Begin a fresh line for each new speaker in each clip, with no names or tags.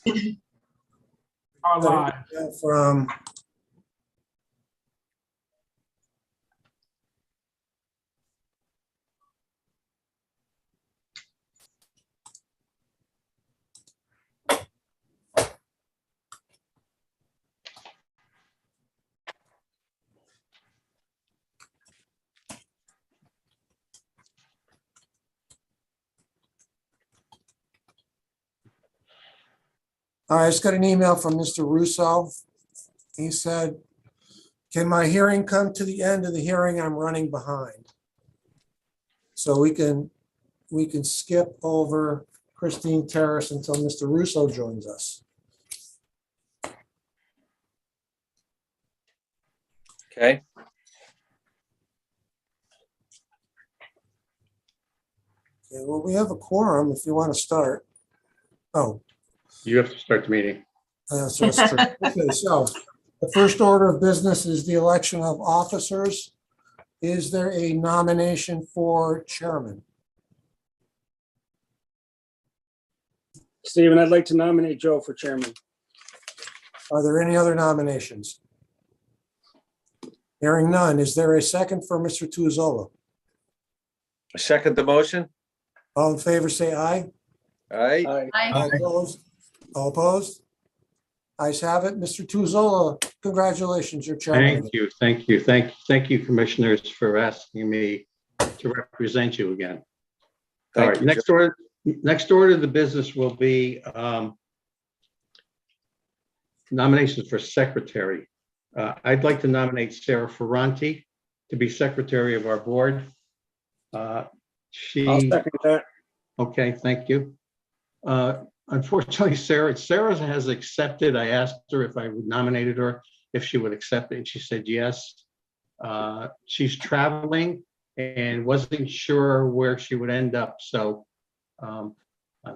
Are live.
From I just got an email from Mr. Russo. He said, can my hearing come to the end of the hearing? I'm running behind. So we can skip over Christine Terrace until Mr. Russo joins us.
Okay.
Okay, well, we have a quorum if you want to start. Oh,
You have to start the meeting.
so that's true. Okay, so the first order of business is the election of officers. Is there a nomination for chairman?
Stephen, I'd like to nominate Joe for chairman.
Are there any other nominations? Hearing none, is there a second for Mr. Tuazzola?
I second the motion.
All in favor, say aye.
Aye.
All opposed? All opposed? Ayes have it. Mr. Tuazzola, congratulations, you're chairman.
Thank you, commissioners, for asking me to represent you again. All
Thank
right,
you,
next order of the business will be nominations for secretary. I'd like to nominate Sarah Ferranti to be secretary of our board.
I'll second that.
Okay, thank you. Unfortunately, Sarah has accepted. I asked her if I would nominated her, if she would accept it, and she said yes. She's traveling and wasn't sure where she would end up, so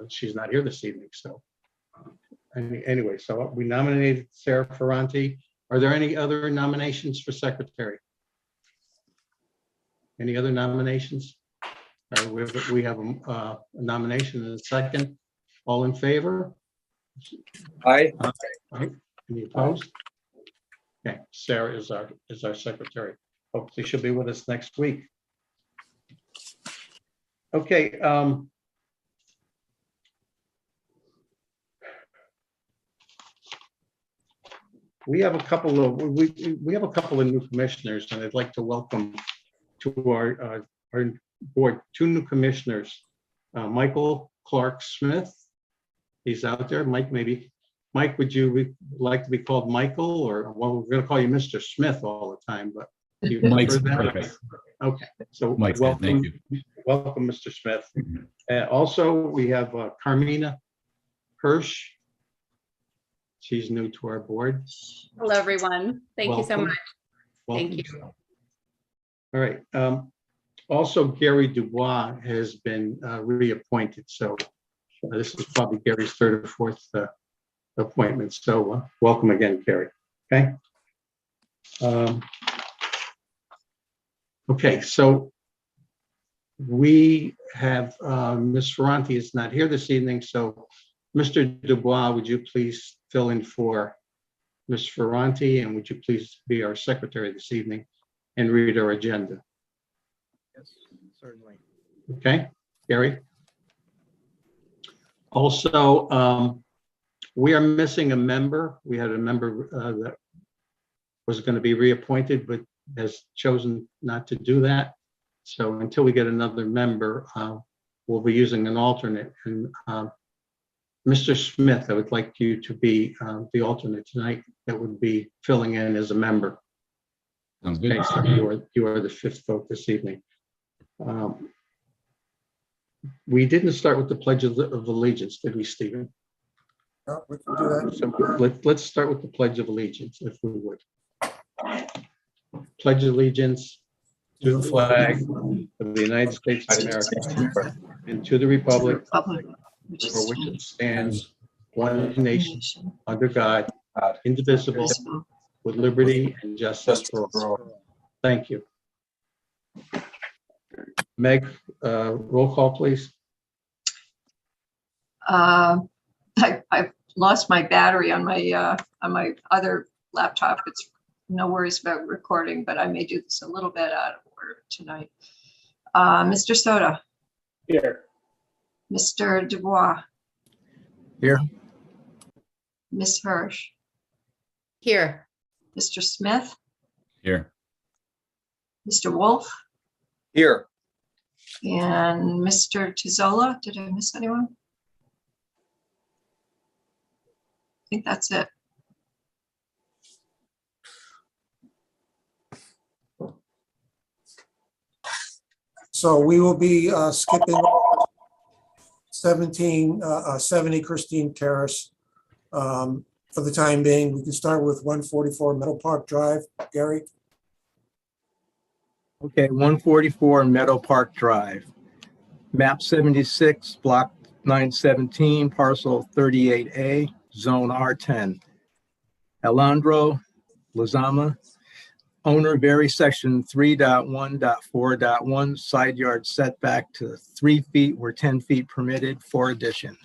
she's not here this evening. So anyway, so we nominated Sarah Ferranti. Are there any other nominations for secretary? Any other nominations? We have a nomination and a second. All in favor?
Aye.
Any opposed? Okay, Sarah is our secretary. Hopefully she'll be with us next week. Okay. We have a couple of new commissioners, and I'd like to welcome to our board two new commissioners, Michael Clark Smith. He's out there. Mike, would you like to be called Michael, or, well, we're going to call you Mr. Smith all the time, but you
Mike's
prefer that?
perfect.
Okay, so
Mike's good,
welcome,
thank you.
welcome, Mr. Smith. Also, we have Carmina Hirsch. She's new to our board.
Hello, everyone. Thank you so
Welcome.
much.
Welcome.
Thank you.
All right. Also, Gary Dubois has been reappointed, so this is probably Gary's third or fourth appointment. So welcome again, Gary. Okay. Okay, so we have Ms. Ferranti is not here this evening, so Mr. Dubois, would you please fill in for Ms. Ferranti, and would you please be our secretary this evening and read our agenda?
Yes, certainly.
Okay, Gary? Also, we are missing a member. We had a member that was going to be reappointed, but has chosen not to do that. So until we get another member, we'll be using an alternate. And Mr. Smith, I would like you to be the alternate tonight. That would be filling in as a member.
Sounds good.
Okay, so you are the fifth vote this evening. We didn't start with the Pledge of Allegiance, did we, Stephen?
No, we can do that.
So let's start with the Pledge of Allegiance, if we would. Pledge allegiance to the flag of the United States of America and to the republic for which it stands, one nation, under God, indivisible, with liberty and justice for all. Thank you. Meg, roll call, please.
I
lost my battery on my other laptop. It's no worries about recording, but I may do this a little bit out of order tonight. Mr. Soto,
Here.
Mr. Dubois,
Here.
Ms. Hirsch,
Here.
Mr. Smith,
Here.
Mr. Wolf,
Here.
and Mr. Tizola. Did I miss anyone? I think that's it.
So we will be skipping 70 Christine Terrace. For the time being, we can start with 144 Meadow Park Drive. Gary?
Okay, 144 Meadow Park Drive. Map 76, block 917, parcel 38A, zone R10. Alejandro Lozama, owner, vary section 3.1.4.1, side yard setback to 3 feet where 10 feet permitted for addition.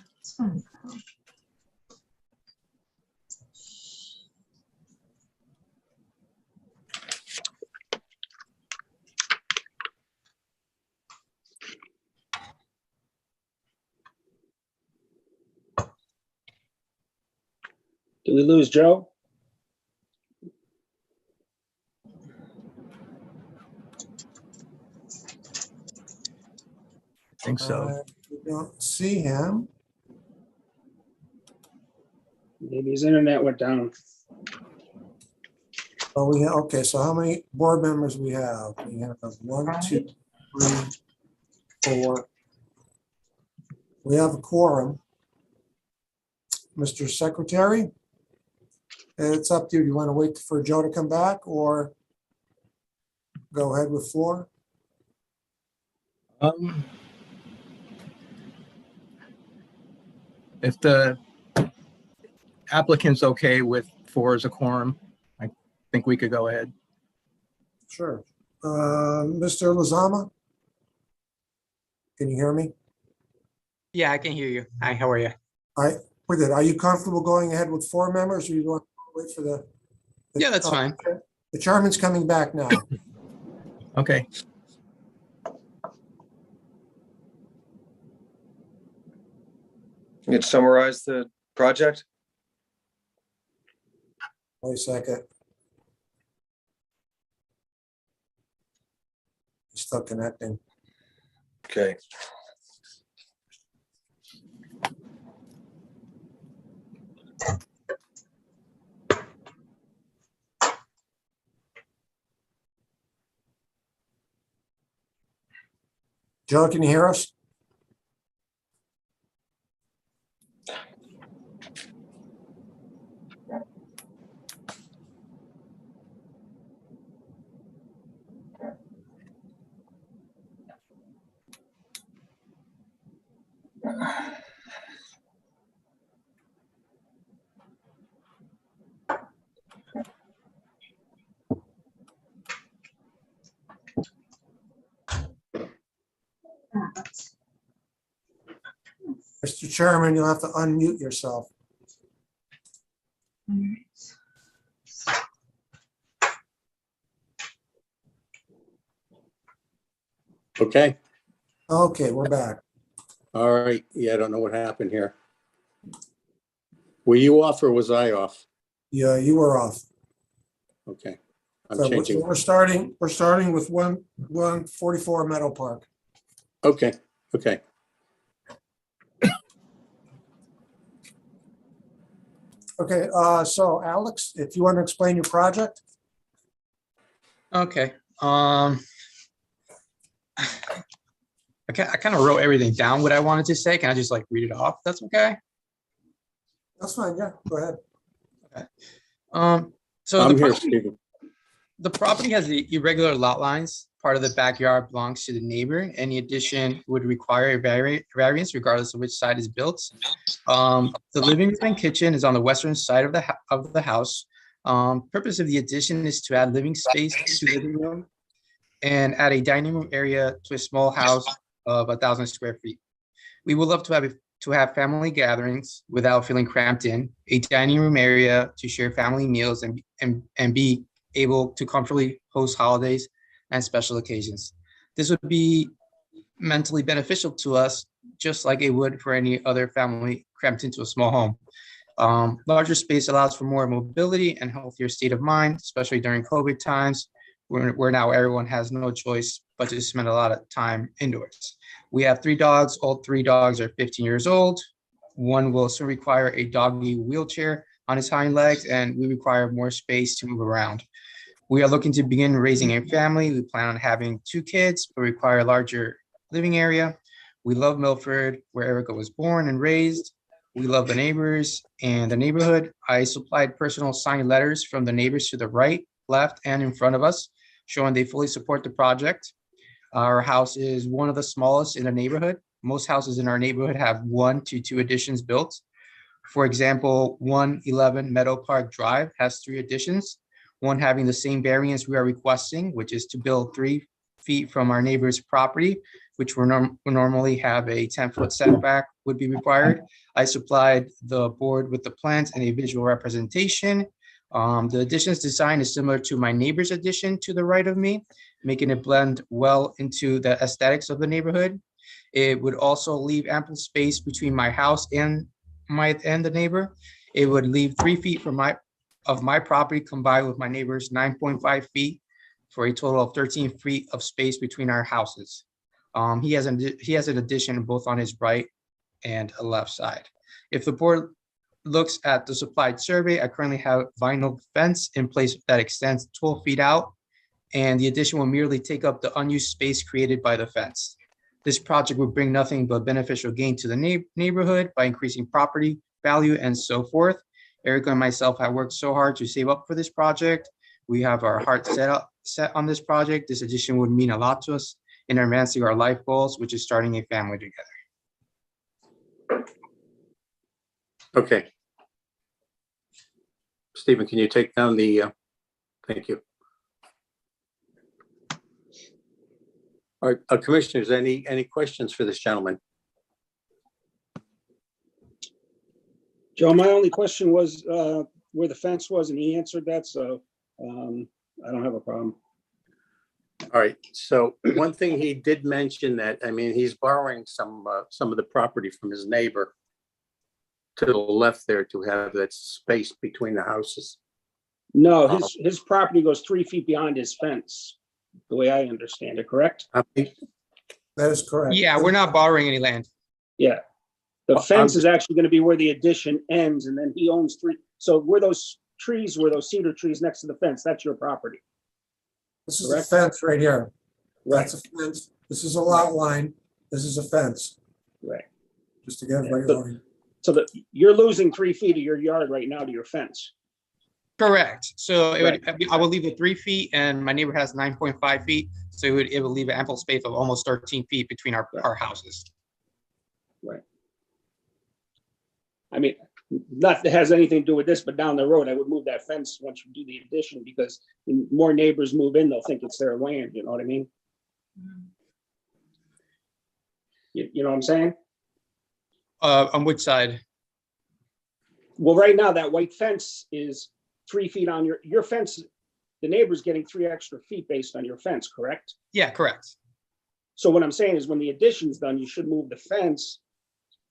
Did we lose Joe?
I think so.
We don't see him.
Maybe his internet went down.
Oh, we have, okay, so how many board members we have? We have 1, 2, 3, 4. We have a quorum. Mr. Secretary? It's up to you. Do you want to wait for Joe to come back or go ahead with floor?
If the applicant's okay with 4 as a quorum, I think we could go ahead.
Sure. Mr. Lozama? Can you hear me?
Yeah, I can hear you. Hi, how are you?
We're good. Are you comfortable going ahead with 4 members or you want to wait for the?
Yeah, that's fine.
The chairman's coming back now.
Okay.
You can summarize the project?
Wait a second. He's still connecting.
Okay.
Joe, can you hear us? Mr. Chairman, you'll have to unmute yourself.
Okay,
Okay, we're back.
all right. Yeah, I don't know what happened here. Were you off or was I off?
Yeah, you were off.
Okay. I'm
So
changing.
we're starting with 144 Meadow Park.
Okay, okay.
Okay, so Alex, if you want to explain your project?
Okay. I kind of wrote everything down what I wanted to say. Can I just like read it off? That's okay.
That's fine, yeah, go ahead.
So
I'm here, Stephen.
the property has the irregular lot lines. Part of the backyard belongs to the neighbor. Any addition would require a variance regardless of which side is built. The living room and kitchen is on the western side of the house. Purpose of the addition is to add living space to the living room and add a dining room area to a small house of 1,000 square feet. We would love to have a to have family gatherings without feeling cramped in, a dining room area to share family meals and be able to comfortably host holidays and special occasions. This would be mentally beneficial to us, just like it would for any other family cramped into a small home. Larger space allows for more mobility and healthier state of mind, especially during COVID times, where now everyone has no choice but to spend a lot of time indoors. We have 3 dogs. All 3 dogs are 15 years old. One will soon require a doggy wheelchair on his hind legs, and we require more space to move around. We are looking to begin raising a family. We plan on having 2 kids, but require a larger living area. We love Milford, where Erica was born and raised. We love the neighbors and the neighborhood. I supplied personal signed letters from the neighbors to the right, left, and in front of us, showing they fully support the project. Our house is one of the smallest in the neighborhood. Most houses in our neighborhood have 1 to 2 additions built. For example, 111 Meadow Park Drive has 3 additions, one having the same variance we are requesting, which is to build 3 feet from our neighbor's property, which would normally have a 10-foot setback would be required. I supplied the board with the plans and a visual representation. The addition's design is similar to my neighbor's addition to the right of me, making it blend well into the aesthetics of the neighborhood. It would also leave ample space between my house and the neighbor. It would leave 3 feet from my property combined with my neighbor's 9.5 feet for a total of 13 feet of space between our houses. He has an addition both on his right and left side. If the board looks at the supplied survey, I currently have vinyl fence in place that extends 12 feet out, and the addition will merely take up the unused space created by the fence. This project would bring nothing but beneficial gain to the neighborhood by increasing property value and so forth. Erica and myself have worked so hard to save up for this project. We have our heart set on this project. This addition would mean a lot to us in advancing our life goals, which is starting a family together.
Okay. Stephen, can you take down the, thank you. All right, commissioners, any questions for this gentleman?
Joe, my only question was where the fence was, and he answered that, so I don't have a problem.
All right, so one thing he did mention that, I mean, he's borrowing some of the property from his neighbor to the left there to have that space between the houses.
No, his property goes 3 feet beyond his fence, the way I understand it, correct?
That is correct.
Yeah, we're not borrowing any land.
Yeah. The fence is actually going to be where the addition ends, and then he owns 3. So where those cedar trees next to the fence, that's your property.
This is a fence right here.
Right,
That's a fence. This is a lot line. This is a fence,
right.
just to get everybody going.
So you're losing 3 feet of your yard right now to your fence.
Correct. So I will leave it 3 feet, and my neighbor has 9.5 feet. So it would leave an ample space of almost 13 feet between our houses.
Right. I mean, not that has anything to do with this, but down the road, I would move that fence once you do the addition, because when more neighbors move in, they'll think it's their land, you know what I mean? You know what I'm saying?
On which side?
Well, right now, that white fence is 3 feet on your fence. The neighbor's getting 3 extra feet based on your fence, correct?
Yeah, correct.
So what I'm saying is when the addition's done, you should move the fence.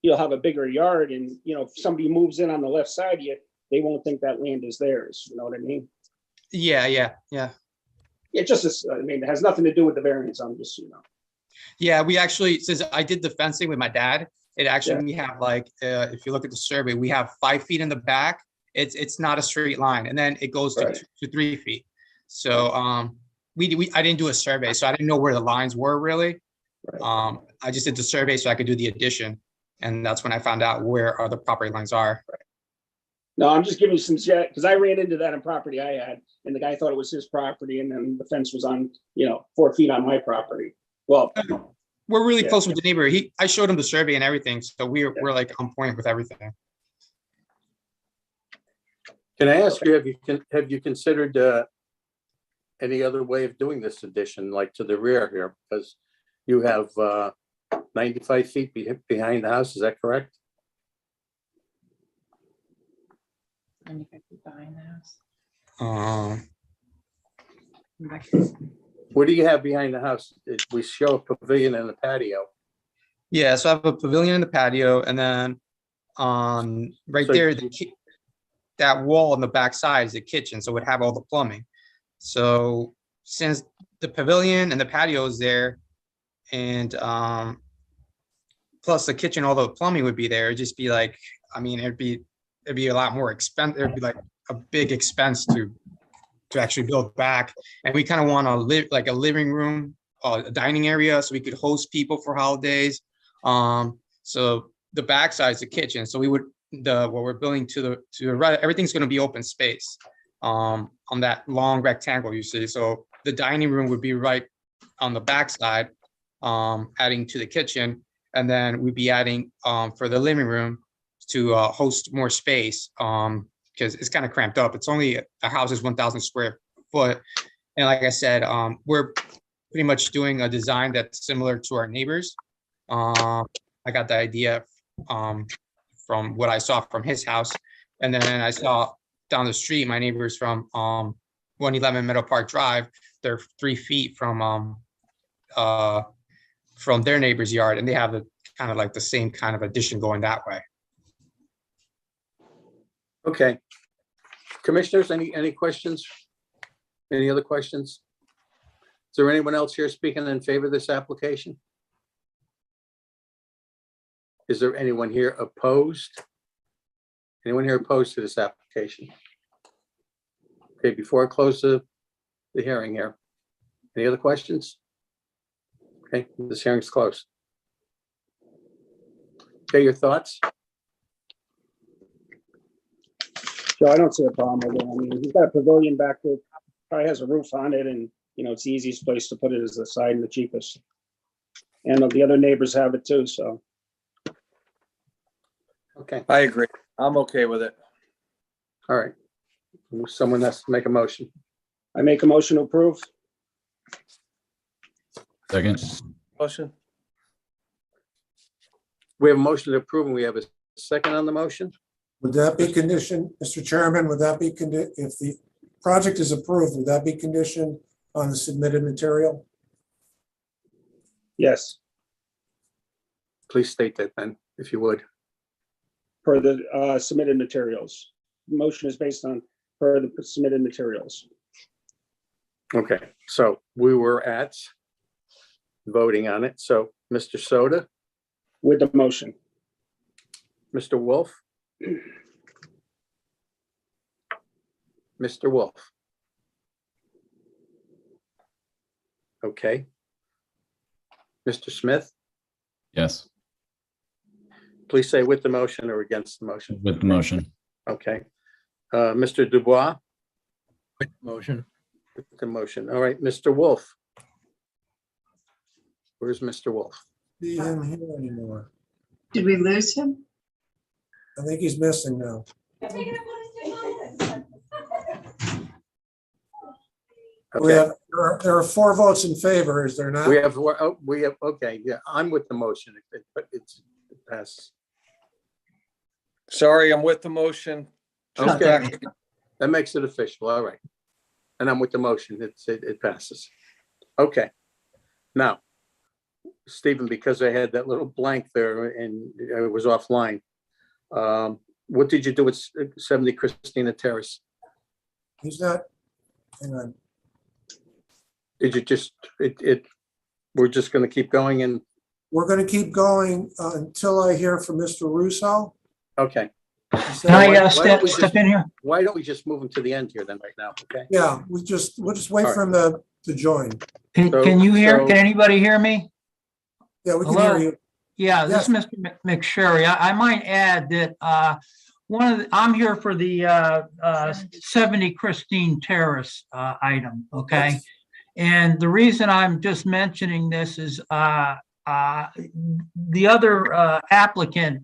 You'll have a bigger yard, and if somebody moves in on the left side of you, they won't think that land is theirs. You know what I mean?
Yeah.
It just is, I mean, it has nothing to do with the variance. I'm just,
Yeah, we actually, since I did the fencing with my dad, it actually, we have if you look at the survey, we have 5 feet in the back. It's not a straight line, and then it goes to 3 feet. So I didn't do a survey, so I didn't know where the lines were really.
Right.
I just did the survey so I could do the addition, and that's when I found out where the property lines are.
Right. No, I'm just giving you some, because I ran into that in property I had, and the guy thought it was his property, and then the fence was on, 4 feet on my property. Well,
we're really close with the neighbor. I showed him the survey and everything, so we're like on point with everything.
Can I ask you, have you considered any other way of doing this addition, like to the rear here? Because you have 95 feet behind the house, is that correct?
95 feet behind the house.
Um,
What do you have behind the house? We show a pavilion and a patio.
yeah, so I have a pavilion in the patio, and then right
So
there,
you-
that wall on the back side is the kitchen, so it would have all the plumbing. So since the pavilion and the patio is there, and plus the kitchen, all the plumbing would be there, it'd just be like, I mean, it'd be a lot more expensive. It'd be like a big expense to actually build back. And we kind of want to live like a living room, a dining area, so we could host people for holidays. So the backside is the kitchen. So we would what we're building to the right, everything's going to be open space on that long rectangle you see. So the dining room would be right on the backside, adding to the kitchen, and then we'd be adding for the living room to host more space. Because it's kind of cramped up. It's only a house is 1,000 square foot. And like I said, we're pretty much doing a design that's similar to our neighbors. I got the idea from what I saw from his house. And then I saw down the street, my neighbors from 111 Meadow Park Drive, they're 3 feet from their neighbor's yard, and they have a kind of like the same kind of addition going that way.
Okay. Commissioners, any questions? Any other questions? Is there anyone else here speaking in favor of this application? Is there anyone here opposed? Anyone here opposed to this application? Okay, before I close the hearing here, any other questions? Okay, this hearing's closed. Okay, your thoughts?
So I don't see a problem with it. I mean, he's got a pavilion back there, probably has a roof on it, and, you know, it's the easiest place to put it is the side and the cheapest. And the other neighbors have it too, so.
Okay,
I agree. I'm okay with it.
all right. Someone has to make a motion.
I make a motion to approve.
Second.
Motion?
We have a motion to approve, and we have a second on the motion.
Would that be conditioned, Mr. Chairman, would that be, if the project is approved, would that be conditioned on the submitted material?
Yes,
Please state that then, if you would.
per the submitted materials. Motion is based on per the submitted materials.
Okay, so we were at voting on it. So Mr. Soda,
With the motion.
Mr. Wolf, Mr. Wolf. Okay. Mr. Smith,
Yes,
please say with the motion or against the motion.
with the motion.
Okay. Mr. Dubois,
With motion.
with the motion. All right, Mr. Wolf. Where's Mr. Wolf?
See him here anymore.
Did we lose him?
I think he's missing now. We
Okay,
have, there are 4 votes in favor, is there not?
we have, okay, yeah, I'm with the motion, but it passes.
Sorry, I'm with the motion. Just
Okay.
back-
That makes it official, all right. And I'm with the motion, it passes. Okay. Now, Stephen, because I had that little blank there and it was offline. What did you do with 70 Christina Terrace?
He's not, hang on.
Did you just, we're just gonna keep going and,
We're going to keep going until I hear from Mr. Russo.
okay.
He said-
Can I
why don't
step
we just-
step in here?
Why don't we just move them to the end here then right now, okay?
Yeah, we'll just wait for him to join.
Can you hear,
So-
can anybody hear me?
Yeah, we can
Hello?
hear you.
Yeah, this is Mr. McSherry. I might add that I'm here for the 70 Christine Terrace item, okay? And the reason I'm just mentioning this is the other applicant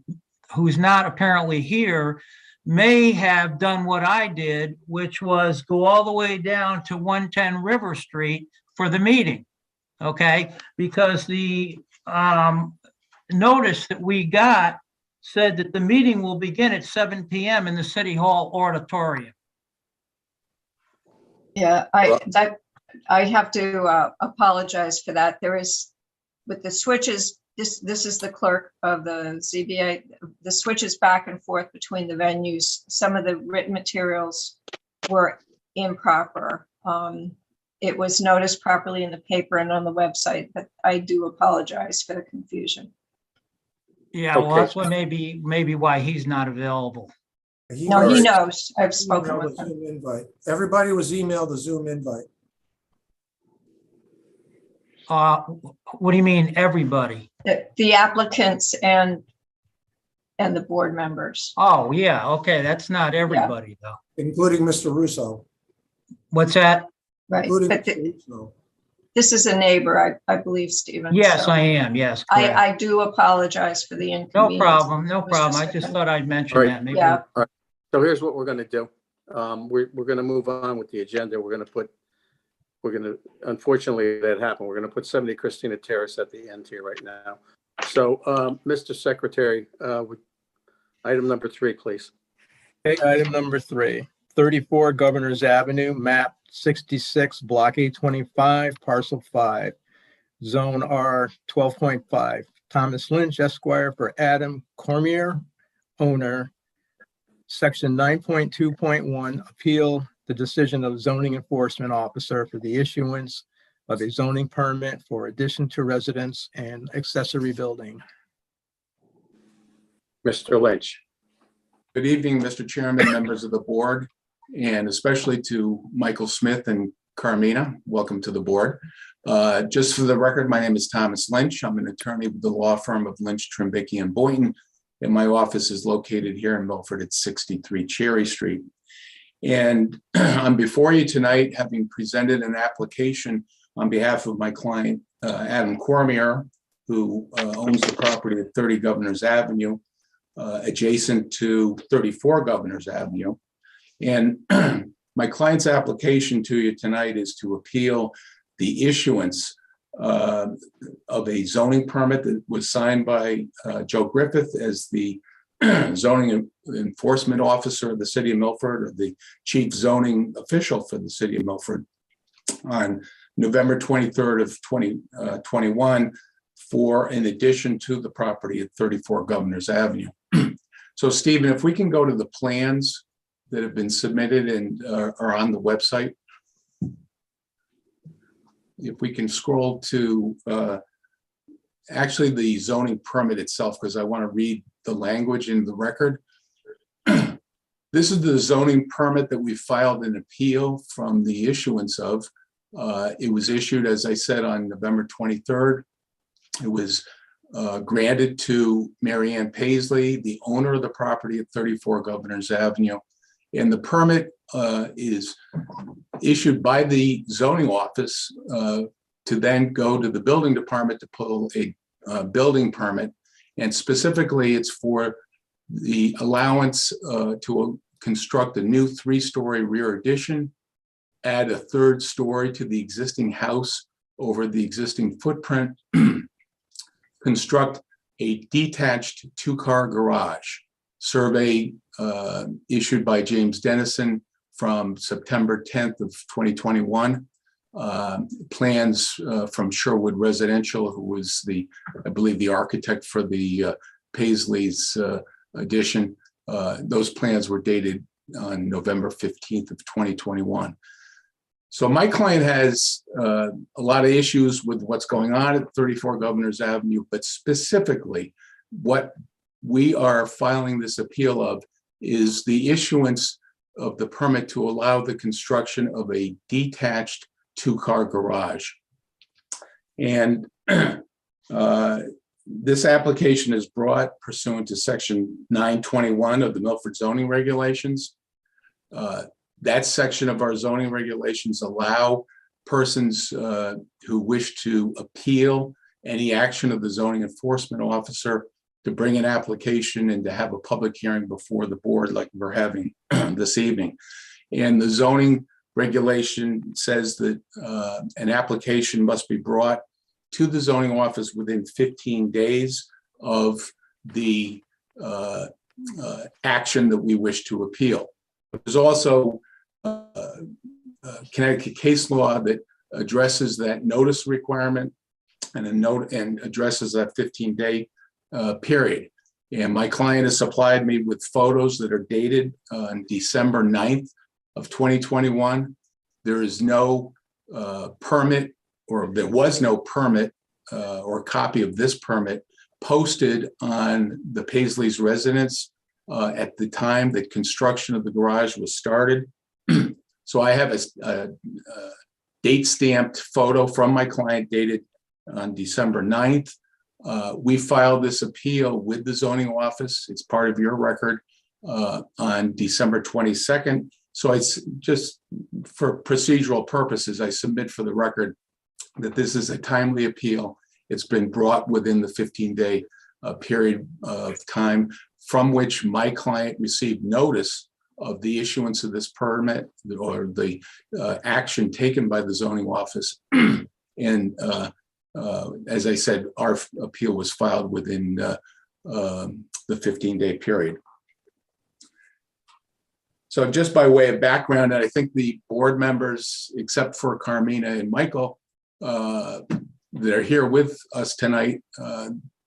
who's not apparently here may have done what I did, which was go all the way down to 110 River Street for the meeting, okay? Because the notice that we got said that the meeting will begin at 7 PM in the City Hall auditorium.
Yeah, I have to apologize for that. There is, with the switches, this is the clerk of the ZBA, the switches back and forth between the venues. Some of the written materials were improper. It was noticed properly in the paper and on the website, but I do apologize for the confusion.
Yeah, well,
Okay.
that's what maybe why he's not available.
No, he knows. I've spoken
Emailed
with
the
him.
Zoom invite. Everybody was emailed the Zoom invite.
What do you mean, everybody?
The applicants and the board members.
Oh, yeah, okay, that's not everybody, though.
Including Mr. Russo.
What's that?
Right.
Including
But
Mr. Russo.
this is a neighbor, I believe, Stephen.
Yes,
so
I am, yes, correct.
I do apologize for the
No
inconvenience.
problem, no
Mr.
problem. I just
Secretary.
thought I'd mention
All right.
that. Maybe.
Yeah.
So here's what we're gonna do. We're gonna move on with the agenda. Unfortunately, that happened. We're gonna put 70 Christina Terrace at the end here right now. So, Mr. Secretary, item number 3, please.
Okay, item number 3, 34 Governors Avenue, map 66, block 825, parcel 5, zone R 12.5. Thomas Lynch Esquire for Adam Cormier, owner. Section 9.2.1, appeal the decision of zoning enforcement officer for the issuance of a zoning permit for addition to residence and accessory building.
Mr. Lynch.
Good evening, Mr. Chairman, members of the board, and especially to Michael Smith and Carmina. Welcome to the board. Just for the record, my name is Thomas Lynch. I'm an attorney with the law firm of Lynch, Trimbicki, and Boynton, and my office is located here in Milford at 63 Cherry Street. And I'm before you tonight, having presented an application on behalf of my client, Adam Cormier, who owns the property at 30 Governors Avenue, adjacent to 34 Governors Avenue. And my client's application to you tonight is to appeal the issuance of a zoning permit that was signed by Joe Griffith as the zoning enforcement officer of the city of Milford, or the chief zoning official for the city of Milford, on November 23rd of 2021 for an addition to the property at 34 Governors Avenue. So Stephen, if we can go to the plans that have been submitted and are on the website. If we can scroll to actually the zoning permit itself, because I want to read the language in the record. This is the zoning permit that we filed an appeal from the issuance of. It was issued, as I said, on November 23rd. It was granted to Mary Ann Paisley, the owner of the property at 34 Governors Avenue. And the permit is issued by the zoning office to then go to the building department to pull a building permit. And specifically, it's for the allowance to construct a new 3-story rear addition, add a 3rd story to the existing house over the existing footprint, construct a detached 2-car garage. Survey issued by James Dennison from September 10th of 2021. Plans from Sherwood Residential, who was I believe the architect for the Paisley's addition. Those plans were dated on November 15th of 2021. So my client has a lot of issues with what's going on at 34 Governors Avenue, but specifically what we are filing this appeal of is the issuance of the permit to allow the construction of a detached 2-car garage. And this application is brought pursuant to section 921 of the Milford zoning regulations. That section of our zoning regulations allow persons who wish to appeal any action of the zoning enforcement officer to bring an application and to have a public hearing before the board like we're having this evening. And the zoning regulation says that an application must be brought to the zoning office within 15 days of the action that we wish to appeal. There's also Connecticut case law that addresses that notice requirement and addresses that 15-day period. And my client has supplied me with photos that are dated on December 9th of 2021. There is no permit, or there was no permit or copy of this permit posted on the Paisley's residence at the time that construction of the garage was started. So I have a date stamped photo from my client dated on December 9th. We filed this appeal with the zoning office. It's part of your record on December 22nd. So it's just for procedural purposes, I submit for the record that this is a timely appeal. It's been brought within the 15-day period of time from which my client received notice of the issuance of this permit or the action taken by the zoning office. And as I said, our appeal was filed within the 15-day period. So just by way of background, and I think the board members, except for Carmina and Michael, that are here with us tonight,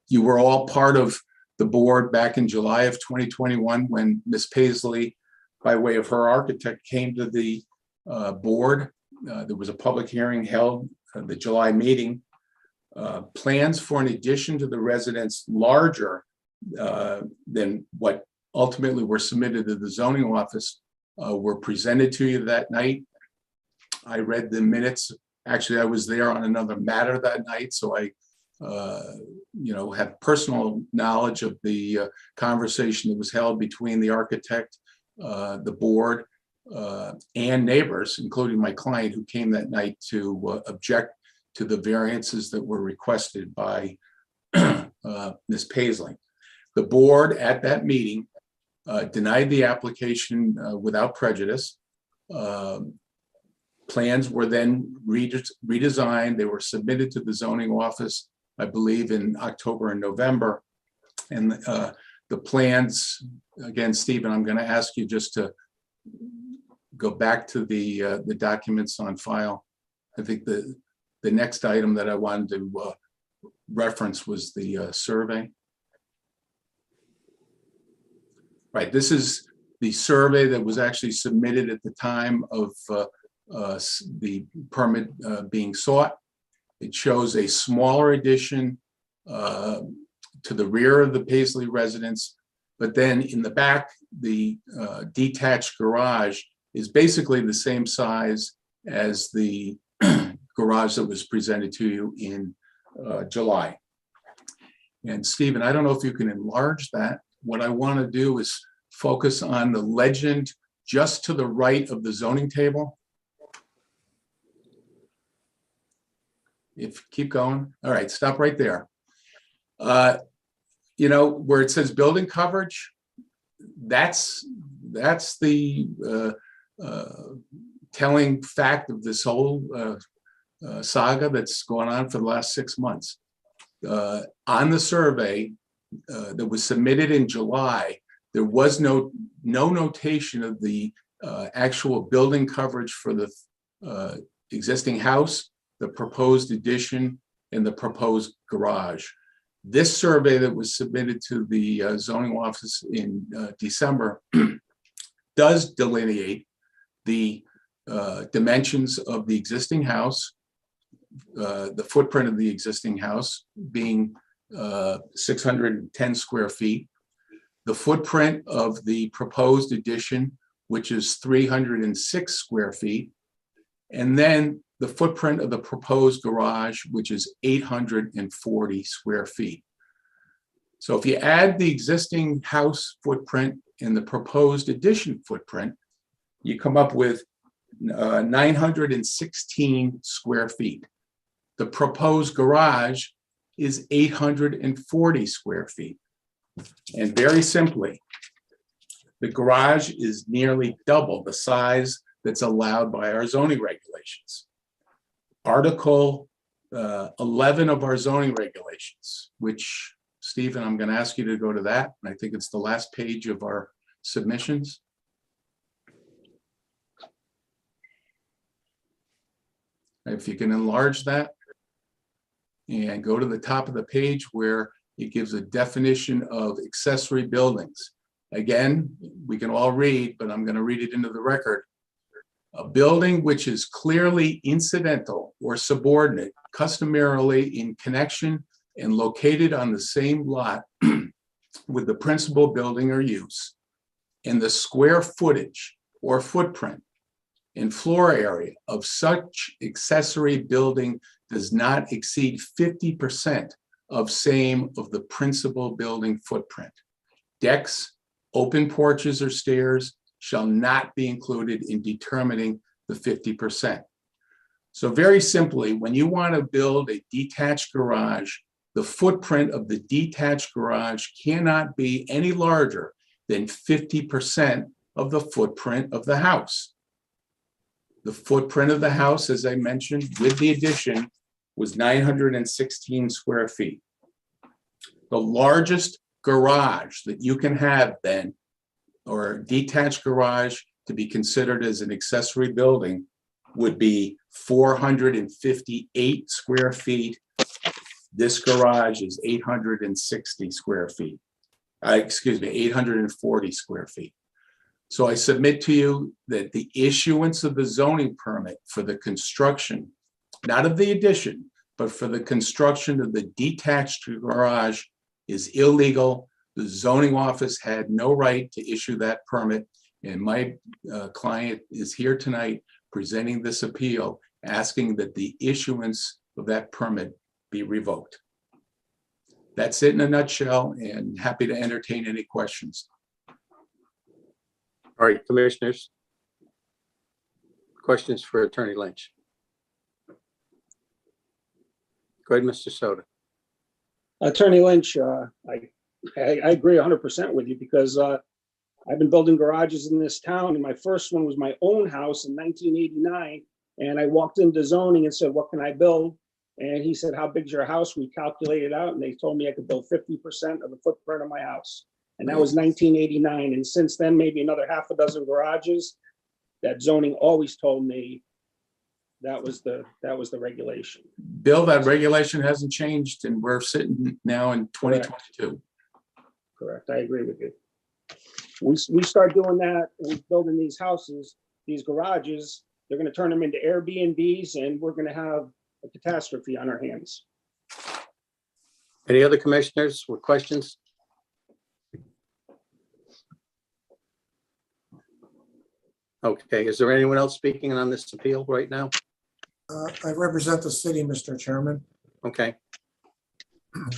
you were all part of the board back in July of 2021 when Ms. Paisley, by way of her architect, came to the board. There was a public hearing held at the July meeting. Plans for an addition to the residence larger than what ultimately were submitted to the zoning office were presented to you that night. I read the minutes. Actually, I was there on another matter that night, so I have personal knowledge of the conversation that was held between the architect, the board, and neighbors, including my client, who came that night to object to the variances that were requested by Ms. Paisley. The board at that meeting denied the application without prejudice. Plans were then redesigned. They were submitted to the zoning office, I believe, in October and November. And the plans, again, Stephen, I'm going to ask you just to go back to the documents on file. I think the next item that I wanted to reference was the survey. Right, this is the survey that was actually submitted at the time of the permit being sought. It shows a smaller addition to the rear of the Paisley residence, but then in the back, the detached garage is basically the same size as the garage that was presented to you in July. And Stephen, I don't know if you can enlarge that. What I want to do is focus on the legend just to the right of the zoning table. Keep going. All right, stop right there. Where it says building coverage, that's the telling fact of this whole saga that's going on for the last 6 months. On the survey that was submitted in July, there was no notation of the actual building coverage for the existing house, the proposed addition, and the proposed garage. This survey that was submitted to the zoning office in December does delineate the dimensions of the existing house, the footprint of the existing house being 610 square feet, the footprint of the proposed addition, which is 306 square feet, and then the footprint of the proposed garage, which is 840 square feet. So if you add the existing house footprint and the proposed addition footprint, you come up with 916 square feet. The proposed garage is 840 square feet. And very simply, the garage is nearly double the size that's allowed by our zoning regulations. Article 11 of our zoning regulations, which Stephen, I'm going to ask you to go to that. I think it's the last page of our submissions. If you can enlarge that and go to the top of the page where it gives a definition of accessory buildings. Again, we can all read, but I'm going to read it into the record. A building which is clearly incidental or subordinate, customarily in connection and located on the same lot with the principal building or use, and the square footage or footprint and floor area of such accessory building does not exceed 50% of same of the principal building footprint. Decks, open porches or stairs shall not be included in determining the 50%. So very simply, when you want to build a detached garage, the footprint of the detached garage cannot be any larger than 50% of the footprint of the house. The footprint of the house, as I mentioned, with the addition, was 916 square feet. The largest garage that you can have then, or detached garage to be considered as an accessory building, would be 458 square feet. This garage is 860 square feet. 840 square feet. So I submit to you that the issuance of the zoning permit for the construction, not of the addition, but for the construction of the detached garage is illegal. The zoning office had no right to issue that permit. And my client is here tonight presenting this appeal, asking that the issuance of that permit be revoked. That's it in a nutshell, and happy to entertain any questions.
All right, commissioners. Questions for Attorney Lynch? Go ahead, Mr. Soto.
Attorney Lynch, I agree 100% with you because I've been building garages in this town, and my first one was my own house in 1989. And I walked into zoning and said, "What can I build?" And he said, "How big's your house?" We calculated out, and they told me I could build 50% of the footprint of my house. And that was 1989. And since then, maybe another half a dozen garages. That zoning always told me that was the regulation.
Bill, that regulation hasn't changed, and we're sitting now in 2022.
Correct. I agree with you. We start doing that, and building these houses, these garages, they're going to turn them into Airbnbs, and we're going to have a catastrophe on our hands.
Any other commissioners with questions? Okay, is there anyone else speaking on this appeal right now?
I represent the city, Mr. Chairman.
Okay,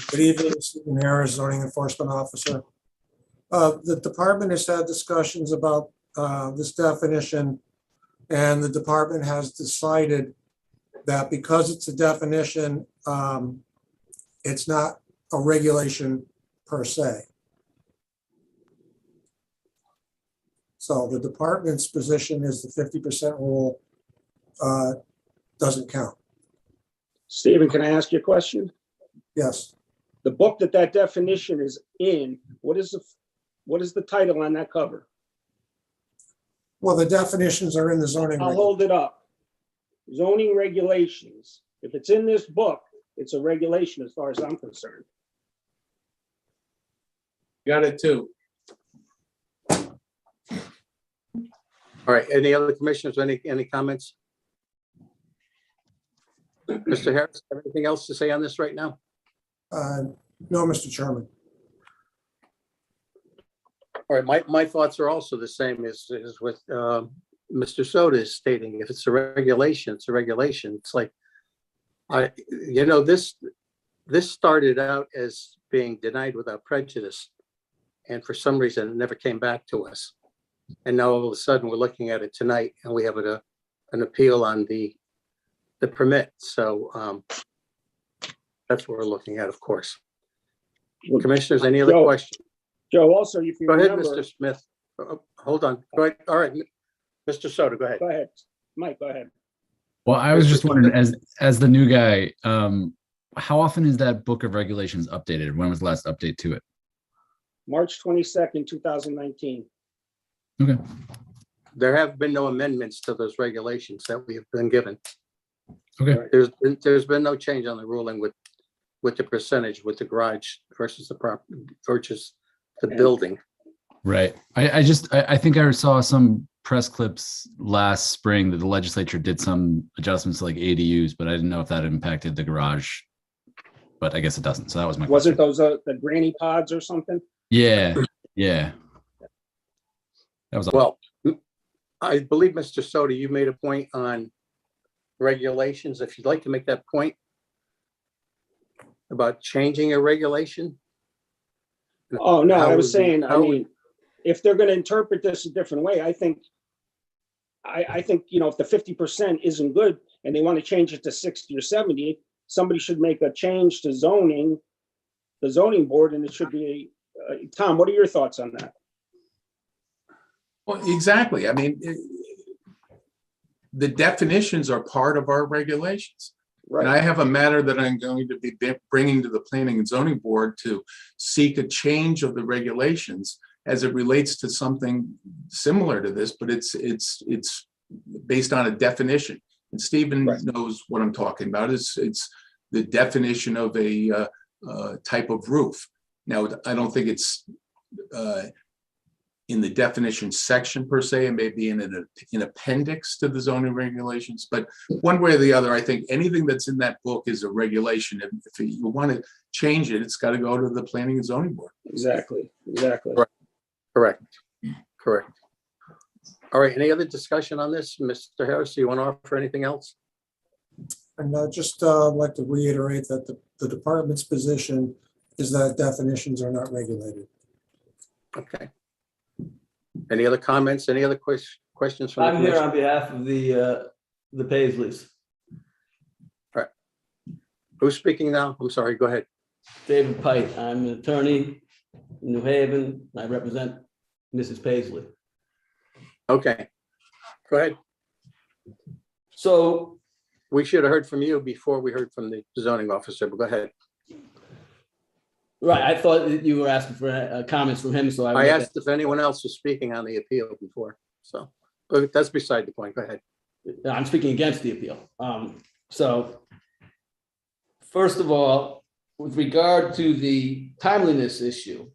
Good evening, Stephen Harris, zoning enforcement officer. The department has had discussions about this definition, and the department has decided that because it's a definition, it's not a regulation per se. So the department's position is the 50% rule doesn't count.
Stephen, can I ask you a question?
Yes.
The book that definition is in, what is the title on that cover?
Well, the definitions are in the zoning.
I'll hold it up. Zoning regulations. If it's in this book, it's a regulation as far as I'm concerned.
Got it too.
all right, any other commissioners, any comments? Mr. Harris, anything else to say on this right now?
No, Mr. Chairman.
All right, my thoughts are also the same as what Mr. Soto is stating. If it's a regulation, it's a regulation. It's like, this started out as being denied without prejudice. And for some reason, it never came back to us. And now all of a sudden, we're looking at it tonight and we have an appeal on the permit. So that's what we're looking at, of course. Commissioners, any other questions?
Joe, also, if you
Go ahead,
remember,
Mr. Smith. Hold on. Go ahead. All right. Mr. Soto, go ahead.
Go ahead. Mike, go ahead.
Well, I was just wondering, as the new guy, how often is that book of regulations updated? When was the last update to it?
March 22nd, 2019.
Okay.
There have been no amendments to those regulations that we have been given.
Okay.
There's been no change on the ruling with the percentage, with the garage versus the property, versus the building.
Right. I think I saw some press clips last spring that the legislature did some adjustments to like ADUs, but I didn't know if that impacted the garage. But I guess it doesn't. So that was my
Was
question.
it those, the granny pods or something?
Yeah. Yeah. That was all.
Well, I believe, Mr. Soto, you made a point on regulations. If you'd like to make that point about changing a regulation.
Oh, no,
How
I was
would
saying, I
how would-
mean, if they're gonna interpret this a different way, I think, you know, if the 50% isn't good and they want to change it to 60 or 70, somebody should make a change to zoning, the zoning board, and it should be, Tom, what are your thoughts on that?
Well, exactly. I mean, the definitions are part of our regulations. And I
Right,
have a matter that I'm going to be bringing to the Planning and Zoning Board to seek a change of the regulations as it relates to something similar to this, but it's based on a definition. And Stephen
Right.
knows what I'm talking about. It's the definition of a type of roof. Now, I don't think it's in the definition section per se, and maybe in an appendix to the zoning regulations, but one way or the other, I think anything that's in that book is a regulation. If you want to change it, it's got to go to the Planning and Zoning Board.
exactly.
Correct. All right, any other discussion on this? Mr. Harris, do you want to offer anything else?
And just like to reiterate that the department's position is that definitions are not regulated.
Okay. Any other comments? Any other questions from the
I'm here
commission?
on behalf of the Paisleys.
Who's speaking now? I'm sorry, go ahead.
David Pite, I'm an attorney in New Haven. I represent Mrs. Paisley.
Okay, go ahead.
So,
We should have heard from you before we heard from the zoning officer, but go ahead.
right, I thought that you were asking for comments from him, so
I asked if anyone else was speaking on the appeal before, so but that's beside the point. Go ahead.
I'm speaking against the appeal. So, first of all, with regard to the timeliness issue,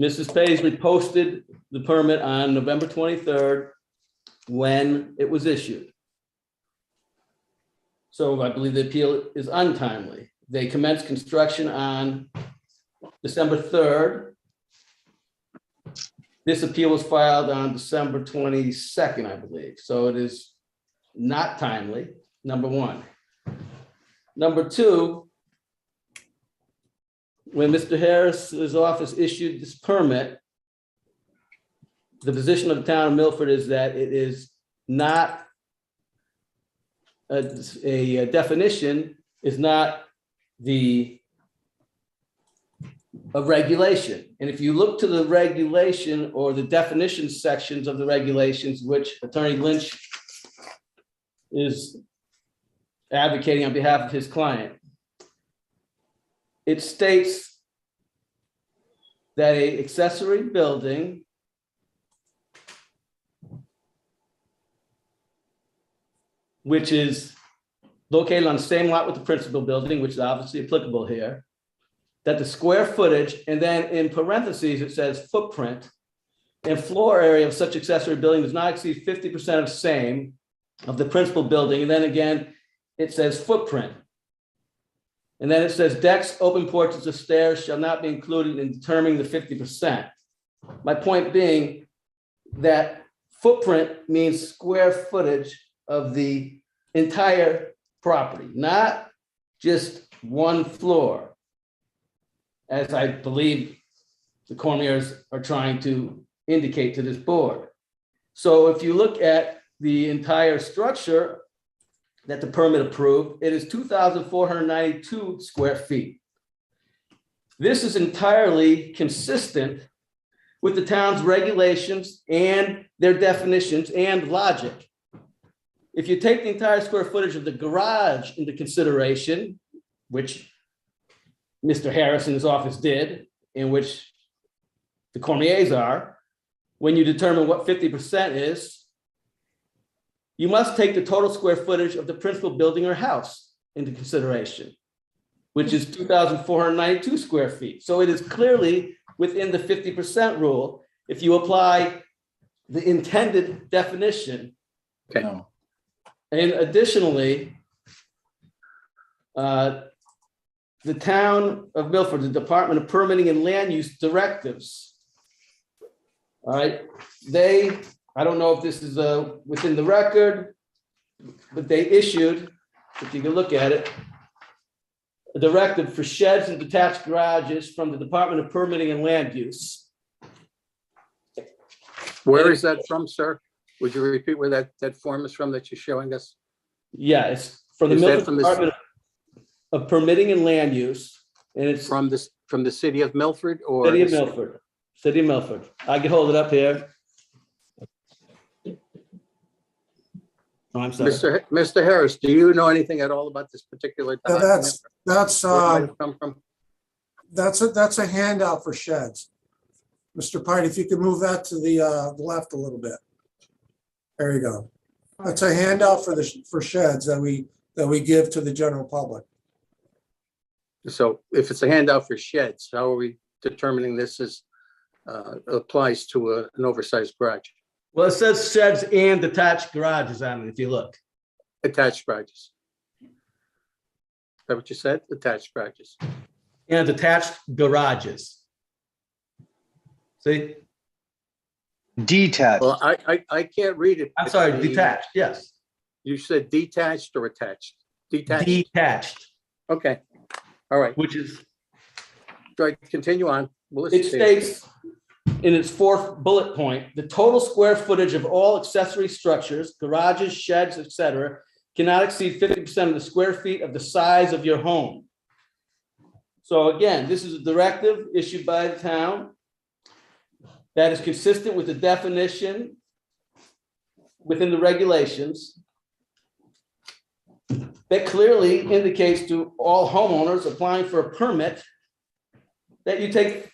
Mrs. Paisley posted the permit on November 23rd when it was issued. So I believe the appeal is untimely. They commenced construction on December 3rd. This appeal was filed on December 22nd, I believe. So it is not timely, number one. Number two, when Mr. Harris's office issued this permit, the position of the town of Milford is that it is not a definition, is not a regulation. And if you look to the regulation or the definition sections of the regulations, which Attorney Lynch is advocating on behalf of his client, it states that an accessory building which is located on the same lot with the principal building, which is obviously applicable here, that the square footage, and then in parentheses, it says footprint and floor area of such accessory building does not exceed 50% of same of the principal building. And then again, it says footprint. And then it says decks, open porches, or stairs shall not be included in determining the 50%. My point being that footprint means square footage of the entire property, not just one floor, as I believe the Cormiers are trying to indicate to this board. So if you look at the entire structure that the permit approved, it is 2,492 square feet. This is entirely consistent with the town's regulations and their definitions and logic. If you take the entire square footage of the garage into consideration, which Mr. Harris in his office did, in which the Cormiers are, when you determine what 50% is, you must take the total square footage of the principal building or house into consideration, which is 2,492 square feet. So it is clearly within the 50% rule if you apply the intended definition.
Okay.
No.
And additionally, the town of Milford, the Department of Permitting and Land Use directives. All right, I don't know if this is within the record, but they issued, if you can look at it, a directive for sheds and detached garages from the Department of Permitting and Land Use.
Where is that from, sir? Would you repeat where that form is from that you're showing us?
Yeah, it's from the
Is that
Milford
from the-
Department of Permitting and Land Use, and it's
From the city of Milford or?
City of Milford. City of Milford. I can hold it up here. Oh, I'm sorry.
Mr. Harris, do you know anything at all about this particular?
Yeah,
document?
that's,
Where it might have come from?
that's a handout for sheds. Mr. Pite, if you could move that to the left a little bit. There you go. That's a handout for sheds that we give to the general public.
So if it's a handout for sheds, how are we determining this applies to an oversized garage?
Well, it says sheds and detached garages on it, if you look.
Attached garages. Is that what you said? Attached garages.
And detached garages. See?
Detached.
Well, I can't read it.
I'm sorry, detached, yes.
You said detached or attached? Detached.
Detached,
Okay. All right.
which is,
Go ahead, continue on. We'll listen
it
to you.
states in its fourth bullet point, the total square footage of all accessory structures, garages, sheds, etc., cannot exceed 50% of the square feet of the size of your home. So again, this is a directive issued by the town that is consistent with the definition within the regulations that clearly indicates to all homeowners applying for a permit that you take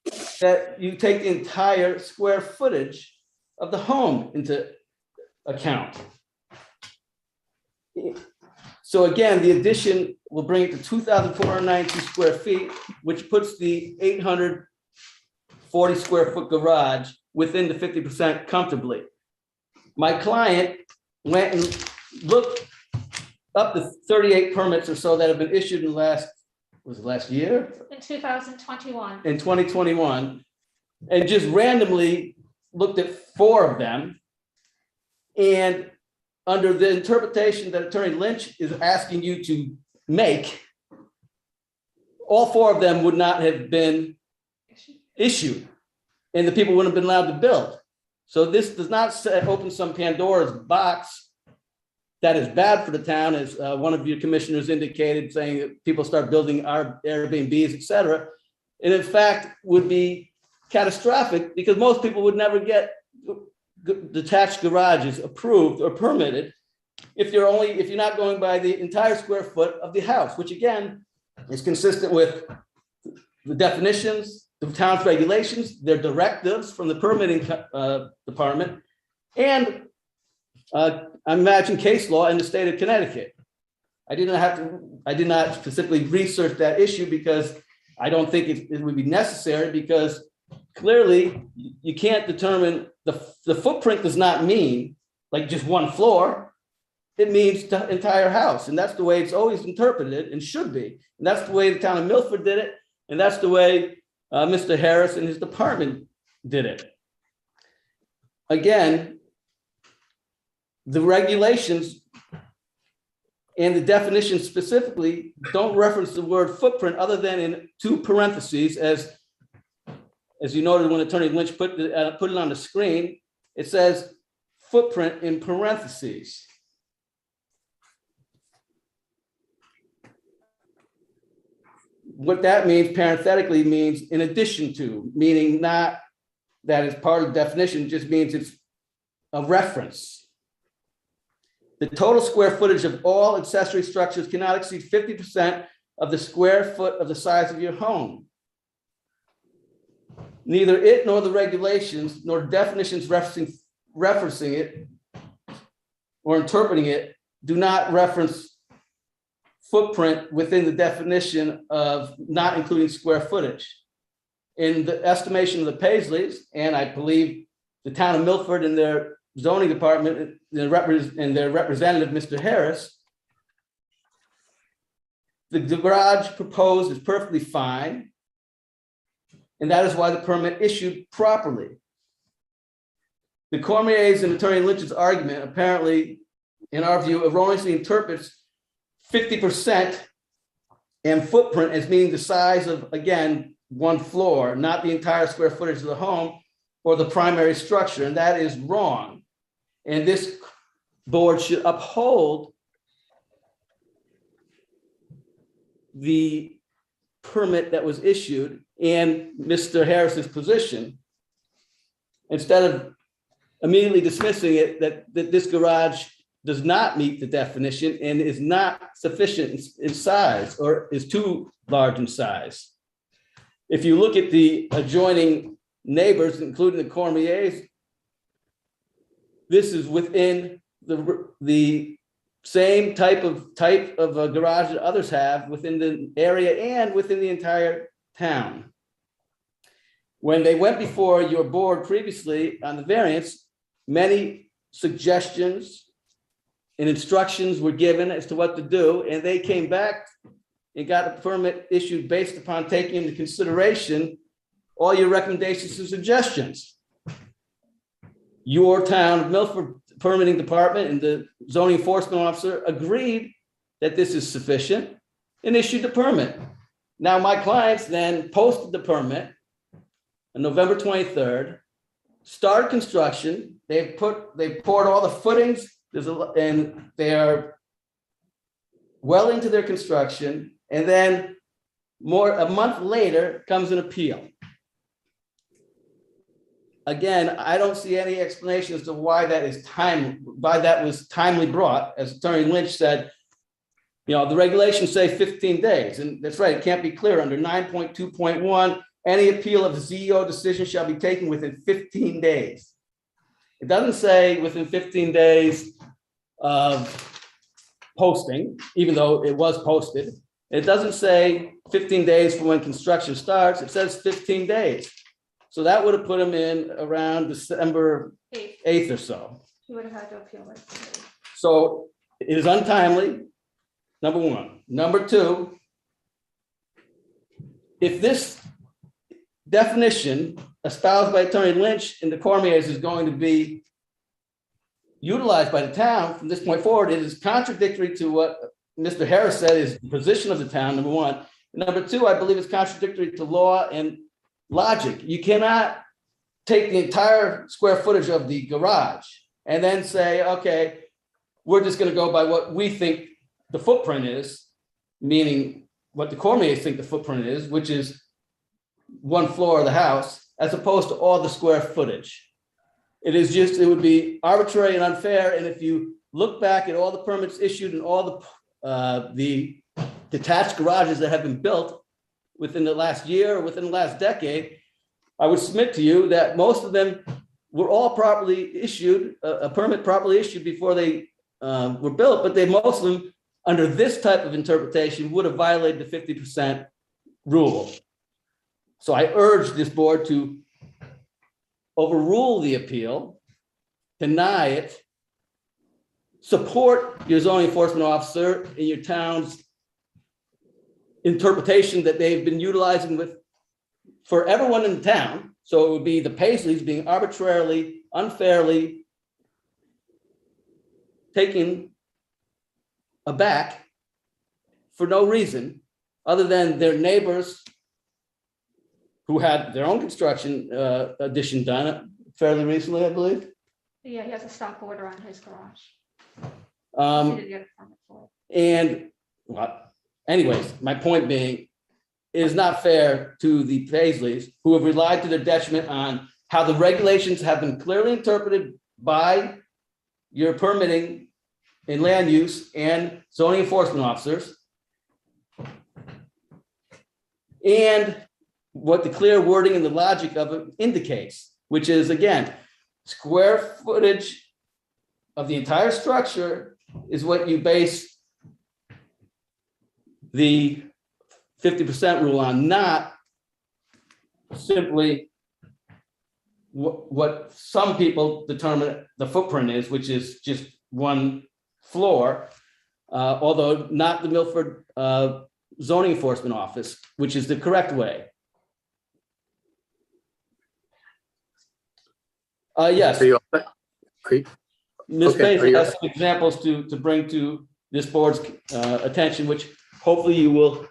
the entire square footage of the home into account. So again, the addition will bring it to 2,492 square feet, which puts the 840 square foot garage within the 50% comfortably. My client went and looked up to 38 permits or so that have been issued in the last year?
In 2021.
In 2021, and just randomly looked at 4 of them. And under the interpretation that Attorney Lynch is asking you to make, all 4 of them would not have been issued, and the people wouldn't have been allowed to build. So this does not open some Pandora's box that is bad for the town, as one of your commissioners indicated, saying that people start building our Airbnbs, et cetera. And in fact, would be catastrophic because most people would never get detached garages approved or permitted if you're not going by the entire square foot of the house, which again is consistent with the definitions, the town's regulations, their directives from the permitting department, and I imagine case law in the state of Connecticut. I did not specifically research that issue because I don't think it would be necessary, because clearly you can't determine the footprint does not mean like just one floor. It means the entire house. And that's the way it's always interpreted and should be. And that's the way the town of Milford did it. And that's the way Mr. Harris and his department did it. Again, the regulations and the definition specifically don't reference the word footprint other than in 2 parentheses, as you noted when Attorney Lynch put it on the screen. It says footprint in parentheses. What that means parenthetically means in addition to, meaning not that it's part of the definition, just means it's a reference. The total square footage of all accessory structures cannot exceed 50% of the square foot of the size of your home. Neither it nor the regulations nor definitions referencing it or interpreting it do not reference footprint within the definition of not including square footage. In the estimation of the Paisleys, and I believe the town of Milford and their zoning department and their representative, Mr. Harris, the garage proposed is perfectly fine. And that is why the permit issued properly. The Cormier's and Attorney Lynch's argument apparently, in our view, erroneously interprets 50% and footprint as meaning the size of, again, one floor, not the entire square footage of the home or the primary structure, and that is wrong. And this board should uphold the permit that was issued and Mr. Harris's position, instead of immediately dismissing it that this garage does not meet the definition and is not sufficient in size or is too large in size. If you look at the adjoining neighbors, including the Cormiers, this is within the same type of a garage that others have within the area and within the entire town. When they went before your board previously on the variance, many suggestions and instructions were given as to what to do, and they came back and got a permit issued based upon taking into consideration all your recommendations and suggestions. Your town of Milford permitting department and the zoning enforcement officer agreed that this is sufficient and issued the permit. Now, my clients then posted the permit on November 23rd, started construction. They've poured all the footings, and they are well into their construction. And then a month later comes an appeal. Again, I don't see any explanation as to why that was timely brought. As Attorney Lynch said, the regulations say 15 days, and that's right, it can't be clear. Under 9.2.1, any appeal of the CEO decision shall be taken within 15 days. It doesn't say within 15 days of posting, even though it was posted. It doesn't say 15 days from when construction starts. It says 15 days. So that would have put him in around December 8th or so.
He would have had to appeal it.
So it is untimely, number one. Number two, if this definition espoused by Attorney Lynch and the Cormiers is going to be utilized by the town from this point forward, it is contradictory to what Mr. Harris said is the position of the town, number one. And number two, I believe it's contradictory to law and logic. You cannot take the entire square footage of the garage and then say, okay, we're just going to go by what we think the footprint is, meaning what the Cormiers think the footprint is, which is one floor of the house, as opposed to all the square footage. It would be arbitrary and unfair. And if you look back at all the permits issued and all the detached garages that have been built within the last year or within the last decade, I would submit to you that most of them were all properly issued, a permit properly issued before they were built, but most of them, under this type of interpretation, would have violated the 50% rule. So I urge this board to overrule the appeal, deny it, support your zoning enforcement officer in your town's interpretation that they've been utilizing for everyone in the town. So it would be the Paisleys being arbitrarily, unfairly taken aback for no reason other than their neighbors who had their own construction addition done fairly recently, I believe.
Yeah, he has a stop order on his garage. He didn't get a permit for it.
And anyways, my point being, it is not fair to the Paisleys who have relied to their detriment on how the regulations have been clearly interpreted by your permitting and land use and zoning enforcement officers, and what the clear wording and the logic of it indicates, which is, again, square footage of the entire structure is what you base the 50% rule on, not simply what some people determine the footprint is, which is just one floor, although not the Milford Zoning Enforcement Office, which is the correct way. Yes. Ms.
Okay,
Basin has some examples to bring to this board's attention, which hopefully you will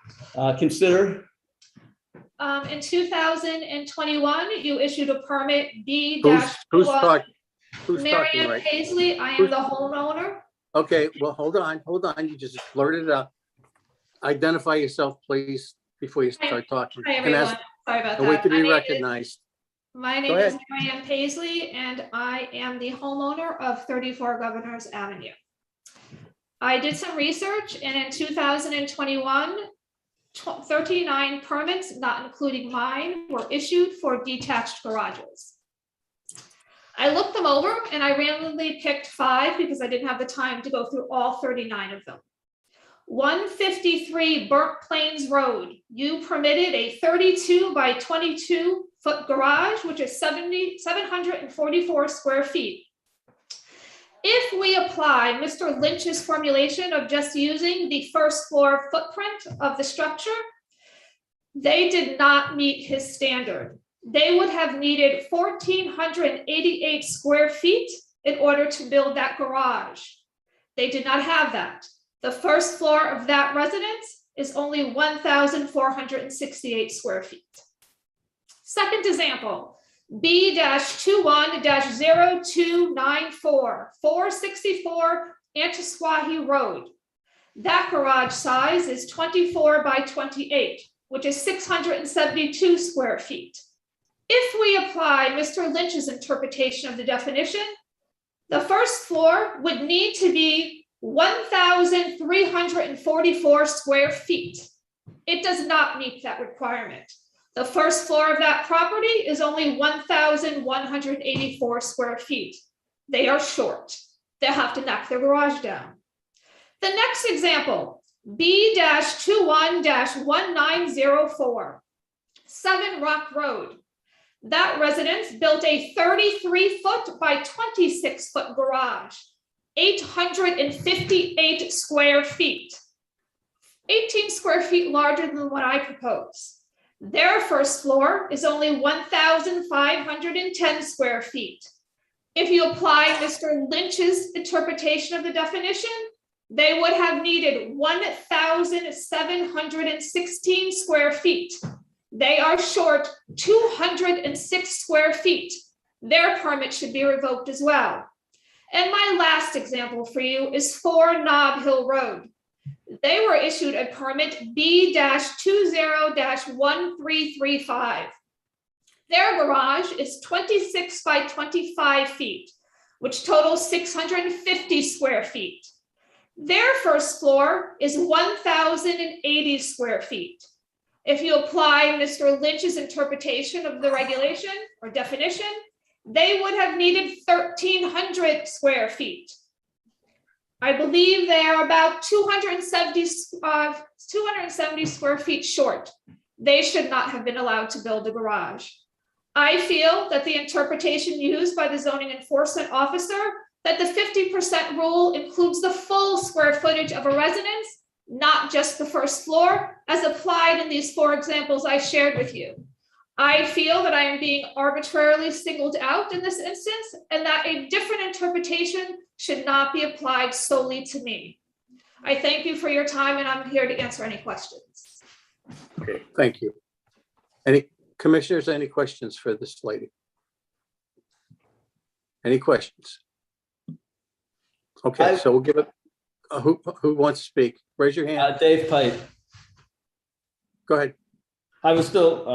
consider.
In 2021, you issued a permit B
Who's talking
Marianne
right?
Paisley, I am the homeowner.
Okay, well, hold on. You just blurted it out. Identify yourself, please, before you start talking.
Hi,
And
everyone. Sorry about
wait
that.
to be recognized.
My name is Marianne Paisley, and I am the homeowner of 34 Governors Avenue. I did some research, and in 2021, 39 permits, not including mine, were issued for detached garages. I looked them over and I randomly picked 5 because I didn't have the time to go through all 39 of them. 153 Burnt Plains Road, you permitted a 32 by 22 foot garage, which is 744 square feet. If we apply Mr. Lynch's formulation of just using the first floor footprint of the structure, they did not meet his standard. They would have needed 1,488 square feet in order to build that garage. They did not have that. The first floor of that residence is only 1,468 square feet. Second example, B-21-0294, 464 Antisquahy Road. That garage size is 24 by 28, which is 672 square feet. If we apply Mr. Lynch's interpretation of the definition, the first floor would need to be 1,344 square feet. It does not meet that requirement. The first floor of that property is only 1,184 square feet. They are short. They'll have to knock their garage down. The next example, B-21-1904, 7 Rock Road. That residence built a 33 foot by 26 foot garage, 858 square feet, 18 square feet larger than what I propose. Their first floor is only 1,510 square feet. If you apply Mr. Lynch's interpretation of the definition, they would have needed 1,716 square feet. They are short 206 square feet. Their permit should be revoked as well. And my last example for you is 4 Nob Hill Road. They were issued a permit B-20-1335. Their garage is 26 by 25 feet, which totals 650 square feet. Their first floor is 1,080 square feet. If you apply Mr. Lynch's interpretation of the regulation or definition, they would have needed 1,300 square feet. I believe they are about 270 square feet short. They should not have been allowed to build a garage. I feel that the interpretation used by the zoning enforcement officer that the 50% rule includes the full square footage of a residence, not just the first floor, as applied in these 4 examples I shared with you. I feel that I am being arbitrarily singled out in this instance, and that a different interpretation should not be applied solely to me. I thank you for your time, and I'm here to answer any questions.
Okay, thank you. Any commissioners, any questions for this lady? Any questions? Okay, so we'll give it, who wants to speak? Raise your hand.
Dave Pipe.
Go ahead.
I would still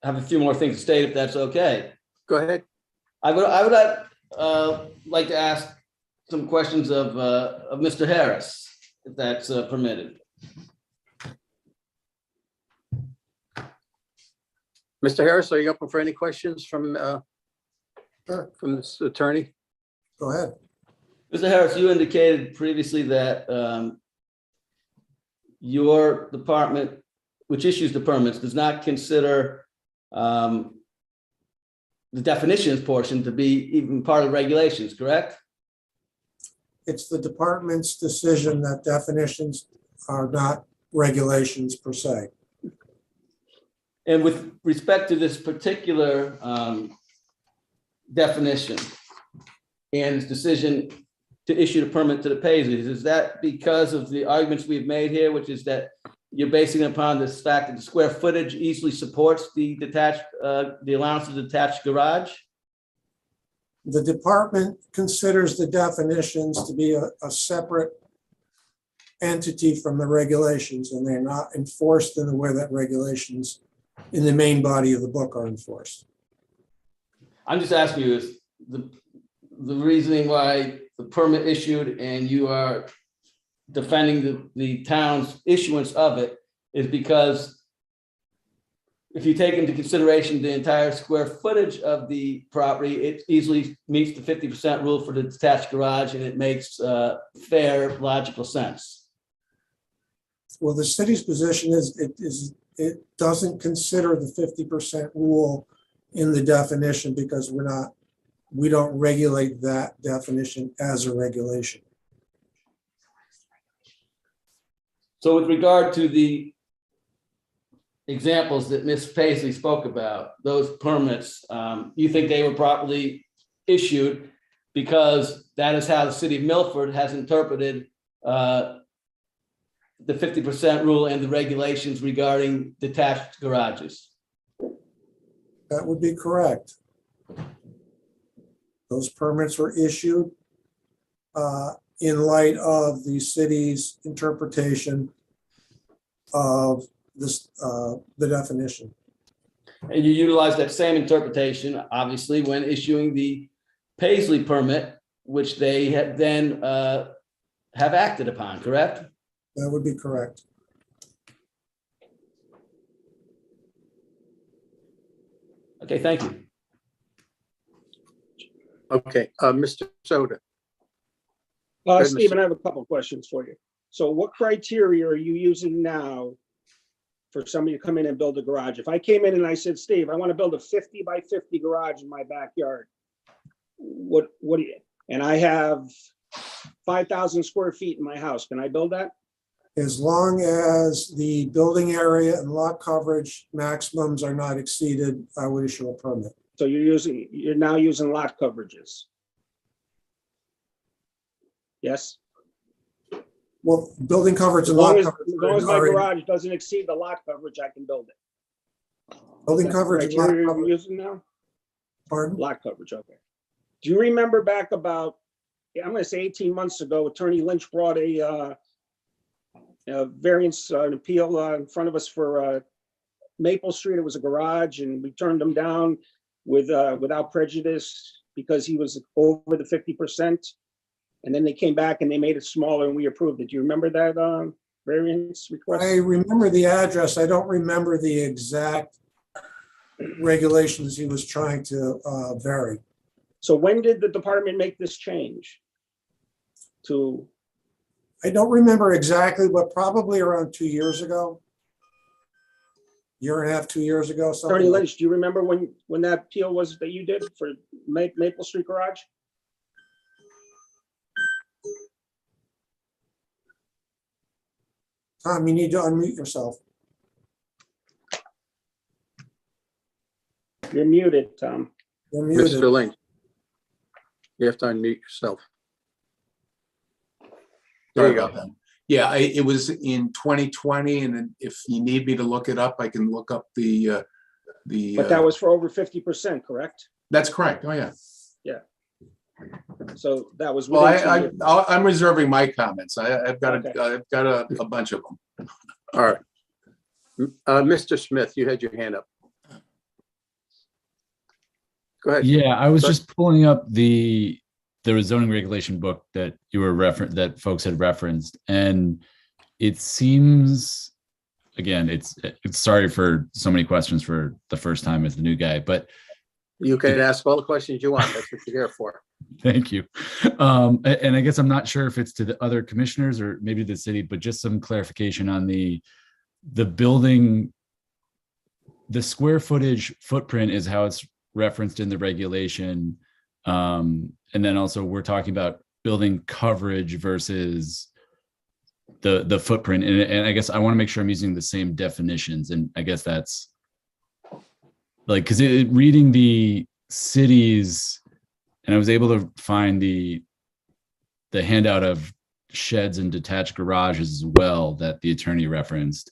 have a few more things to state, if that's okay.
Go ahead.
I would like to ask some questions of Mr. Harris, if that's permitted.
Mr. Harris, are you open for any questions from this attorney?
Go ahead.
Mr. Harris, you indicated previously that your department, which issues the permits, does not consider the definitions portion to be even part of regulations, correct?
It's the department's decision that definitions are not regulations per se.
And with respect to this particular definition and its decision to issue the permit to the Paisleys, is that because of the arguments we've made here, which is that you're basing it upon this fact that the square footage easily supports the detached, the allowance of detached garage?
The department considers the definitions to be a separate entity from the regulations, and they're not enforced in the way that regulations in the main body of the book are enforced.
I'm just asking you, is the reasoning why the permit issued and you are defending the town's issuance of it is because if you take into consideration the entire square footage of the property, it easily meets the 50% rule for the detached garage, and it makes fair, logical sense.
Well, the city's position is it doesn't consider the 50% rule in the definition because we don't regulate that definition as a regulation.
So with regard to the examples that Ms. Paisley spoke about, those permits, you think they were properly issued because that is how the city of Milford has interpreted the 50% rule and the regulations regarding detached garages?
That would be correct. Those permits were issued in light of the city's interpretation of this, the definition.
And you utilize that same interpretation, obviously, when issuing the Paisley permit, which they had then have acted upon, correct?
That would be correct.
Okay, thank you.
Okay, Mr. Soda.
Stephen, I have a couple of questions for you. So what criteria are you using now for somebody to come in and build a garage? If I came in and I said, Steve, I want to build a 50 by 50 garage in my backyard, what do you, and I have 5,000 square feet in my house, can I build that?
As long as the building area and lot coverage maximums are not exceeded, I would issue a permit.
So you're now using lot coverages? Yes?
Well, building coverage
As
and
long
lot
as,
coverage.
as long as my
are already-
garage doesn't exceed the lot coverage, I can build it.
Building
That's the
coverage and lot
criteria you're
coverage.
using now?
Pardon?
Lot coverage, okay. Do you remember back about, I'm gonna say 18 months ago, Attorney Lynch brought a variance, an appeal in front of us for Maple Street. It was a garage and we turned him down without prejudice because he was over the 50%. And then they came back and they made it smaller and we approved it. Do you remember that variance request?
I remember the address. I don't remember the exact regulations he was trying to vary.
So when did the department make this change?
I don't remember exactly, but probably around 2 years ago. Year and a half, 2 years ago, something.
Attorney
like-
Lynch, do you remember when that appeal was that you did for Maple Street Garage?
Tom, you need to unmute yourself.
You're muted, Tom.
You're muted.
Mr. Lynch. You have to unmute yourself. There you
Sorry about
go.
that. Yeah, it was in 2020, and then if you need me to look it up, I can look up the.
But that was for over 50%, correct?
That's correct. Oh, yeah.
Yeah. So that was.
Well,
within 2 years.
I'm reserving my comments. I've got
Okay.
I've got a bunch of them.
All right. Mr. Smith, you had your hand up. Go ahead.
Yeah, I was
Sorry.
just pulling up the zoning regulation book that you were that folks had referenced, and it seems again, it's sorry for so many questions for the first time as the new guy, but
You can ask all the questions you want. That's what you're here for.
thank you. And I guess I'm not sure if it's to the other commissioners or maybe the city, but just some clarification on the building. The square footage footprint is how it's referenced in the regulation. And then also we're talking about building coverage versus the footprint. And I guess I want to make sure I'm using the same definitions. And I guess that's like, because reading the cities, and I was able to find the handout of sheds and detached garages as well that the attorney referenced.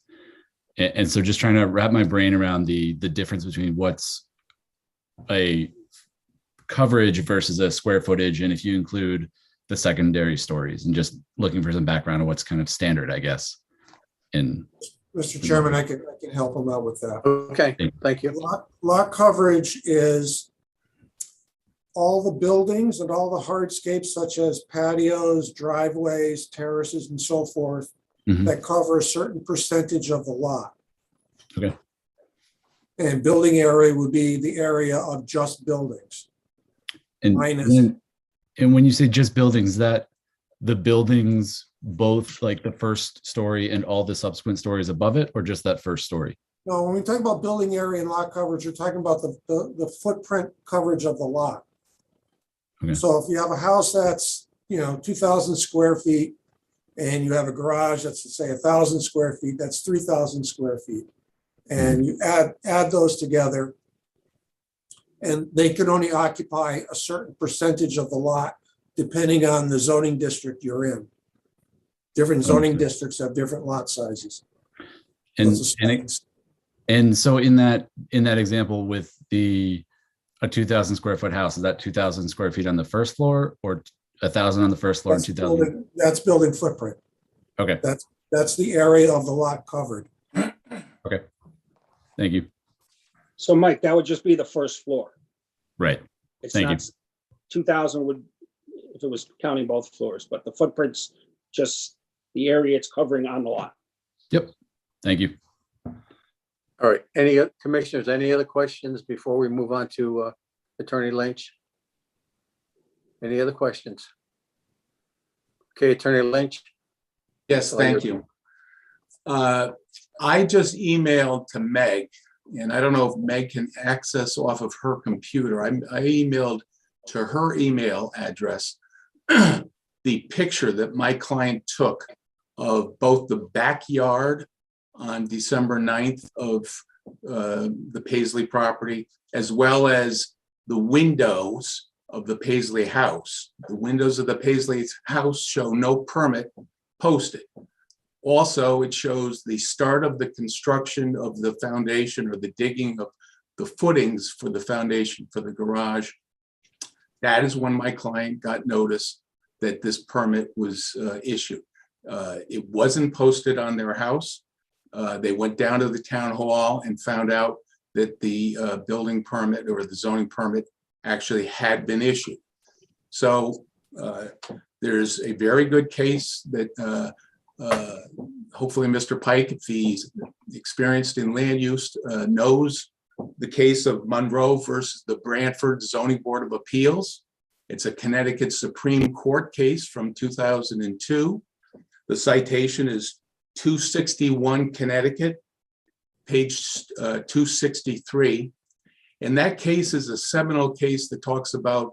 And so just trying to wrap my brain around the difference between what's a coverage versus a square footage, and if you include the secondary stories, and just looking for some background on what's kind of standard, I guess.
Mr. Chairman, I can help him out with that.
Okay, thank you.
Lot coverage is all the buildings and all the hardscapes such as patios, driveways, terraces, and so forth that cover a certain percentage of the lot.
Okay.
And building area would be the area of just buildings.
And when you say just buildings, that the buildings, both like the first story and all the subsequent stories above it, or just that first story?
No, when we talk about building area and lot coverage, you're talking about the footprint coverage of the lot.
Okay.
So if you have a house that's, 2,000 square feet, and you have a garage that's, say, 1,000 square feet, that's 3,000 square feet. And you add those together, and they can only occupy a certain percentage of the lot depending on the zoning district you're in. Different zoning districts have different lot sizes.
And so in that example with a 2,000 square foot house, is that 2,000 square feet on the first floor, or 1,000 on the first floor and 2,000?
That's building footprint.
Okay.
That's the area of the lot covered.
Okay. Thank you.
So Mike, that would just be the first floor.
Right.
It's
Thank you.
not 2,000 would, if it was counting both floors, but the footprint's just the area it's covering on the lot.
Yep. Thank you.
All right, commissioners, any other questions before we move on to Attorney Lynch? Any other questions? Okay, Attorney Lynch.
Yes, thank you. I just emailed to Meg, and I don't know if Meg can access off of her computer. I emailed to her email address the picture that my client took of both the backyard on December 9th of the Paisley property, as well as the windows of the Paisley house. The windows of the Paisley house show no permit posted. Also, it shows the start of the construction of the foundation, or the digging of the footings for the foundation for the garage. That is when my client got notice that this permit was issued. It wasn't posted on their house. They went down to the town hall and found out that the building permit, or the zoning permit, actually had been issued. So there's a very good case that hopefully Mr. Pike, if he's experienced in land use, knows the case of Monroe versus the Brantford Zoning Board of Appeals. It's a Connecticut Supreme Court case from 2002. The citation is 261 Connecticut, page 263. And that case is a seminal case that talks about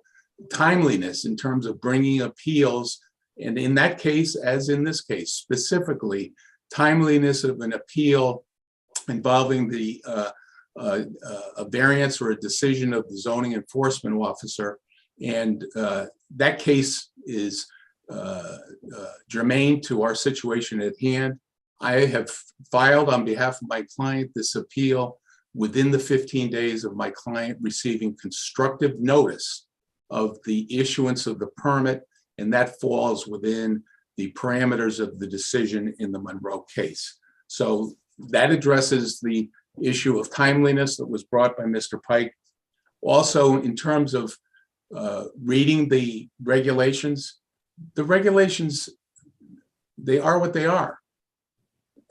timeliness in terms of bringing appeals. And in that case, as in this case, specifically, timeliness of an appeal involving a variance or a decision of the zoning enforcement officer. And that case is germane to our situation at hand. I have filed on behalf of my client this appeal within the 15 days of my client receiving constructive notice of the issuance of the permit, and that falls within the parameters of the decision in the Monroe case. So that addresses the issue of timeliness that was brought by Mr. Pike. Also, in terms of reading the regulations, they are what they are.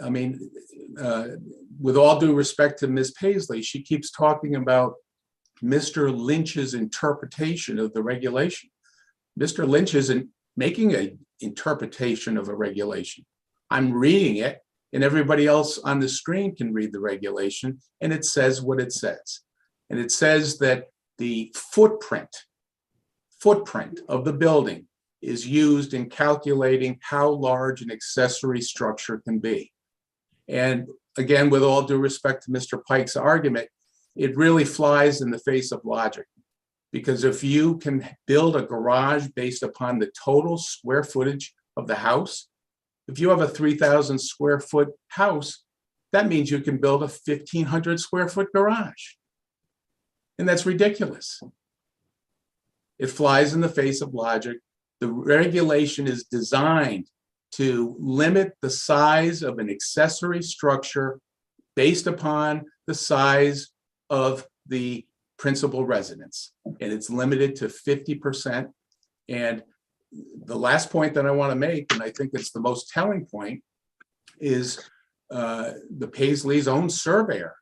I mean, with all due respect to Ms. Paisley, she keeps talking about Mr. Lynch's interpretation of the regulation. Mr. Lynch isn't making an interpretation of a regulation. I'm reading it, and everybody else on the screen can read the regulation, and it says what it says. And it says that the footprint of the building is used in calculating how large an accessory structure can be. And again, with all due respect to Mr. Pike's argument, it really flies in the face of logic. Because if you can build a garage based upon the total square footage of the house, if you have a 3,000 square foot house, that means you can build a 1,500 square foot garage. And that's ridiculous. It flies in the face of logic. The regulation is designed to limit the size of an accessory structure based upon the size of the principal residence. And it's limited to 50%. And the last point that I want to make, and I think it's the most telling point, is the Paisley's own surveyor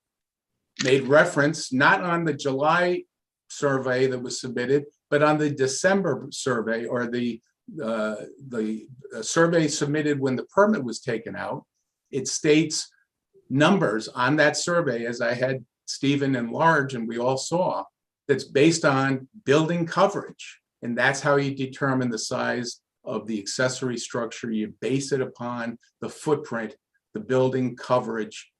made reference, not on the July survey that was submitted, but on the December survey, or the survey submitted when the permit was taken out. It states numbers on that survey, as I had Stephen enlarge and we all saw, that's based on building coverage. And that's how you determine the size of the accessory structure. You base it upon the footprint, the building coverage,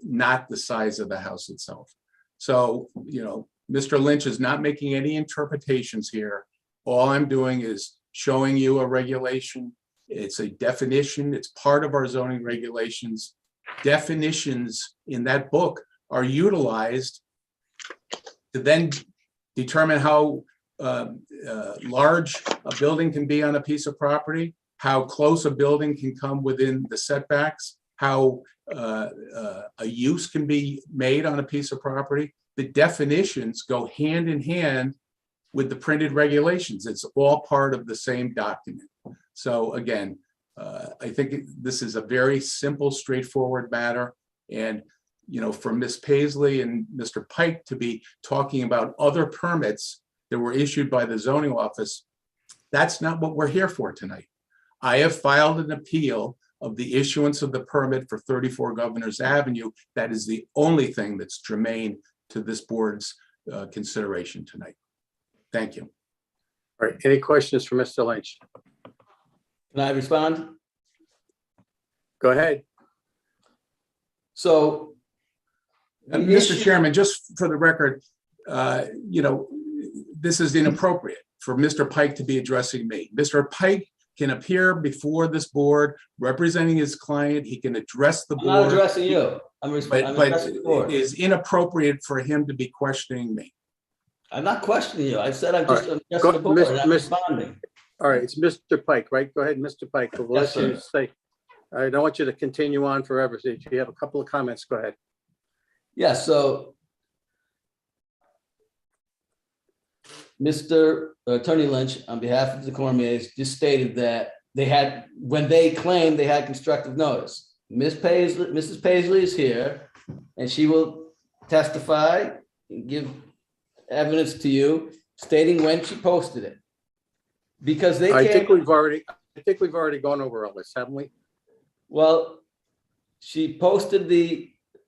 not the size of the house itself. So, you know, Mr. Lynch is not making any interpretations here. All I'm doing is showing you a regulation. It's a definition. It's part of our zoning regulations. Definitions in that book are utilized to then determine how large a building can be on a piece of property, how close a building can come within the setbacks, how a use can be made on a piece of property. The definitions go hand in hand with the printed regulations. It's all part of the same document. So again, I think this is a very simple, straightforward matter. And, you know, for Ms. Paisley and Mr. Pike to be talking about other permits that were issued by the zoning office, that's not what we're here for tonight. I have filed an appeal of the issuance of the permit for 34 Governors Avenue. That is the only thing that's germane to this board's consideration tonight. Thank you.
All right, any questions for Mr. Lynch?
Can I respond?
Go ahead.
So,
Mr. Chairman, just for the record, you know, this is inappropriate for Mr. Pike to be addressing me. Mr. Pike can appear before this board representing his client. He can address the
I'm
board.
not addressing you. I'm
But
addressing the board.
it is inappropriate for him to be questioning me.
I'm not questioning you. I said I'm just
All right.
addressing the board. I'm
Miss-
responding.
All right, it's Mr. Pike, right? Go ahead, Mr. Pike. We'll
Yes,
let you
sir.
say. I don't want you to continue on forever. So if you have a couple of comments, go ahead.
Yeah, so Mr. Attorney Lynch, on behalf of the Cormiers, just stated that they had, when they claimed they had constructive notice. Mrs. Paisley is here, and she will testify and give evidence to you stating when she posted it. Because they
I think
came,
we've already gone over all this, haven't we?
well, she posted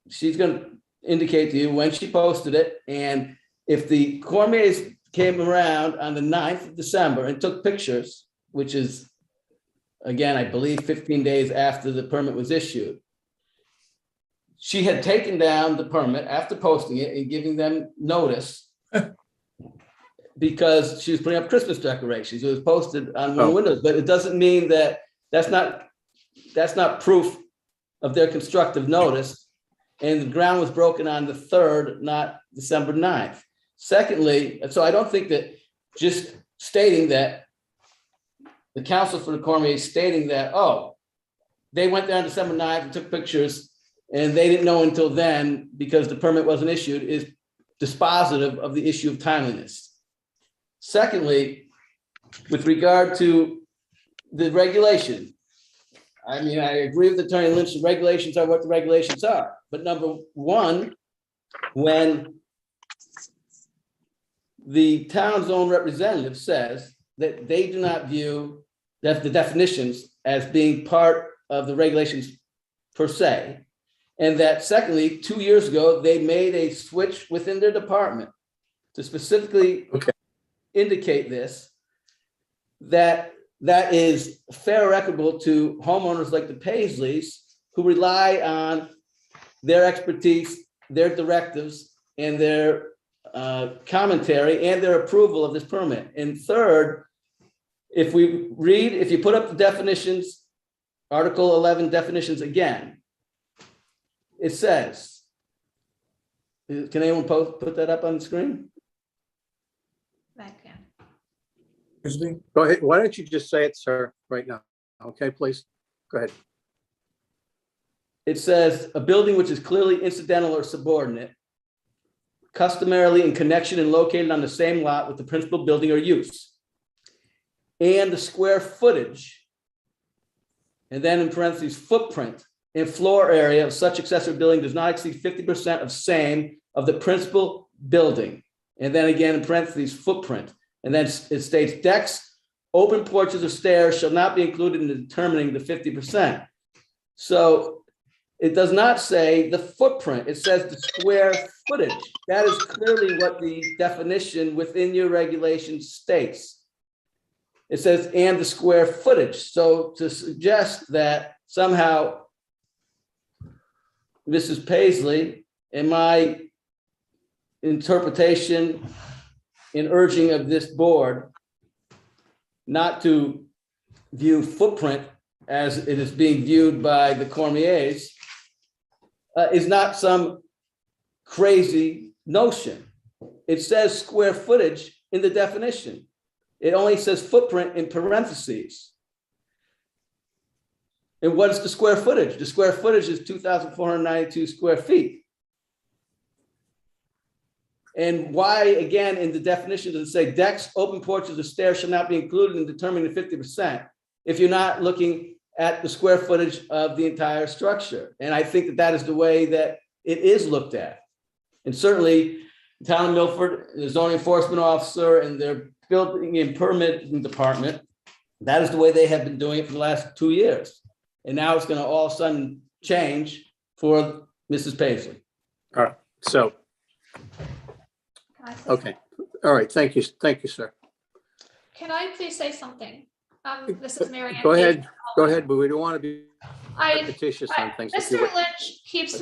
she's gonna indicate to you when she posted it, and if the Cormiers came around on the 9th of December and took pictures, which is, again, I believe 15 days after the permit was issued, she had taken down the permit after posting it and giving them notice because she was putting up Christmas decorations. It was posted on one of the windows, but it doesn't mean that that's not proof of their constructive notice. And the ground was broken on the 3rd, not December 9th. Secondly, so I don't think that just stating that the counsel for the Cormier stating that, oh, they went there on December 9th and took pictures and they didn't know until then because the permit wasn't issued is dispositive of the issue of timeliness. Secondly, with regard to the regulation, I mean, I agree with Attorney Lynch, the regulations are what the regulations are. But number one, when the town's own representative says that they do not view the definitions as being part of the regulations per se, and that secondly, 2 years ago, they made a switch within their department to specifically indicate this, that is fair or equitable to homeowners like the Paisleys who rely on their expertise, their directives, and their commentary and their approval of this permit. And third, if you put up the definitions, Article 11 definitions again, it says, can anyone put that up on the screen?
I can.
Excuse me?
Go ahead. Why don't you just say it, sir, right now? Okay, please. Go ahead.
It says a building which is clearly incidental or subordinate, customarily in connection and located on the same lot with the principal building or use, and the square footage, and then in parentheses, footprint and floor area of such accessory building does not exceed 50% of same of the principal building. And then again, in parentheses, footprint. And then it states decks, open porches or stairs shall not be included in determining the 50%. So it does not say the footprint, it says the square footage. That is clearly what the definition within your regulation states. It says, and the square footage. So to suggest that somehow Mrs. Paisley, in my interpretation and urging of this board not to view footprint as it is being viewed by the Cormiers, is not some crazy notion. It says square footage in the definition. It only says footprint in parentheses. And what is the square footage? The square footage is 2,492 square feet. And why, again, in the definition does it say decks, open porches, or stairs shall not be included in determining the 50% if you're not looking at the square footage of the entire structure? And I think that that is the way that it is looked at. And certainly, the town of Milford, the zoning enforcement officer, and their building and permitting department, that is the way they have been doing it for the last 2 years. And now it's going to all of a sudden change for Mrs. Paisley.
All right. So, okay. All right. Thank you. Thank you, sir.
Can I please say something? This is Mary Ann.
Go ahead. Go ahead, but we don't want to be
I-
repetitious on things. If
Mr.
you would.
Lynch keeps,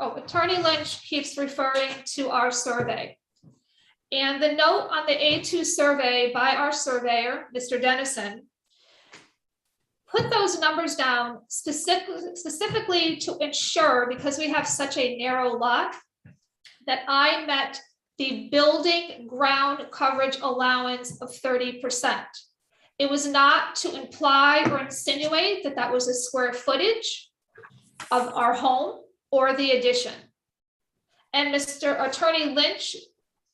Attorney Lynch keeps referring to our survey. And the note on the A2 survey by our surveyor, Mr. Dennison, put those numbers down specifically to ensure, because we have such a narrow lot, that I met the building ground coverage allowance of 30%. It was not to imply or insinuate that that was a square footage of our home or the addition. And Mr. Attorney Lynch,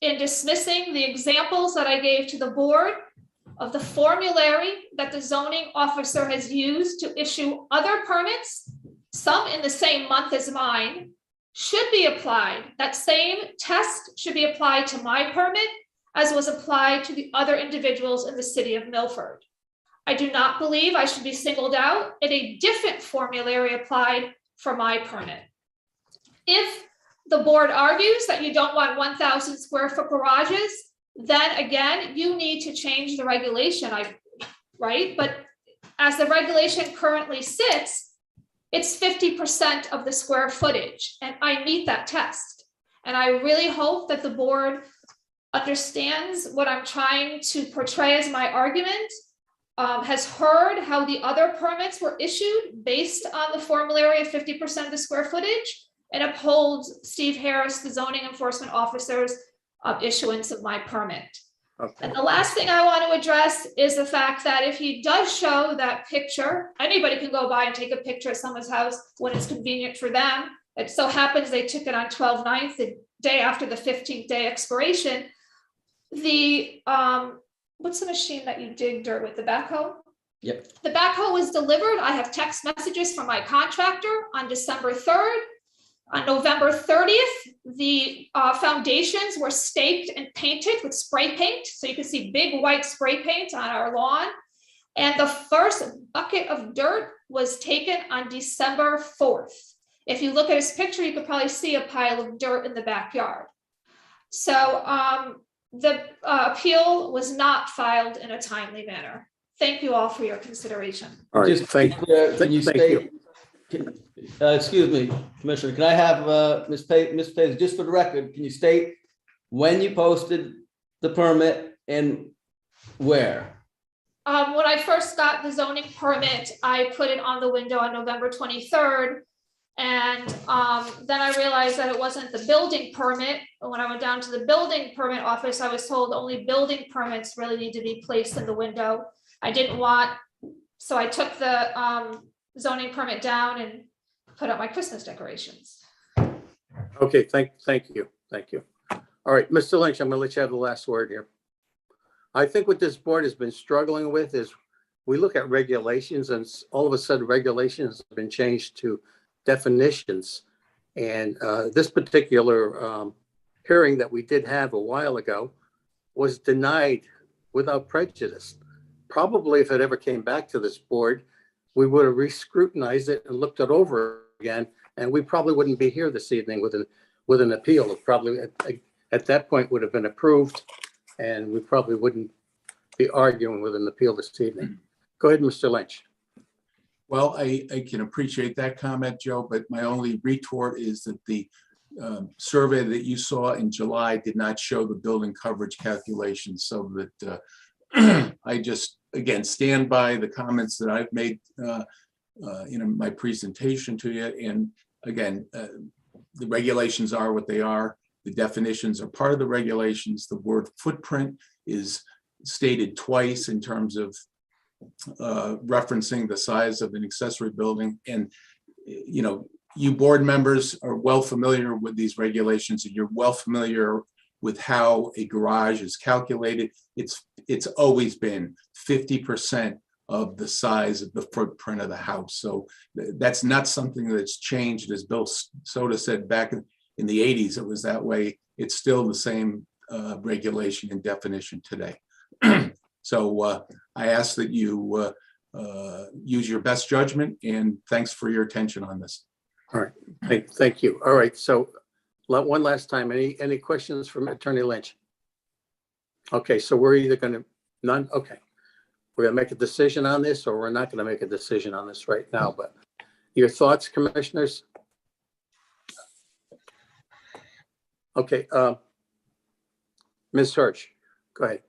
in dismissing the examples that I gave to the board of the formulary that the zoning officer has used to issue other permits, some in the same month as mine, should be applied. That same test should be applied to my permit as was applied to the other individuals in the city of Milford. I do not believe I should be singled out and a different formulary applied for my permit. If the board argues that you don't want 1,000 square foot garages, then again, you need to change the regulation, right? But as the regulation currently sits, it's 50% of the square footage, and I meet that test. And I really hope that the board understands what I'm trying to portray as my argument, has heard how the other permits were issued based on the formulary of 50% of the square footage, and upholds Steve Harris, the zoning enforcement officer's issuance of my permit.
Okay.
And the last thing I want to address is the fact that if he does show that picture, anybody can go by and take a picture of someone's house when it's convenient for them. It so happens they took it on 12/9, the day after the 15th day expiration. The what's the machine that you dig dirt with, the backhoe?
Yep.
The backhoe was delivered. I have text messages from my contractor on December 3rd. On November 30th, the foundations were staked and painted with spray paint. So you can see big white spray paint on our lawn. And the first bucket of dirt was taken on December 4th. If you look at his picture, you could probably see a pile of dirt in the backyard. So the appeal was not filed in a timely manner. Thank you all for your consideration.
All right,
Just can you
thank
state,
you.
excuse me, Commissioner, can I have Ms. Page, just for the record, can you state when you posted the permit and where?
When I first got the zoning permit, I put it on the window on November 23rd. And then I realized that it wasn't the building permit. When I went down to the building permit office, I was told only building permits really need to be placed in the window. I didn't want, so I took the zoning permit down and put up my Christmas decorations.
Okay, thank you. All right, Mr. Lynch, I'm gonna let you have the last word here. I think what this board has been struggling with is we look at regulations and all of a sudden regulations have been changed to definitions. And this particular hearing that we did have a while ago was denied without prejudice. Probably if it ever came back to this board, we would have re-scrutinized it and looked it over again, and we probably wouldn't be here this evening with an appeal. It probably at that point would have been approved, and we probably wouldn't be arguing with an appeal this evening. Go ahead, Mr. Lynch.
Well, I can appreciate that comment, Joe, but my only retort is that the survey that you saw in July did not show the building coverage calculations, so that I just, again, stand by the comments that I've made in my presentation to you. And again, the regulations are what they are. The definitions are part of the regulations. The word footprint is stated twice in terms of referencing the size of an accessory building. And, you know, you board members are well familiar with these regulations, and you're well familiar with how a garage is calculated. It's always been 50% of the size of the footprint of the house. So that's not something that's changed. As Bill Soda said back in the 80s, it was that way. It's still the same regulation and definition today. So I ask that you use your best judgment, and thanks for your attention on this.
All right, thank you. All right, so one last time, any questions from Attorney Lynch? Okay, so we're either gonna, none? Okay. We're gonna make a decision on this, or we're not gonna make a decision on this right now, but your thoughts, commissioners? Okay, Ms. Hirsch, go ahead.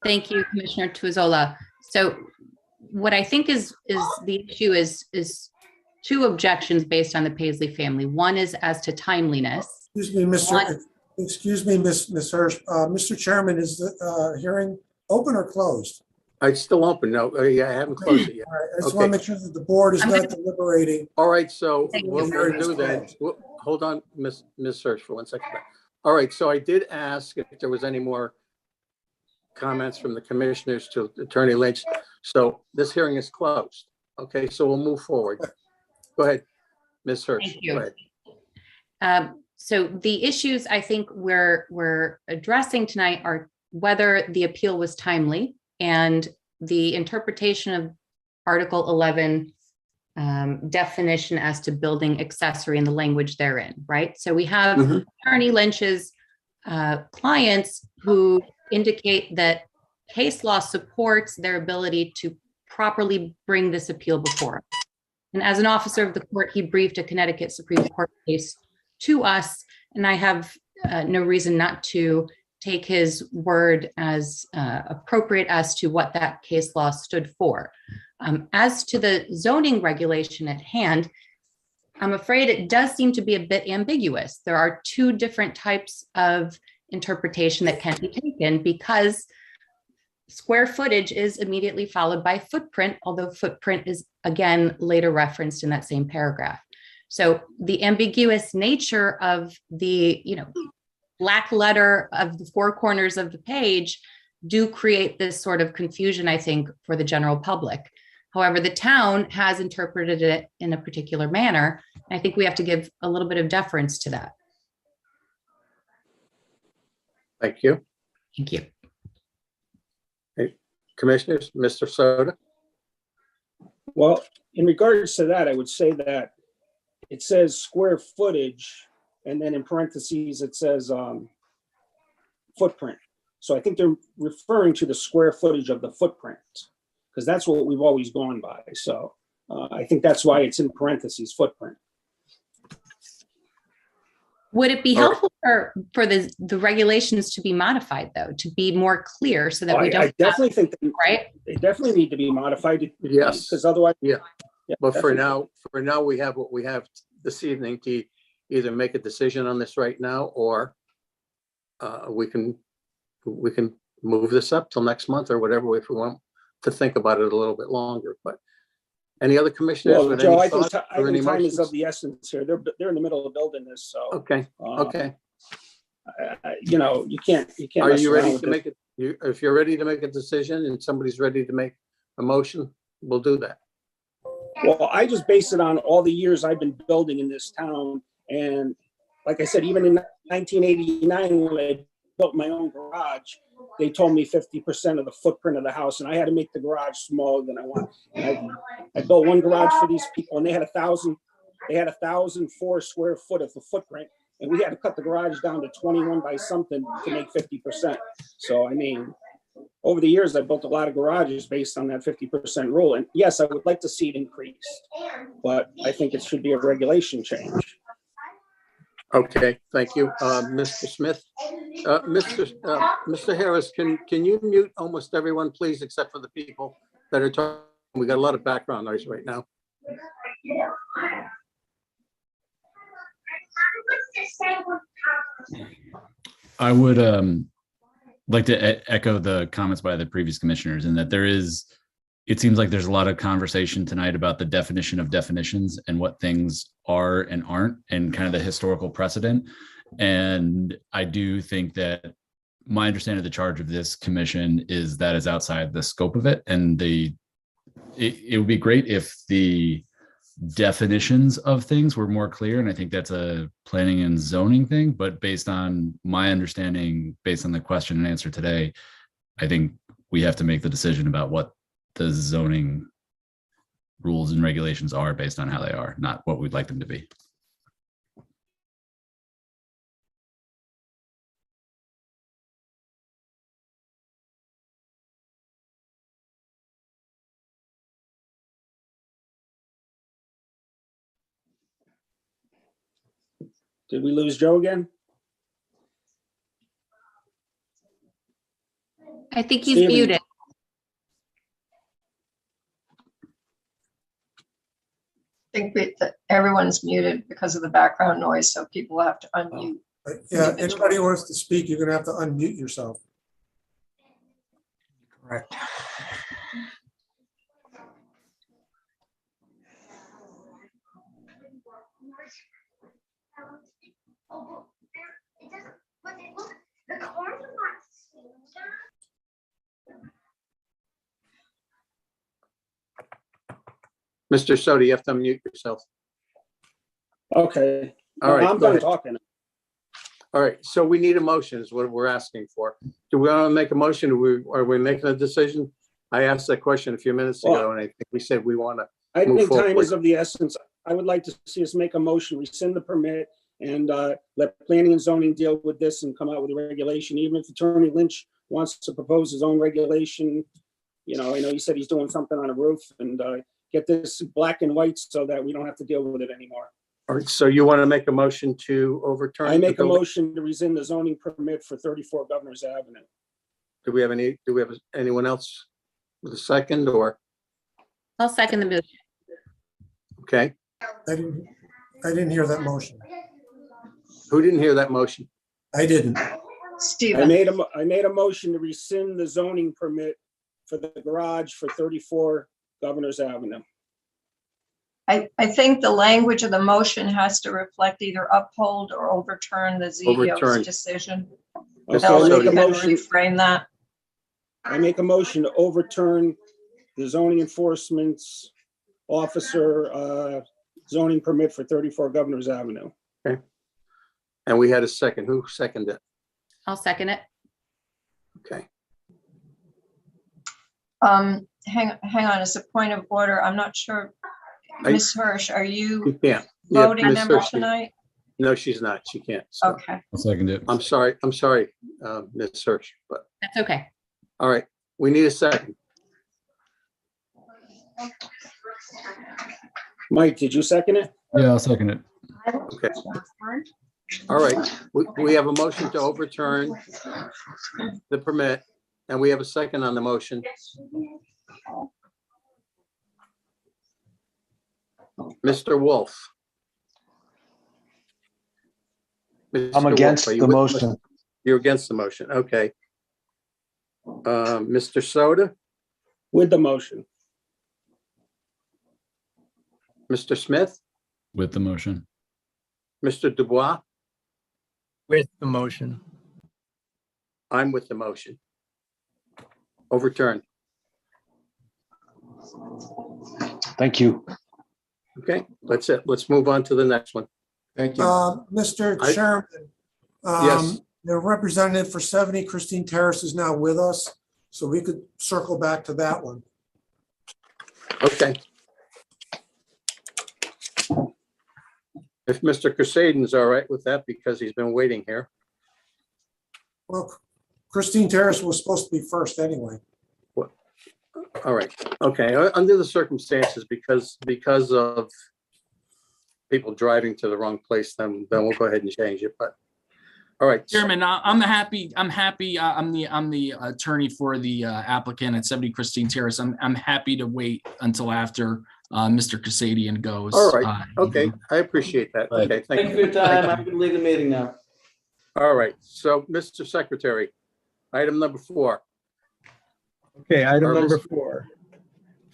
Thank you, Commissioner Tuizola. So what I think is the issue is two objections based on the Paisley family. One is as to timeliness.
Excuse me, Ms. Hirsch. Mr. Chairman, is the hearing open or closed?
It's still open. No, yeah, I haven't closed it yet.
All right, I just want to make sure that the board is not deliberating.
All right, so
Thank
what
you.
we're gonna do then, hold on, Ms. Hirsch, for 1 second. All right, so I did ask if there was any more comments from the commissioners to Attorney Lynch. So this hearing is closed. Okay, so we'll move forward. Go ahead, Ms. Hirsch.
Thank you.
Go ahead.
So the issues I think we're addressing tonight are whether the appeal was timely and the interpretation of Article 11 definition as to building accessory and the language therein, right? So we have Attorney Lynch's clients who indicate that case law supports their ability to properly bring this appeal before us. And as an officer of the court, he briefed a Connecticut Supreme Court case to us, and I have no reason not to take his word as appropriate as to what that case law stood for. As to the zoning regulation at hand, I'm afraid it does seem to be a bit ambiguous. There are two different types of interpretation that can be taken because square footage is immediately followed by footprint, although footprint is again later referenced in that same paragraph. So the ambiguous nature of the, black letter of the four corners of the page do create this sort of confusion, I think, for the general public. However, the town has interpreted it in a particular manner. And I think we have to give a little bit of deference to that.
Thank you.
Thank you.
Commissioners, Mr. Soto?
Well, in regards to that, I would say that it says square footage, and then in parentheses, it says footprint. So I think they're referring to the square footage of the footprint, because that's what we've always gone by. So I think that's why it's in parentheses, footprint.
Would it be helpful for the regulations to be modified, though, to be more clear so that we don't?
I definitely think that,
right?
They definitely need to be modified.
Yes.
Because otherwise.
Yeah. But for
definitely.
now, we have what we have this evening to either make a decision on this right now, or we can move this up till next month or whatever, if we want to think about it a little bit longer. But any other commissioners
Well,
with
Joe,
any
I think,
thoughts
I
or any
think time is
motions?
of the essence here. They're in the middle of building this, so.
Okay, okay.
You know, you can't.
Are
mess
you
around
ready
with
to make it? If you're ready to make a decision and somebody's ready to make a motion, we'll do that.
Well, I just base it on all the years I've been building in this town. And like I said, even in 1989, when I built my own garage, they told me 50% of the footprint of the house, and I had to make the garage smaller than I want. And I built one garage for these people, and they had 1,004 square foot of the footprint, and we had to cut the garage down to 21 by something to make 50%. So, I mean, over the years, I built a lot of garages based on that 50% rule. And yes, I would like to see it increased, but I think it should be a regulation
Okay, thank you. Mr. Smith, Mr. Harris, can you mute almost everyone, please, except for the people that are talking? We got a lot of background noise right now.
I would like to echo the comments by the previous commissioners, in that it seems like there's a lot of conversation tonight about the definition of definitions and what things are and aren't, and kind of the historical precedent. And I do think that my understanding of the charge of this commission is that is outside the scope of it. And it would be great if the definitions of things were more clear. And I think that's a planning and zoning thing. But based on my understanding, based on the question and answer today, I think we have to make the decision about what the zoning rules and regulations are based on how they are, not what we'd like them to be.
Did we lose Joe again?
I think he's
Steven.
muted.
I think that everyone's muted because of the background noise, so people will have to unmute.
Yeah, anybody who wants to speak, you're gonna have to unmute yourself.
Correct.
Mr. Soto, you have to unmute yourself.
Okay.
All right,
I'm
go
done
ahead.
talking.
All right, so we need a motion is what we're asking for. Do we want to make a motion? Are we making a decision? I asked that question a few minutes ago,
Well,
and I think we said we want to.
I
move
think time
forward.
is of the essence. I would like to see us make a motion, rescind the permit, and let planning and zoning deal with this and come out with a regulation. Even if Attorney Lynch wants to propose his own regulation, you know, I know he said he's doing something on a roof, and get this black and white so that we don't have to deal with it anymore.
All right, so you want to make a motion to overturn?
I
the
make a
building?
motion to rescind the zoning permit for 34 Governor's Avenue.
Do we have anyone else with a second, or,
I'll second the motion.
okay?
I didn't hear that motion.
Who didn't hear that motion?
I didn't.
Stephen,
I made a motion to rescind the zoning permit for the garage for 34 Governor's Avenue.
I think the language of the motion has to reflect either uphold or overturn the
Overturn.
ZEO's decision.
Okay,
Ellen,
I'll
you
make a
can
motion.
reframe that.
I make a motion to overturn the zoning enforcement officer zoning permit for 34 Governor's Avenue.
Okay. And we had a second. Who seconded it?
I'll second it.
Okay.
Hang on, as a point of order, I'm not sure.
I-
Ms. Hirsch, are you
You can't.
voting
Ms.
member
Hirsch,
tonight?
No, she's not. She can't. So
Okay.
I'll second it.
I'm sorry, Ms. Hirsch, but,
That's okay.
all right, we need a second.
Mike, did you second it?
Yeah, I'll second it.
Okay. All right, we have a motion to overturn the permit, and we have a second on the motion. Mr. Wolf.
I'm
Mr.
against
Wolf, are you
the
with-
motion.
You're against the motion, okay. Mr. Soda,
With the motion.
Mr. Smith,
With the motion.
Mr. Dubois,
With the motion.
I'm with the motion. Overturned.
Thank you.
Okay, that's it. Let's move on to the next one.
Thank you.
Mr.
I-
Chairman.
Yes.
The representative for 70 Christine Terrace is now with us, so we could circle back to that one.
Okay. If Mr. Crusaden's all right with that, because he's been waiting here.
Well, Christine Terrace was supposed to be first anyway.
All right, okay, under the circumstances, because of people driving to the wrong place, then we'll go ahead and change it, but, all right.
Chairman, I'm happy, I'm the attorney for the applicant at 70 Christine Terrace. I'm happy to wait until after Mr. Kasadian goes.
All right, okay, I appreciate that.
Right.
Okay,
Thank you for your time. I'm gonna leave the meeting now.
All right, so, Mr. Secretary, item number 4.
Okay, item
Or
number
Mr.
4.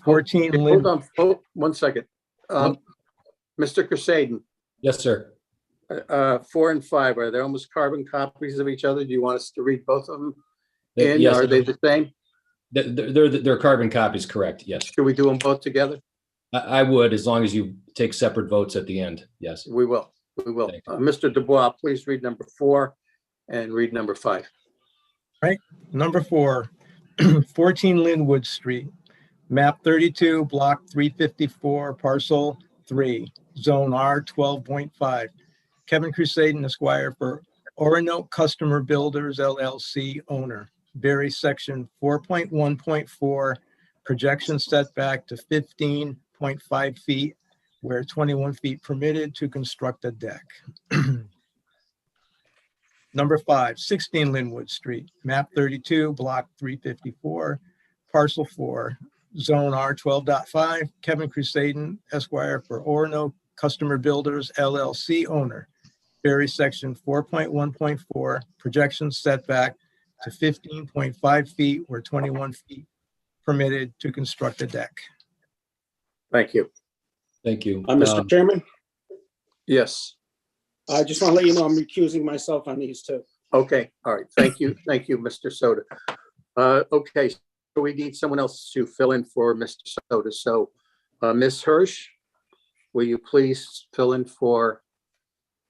14
Hold
Lynn,
on, one second. Mr. Crusaden,
Yes, sir.
4 and 5, are they almost carbon copies of each other? Do you want us to read both of them?
Yes,
Are they the same?
They're carbon copies, correct? Yes.
Should we do them both together?
I would, as long as you take separate votes at the end. Yes.
We will.
Thank you.
Mr. Dubois, please read number 4 and read number 5.
number 4, 14 Linwood Street, map 32, block 354, parcel 3, zone R 12.5. Kevin Crusaden Esquire for Oronoke Customer Builders LLC owner. Vary section 4.1.4, projection setback to 15.5 feet, where 21 feet permitted to construct a deck. Number 5, 16 Linwood Street, map 32, block 354, parcel 4, zone R 12.5, Kevin Crusaden Esquire for Oronoke Customer Builders LLC owner. Vary section 4.1.4, projection setback to 15.5 feet where 21 feet permitted to construct a deck.
Thank you.
Thank you.
Mr. Chairman,
Yes.
I just want to let you know I'm recusing myself on these two.
Okay, all right. Thank you. Thank you, Mr. Soda. Okay, so we need someone else to fill in for Mr. Soda. So, Ms. Hirsch, will you please fill in for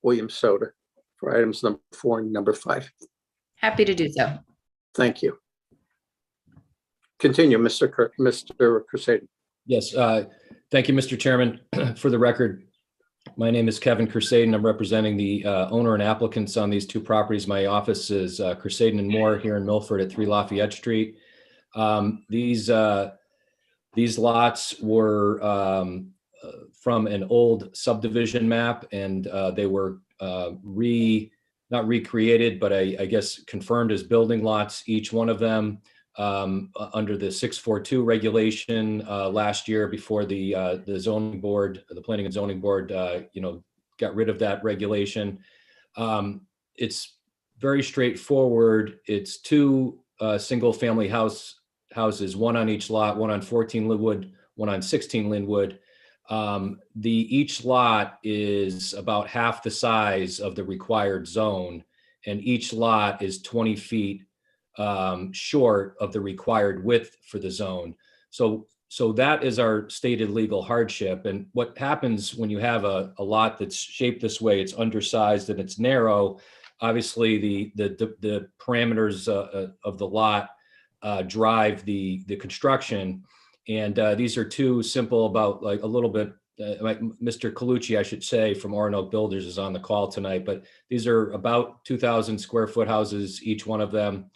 William Soda for items number 4 and number 5?
Happy to do so.
Thank you. Continue, Mr. Crusaden.
Yes, thank you, Mr. Chairman. For the record, my name is Kevin Crusaden. I'm representing the owner and applicants on these two properties. My office is Crusaden and Moore here in Milford at 3 Lafayette Street. These lots were from an old subdivision map, and they were not recreated, but I guess confirmed as building lots, each one of them under the 642 regulation last year before the zoning board, the planning and zoning board, got rid of that regulation. It's very straightforward. It's 2 single family houses, one on each lot, one on 14 Linwood, one on 16 Linwood. Each lot is about half the size of the required zone, and each lot is 20 feet short of the required width for the zone. So that is our stated legal hardship. And what happens when you have a lot that's shaped this way, it's undersized and it's narrow, obviously the parameters of the lot drive the construction. And these are too simple about like a little bit, like Mr. Colucci, I should say, from Roanoke Builders is on the call tonight, but these are about 2,000 square foot houses, each one of them.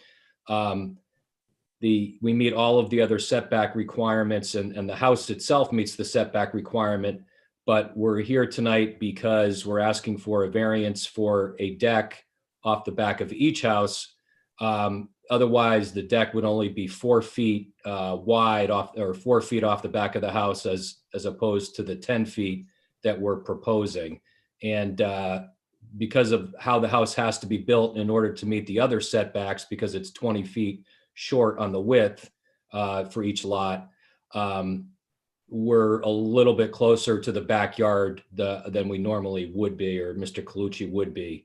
We meet all of the other setback requirements, and the house itself meets the setback requirement, but we're here tonight because we're asking for a variance for a deck off the back of each house. Otherwise, the deck would only be 4 feet wide off, or 4 feet off the back of the house, as opposed to the 10 feet that we're proposing. And because of how the house has to be built in order to meet the other setbacks, because it's 20 feet short on the width for each lot, we're a little bit closer to the backyard than we normally would be, or Mr. Colucci would be.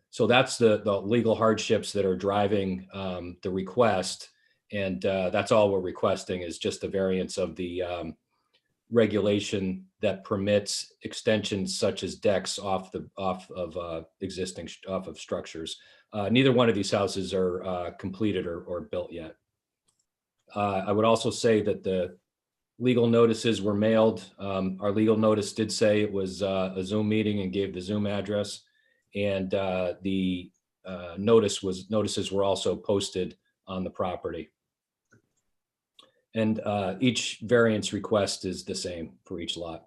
So that's the legal hardships that are driving the request. And that's all we're requesting, is just the variance of the regulation that permits extensions such as decks off of structures. Neither one of these houses are completed or built yet. I would also say that the legal notices were mailed. Our legal notice did say it was a Zoom meeting and gave the Zoom address. And the notices were also posted on the property. And each variance request is the same for each lot.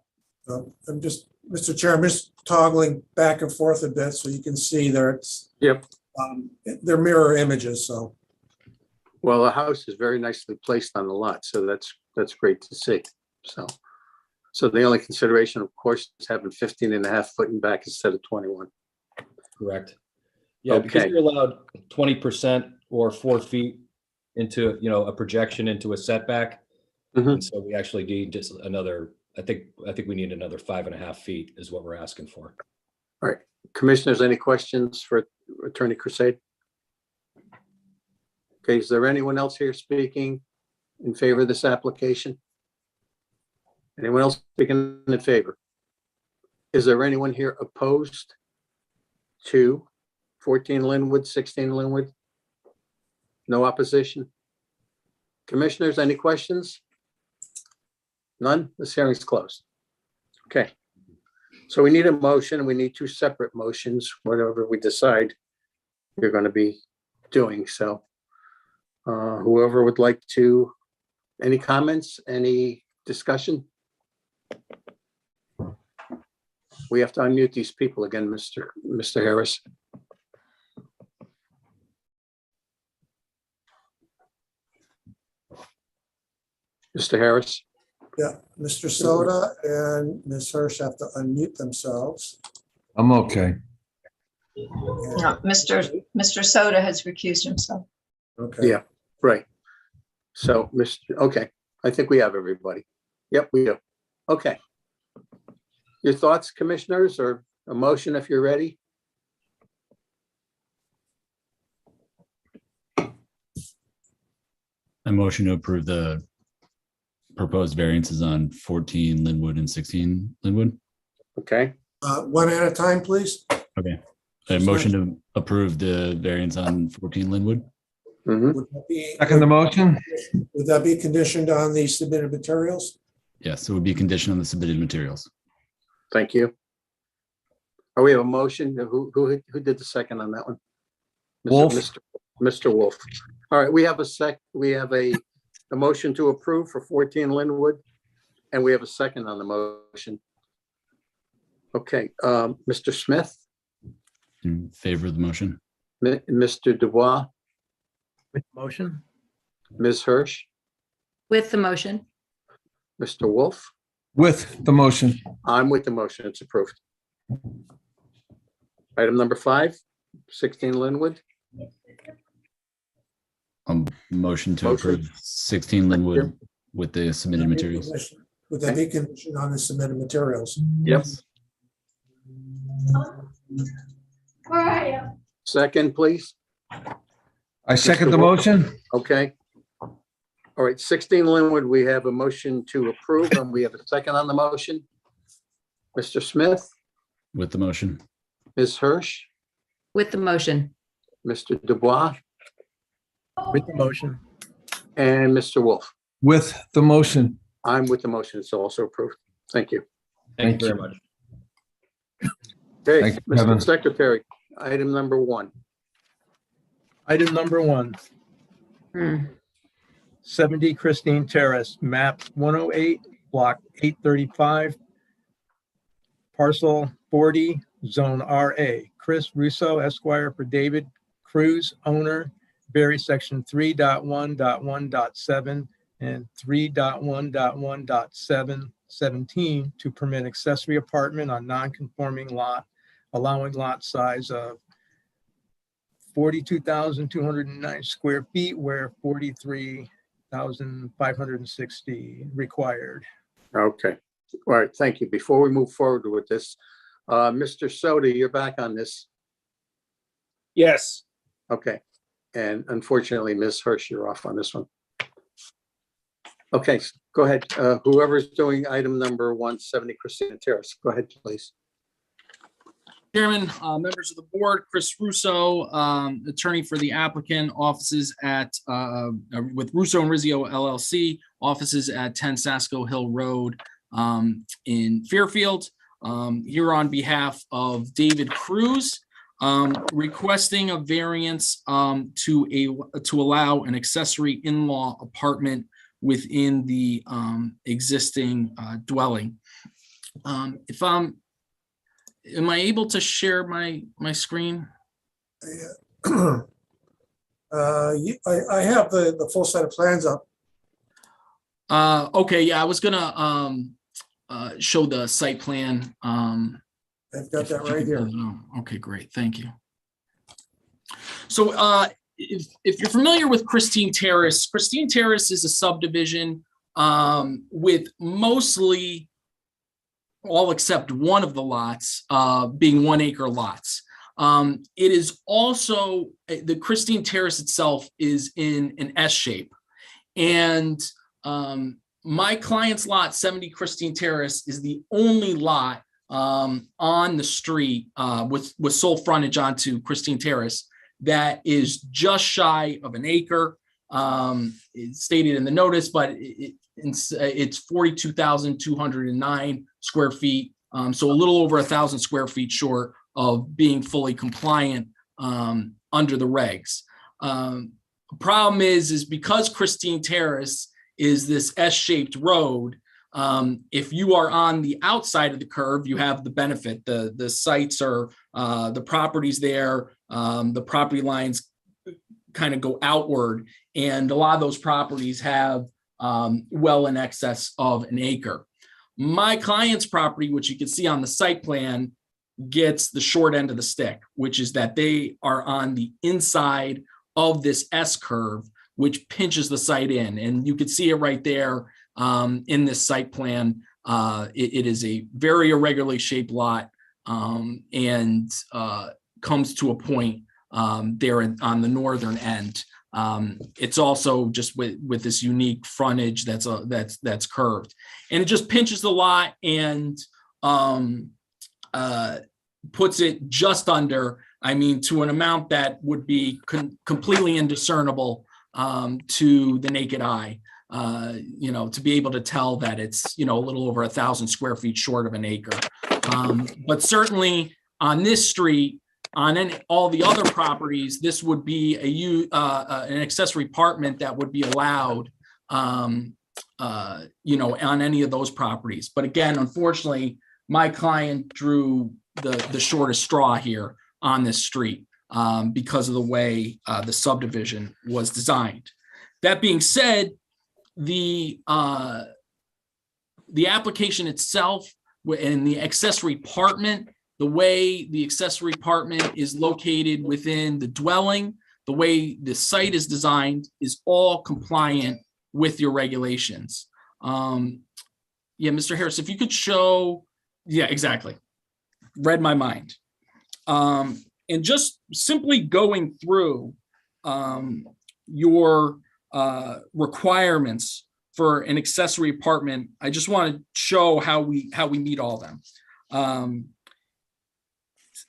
I'm just, Mr. Chair, I'm just toggling back and forth a bit so you can see there. It's,
Yep.
They're mirror images, so.
Well, the house is very nicely placed on the lot, so that's great to see. So the only consideration, of course, is having 15.5 foot in back instead of 21.
Correct. Yeah, because
Okay.
you're allowed 20% or 4 feet into, a projection into a setback.
Mhm.
And so we actually need just another, I think we need another 5.5 feet is what we're asking for.
All right, commissioners, any questions for Attorney Crusade? Okay, is there anyone else here speaking in favor of this application? Anyone else speaking in favor? Is there anyone here opposed to 14 Linwood, 16 Linwood? No opposition? Commissioners, any questions? None? This hearing's closed. Okay. So we need a motion. We need 2 separate motions, whatever we decide you're going to be doing. So whoever would like to, any comments, any discussion? We have to unmute these people again, Mr. Harris. Mr. Harris?
Yeah, Mr. Soda and Ms. Hirsch have to unmute themselves.
I'm okay.
No, Mr. Soda has recused himself.
Okay.
Yeah, right. So, okay, I think we have everybody. Yep, we do. Okay. Your thoughts, commissioners, or a motion if you're ready?
I motion to approve the proposed variances on 14 Linwood and 16 Linwood.
Okay.
One at a time, please.
Okay. A motion to approve the variance on 14 Linwood.
Mhm.
Would that be-
Second the motion?
Would that be conditioned on the submitted materials?
Yes, it would be conditioned on the submitted materials.
Thank you. Oh, we have a motion. Who did the second on that one?
Wolf.
Mr. Wolf. All right, we have a motion to approve for 14 Linwood, and we have a second on the motion. Okay, Mr. Smith,
In favor of the motion.
Mr. Dubois,
Motion?
Ms. Hirsch,
With the motion.
Mr. Wolf.
With the motion.
I'm with the motion. It's approved. Item number 5, 16 Linwood.
Motion to
Motion.
approve 16 Linwood with the submitted materials.
Would that be conditioned on the submitted materials?
Yep.
Where are you?
Second, please.
I second the motion.
Okay. All right, 16 Linwood, we have a motion to approve, and we have a second on the motion. Mr. Smith,
With the motion.
Ms. Hirsch,
With the motion.
Mr. Dubois,
With the motion.
and Mr. Wolf.
With the motion.
I'm with the motion. It's also approved. Thank you.
Thank you very much.
Okay,
Thank you, Kevin.
Mr. Secretary, item number 1.
Item number 1,
Hmm.
70 Christine Terrace, map 108, block 835, parcel 40, zone RA. Chris Russo, Esquire, for David Cruz, owner, Berry section 3.1.1.7 and 3.1.1.717 to permit accessory apartment on non-conforming lot, allowing lot size of 42,209 square feet, where 43,560 required.
Okay, all right, thank you. Before we move forward with this, Mr. Soto, you're back on this.
Yes.
Okay, and unfortunately, Ms. Hirsch, you're off on this one. Okay, go ahead. Whoever's doing item number 170 Christina Terrace, go ahead, please.
Chairman, members of the board, Chris Russo, attorney for the applicant, offices at, with Russo and Rizzio LLC, offices at 10 Sasko Hill Road in Fairfield. Here on behalf of David Cruz, requesting a variance to allow an accessory in-law apartment within the existing dwelling. Am I able to share my screen?
I have the full set of plans up.
Okay, yeah, I was gonna show the site plan.
I've got that right here.
Okay, great, thank you. So if you're familiar with Christine Terrace is a subdivision with mostly all except one of the lots being 1 acre lots. It is also, the Christine Terrace itself is in an S shape. And my client's lot, 70 Christine Terrace, is the only lot on the street with sole frontage onto Christine Terrace that is just shy of an acre. It's stated in the notice, but it's 42,209 square feet. So a little over 1,000 square feet short of being fully compliant under the regs. Problem is because Christine Terrace is this S-shaped road, if you are on the outside of the curve, you have the benefit. The sites are, the properties there, the property lines kind of go outward, and a lot of those properties have well in excess of an acre. My client's property, which you can see on the site plan, gets the short end of the stick, which is that they are on the inside of this S curve, which pinches the site in. And you can see it right there in this site plan. It is a very irregularly shaped lot and comes to a point there on the northern end. It's also just with this unique frontage that's curved, and it just pinches the lot and puts it just under, to an amount that would be completely indiscernible to the naked eye, to be able to tell that it's, a little over 1,000 square feet short of an acre. But certainly on this street, on all the other properties, this would be an accessory apartment that would be allowed, on any of those properties. But again, unfortunately, my client drew the shortest straw here on this street because of the way the subdivision was designed. That being said, the application itself and the accessory apartment, the way the accessory apartment is located within the dwelling, the way the site is designed is all compliant with your regulations. Yeah, Mr. Harris, if you could show, yeah, exactly. Read my mind. And just simply going through your requirements for an accessory apartment, I just want to show how we meet all of them.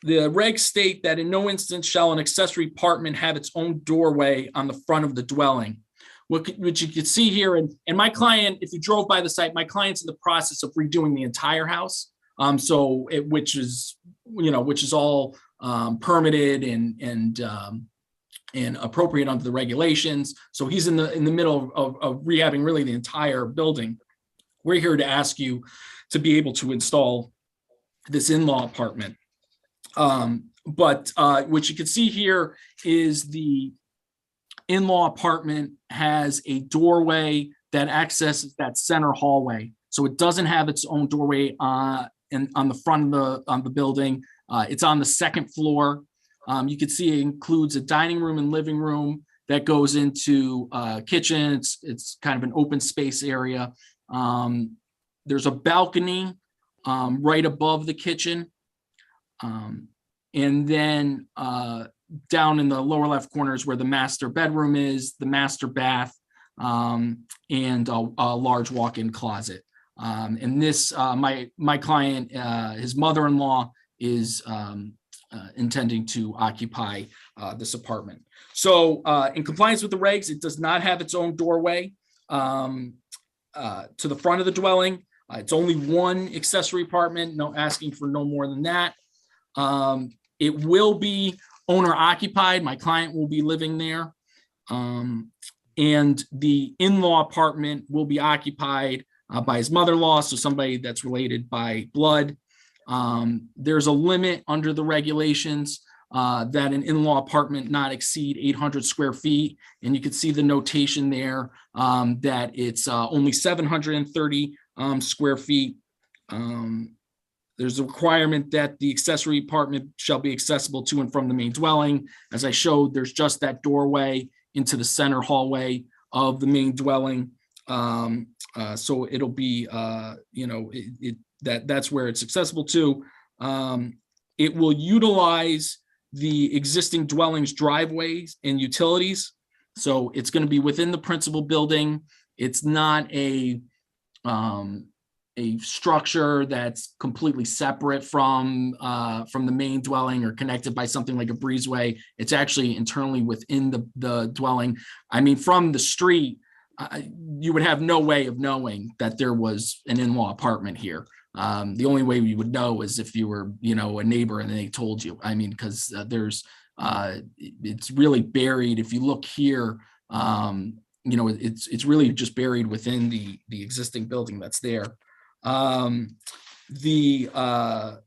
The regs state that in no instance shall an accessory apartment have its own doorway on the front of the dwelling. Which you can see here, and my client, if you drove by the site, my client's in the process of redoing the entire house. Which is all permitted and appropriate under the regulations. So he's in the middle of rehabbing really the entire building. We're here to ask you to be able to install this in-law apartment. But what you can see here is the in-law apartment has a doorway that accesses that center hallway. So it doesn't have its own doorway on the front of the building. It's on the second floor. You can see it includes a dining room and living room that goes into kitchen. It's kind of an open space area. There's a balcony right above the kitchen. And then down in the lower left corner is where the master bedroom is, the master bath, and a large walk-in closet. And this, my client, his mother-in-law is intending to occupy this apartment. So in compliance with the regs, it does not have its own doorway to the front of the dwelling. It's only one accessory apartment, no asking for no more than that. It will be owner occupied. My client will be living there. And the in-law apartment will be occupied by his mother-in-law, so somebody that's related by blood. There's a limit under the regulations that an in-law apartment not exceed 800 square feet. And you can see the notation there that it's only 730 square feet. There's a requirement that the accessory apartment shall be accessible to and from the main dwelling. As I showed, there's just that doorway into the center hallway of the main dwelling. So it'll be, that's where it's accessible to. It will utilize the existing dwelling's driveways and utilities. So it's going to be within the principal building. It's not a structure that's completely separate from the main dwelling or connected by something like a breezeway. It's actually internally within the dwelling. I mean, from the street, you would have no way of knowing that there was an in-law apartment here. The only way you would know is if you were, a neighbor and they told you. I mean, because it's really buried. If you look here, it's really just buried within the existing building that's there. The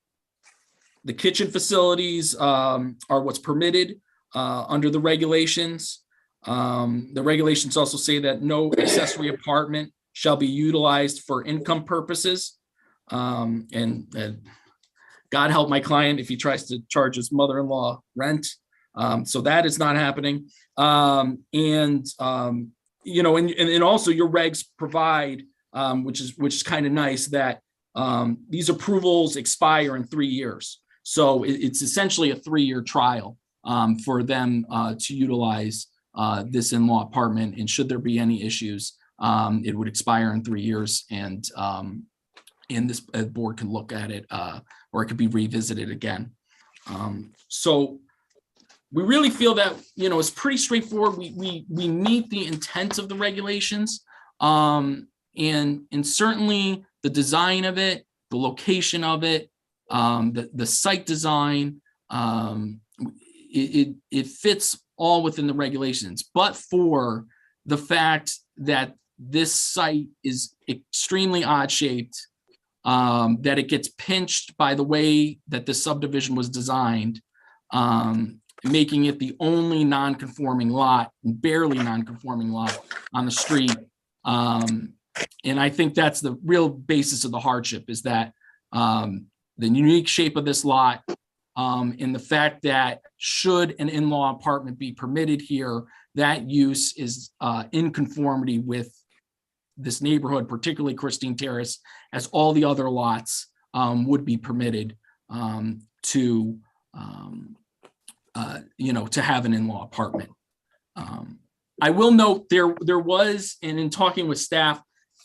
kitchen facilities are what's permitted under the regulations. The regulations also say that no accessory apartment shall be utilized for income purposes. And God help my client if he tries to charge his mother-in-law rent. So that is not happening. And also your regs provide, which is kind of nice, that these approvals expire in 3 years. So it's essentially a 3-year trial for them to utilize this in-law apartment. And should there be any issues, it would expire in 3 years, and this board can look at it, or it could be revisited again. So we really feel that it's pretty straightforward. We meet the intent of the regulations, and certainly the design of it, the location of it, the site design, it fits all within the regulations. But for the fact that this site is extremely odd shaped, that it gets pinched by the way that the subdivision was designed, making it the only non-conforming lot, barely non-conforming lot on the street. And I think that's the real basis of the hardship, is that the unique shape of this lot, and the fact that should an in-law apartment be permitted here, that use is in conformity with this neighborhood, particularly Christine Terrace, as all the other lots would be permitted to have an in-law apartment. I will note there was, and in talking with staff,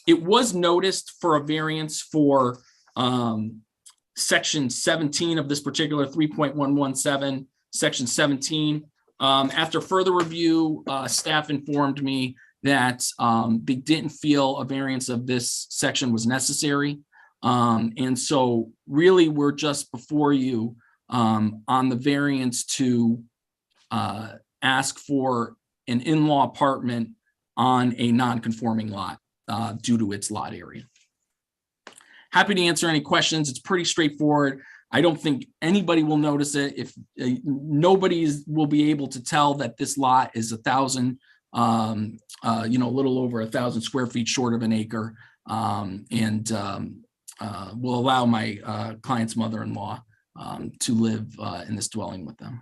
it was noticed for a variance for section 17 of this particular 3.117, section 17. After further review, staff informed me that they didn't feel a variance of this section was necessary. And so really we're just before you on the variance to ask for an in-law apartment on a non-conforming lot due to its lot area. Happy to answer any questions. It's pretty straightforward. I don't think anybody will notice it. If nobody will be able to tell that this lot is 1,000, a little over 1,000 square feet short of an acre, and will allow my client's mother-in-law to live in this dwelling with them.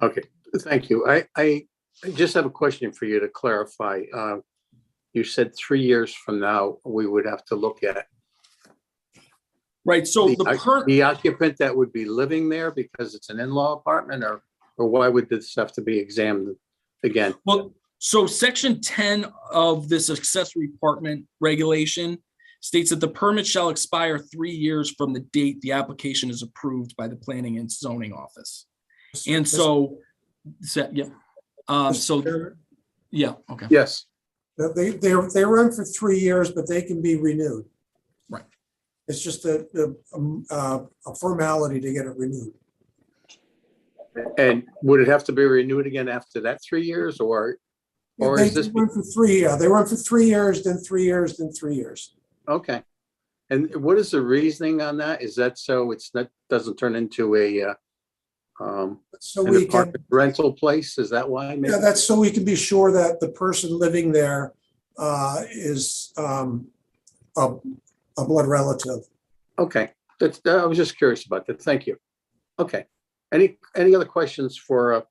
Okay, thank you. I just have a question for you to clarify. You said 3 years from now, we would have to look at
right. So
the occupant that would be living there because it's an in-law apartment, or why would this have to be examined again?
Well, so section 10 of this accessory apartment regulation states that the permit shall expire 3 years from the date the application is approved by the planning and zoning office. And so, yeah. Yeah, okay.
Yes.
They run for 3 years, but they can be renewed.
Right.
It's just a formality to get it renewed.
And would it have to be renewed again after that 3 years, or
They
is this?
run for 3 years. They run for 3 years, then 3 years, then 3 years.
Okay. And what is the reasoning on that? Is that so it's not, doesn't turn into a
So
an
we can,
apartment rental place? Is that why? maybe?
yeah, that's so we can be sure that the person living there is a blood relative.
Okay, that's, I was just curious about that. Thank you. Okay. Any other questions for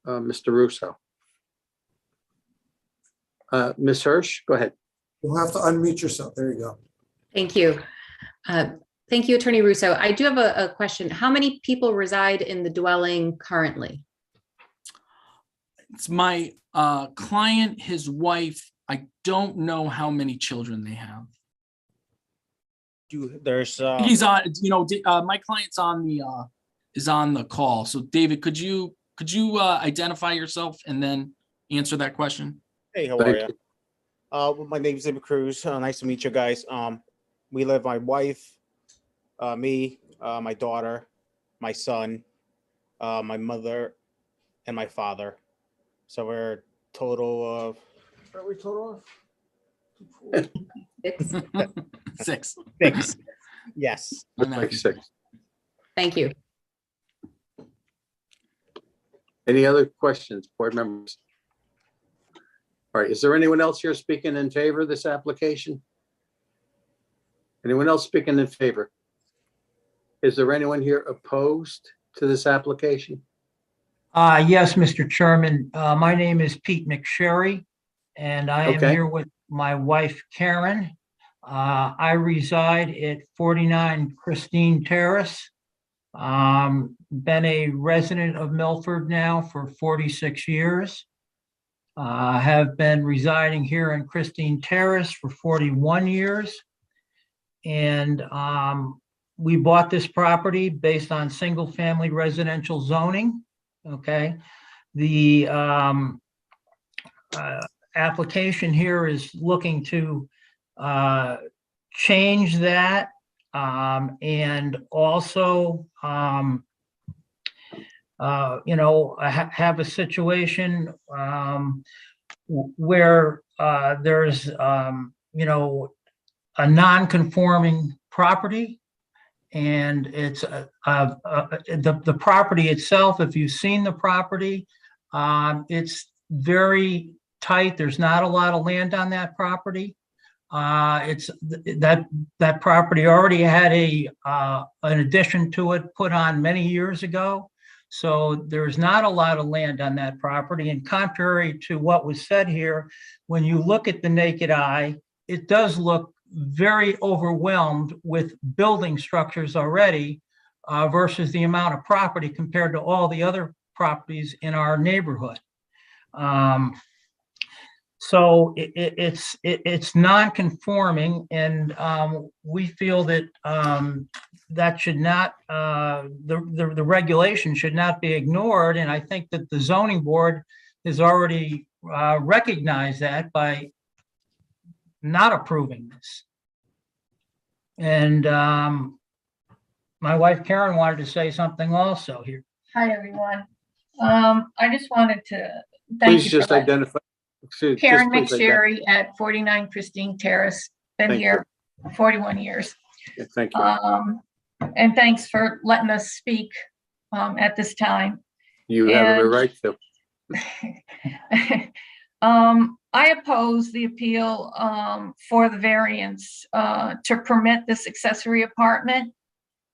Mr. Russo? Ms. Hirsch, go ahead.
You'll have to unmute yourself. There you go.
Thank you. Thank you, Attorney Russo. I do have a question. How many people reside in the dwelling currently?
It's my client, his wife. I don't know how many children they have.
There's
He's on, my client's on the is on the call. So David, could you identify yourself and then answer that question?
Hey, how are you? My name's David Cruz. Nice to meet you guys. We live, my wife, me, my daughter, my son, my mother, and my father. So we're a total of. What are we total of?
Six.
Six. Yes.
Like 6.
Thank you.
Any other questions, board members? All right, is there anyone else here speaking in favor of this application? Anyone else speaking in favor? Is there anyone here opposed to this application?
Yes, Mr. Chairman. My name is Pete McSherry, and I am here with my wife, Karen. I reside at 49 Christine Terrace. Been a resident of Milford now for 46 years. Have been residing here in Christine Terrace for 41 years. And we bought this property based on single-family residential zoning. Okay. The application here is looking to change that and also have a situation where there's a non-conforming property, and it's the property itself. If you've seen the property, it's very tight. There's not a lot of land on that property. It's that property already had an addition to it put on many years ago. So there's not a lot of land on that property. And contrary to what was said here, when you look at the naked eye, it does look very overwhelmed with building structures already versus the amount of property compared to all the other properties in our neighborhood. So it's non-conforming, and we feel that that should not, the regulation should not be ignored. And I think that the zoning board has already recognized that by not approving this. And my wife Karen wanted to say something also here.
Hi, everyone. I just wanted to thank
Please
you
just
for that.
identify.
Karen
just please identify.
McSherry at 49 Christine Terrace. Been
Thank
here 41 years.
Yeah, thank you.
And thanks for letting us speak at this time.
You have every right to.
I oppose the appeal for the variance to permit this accessory apartment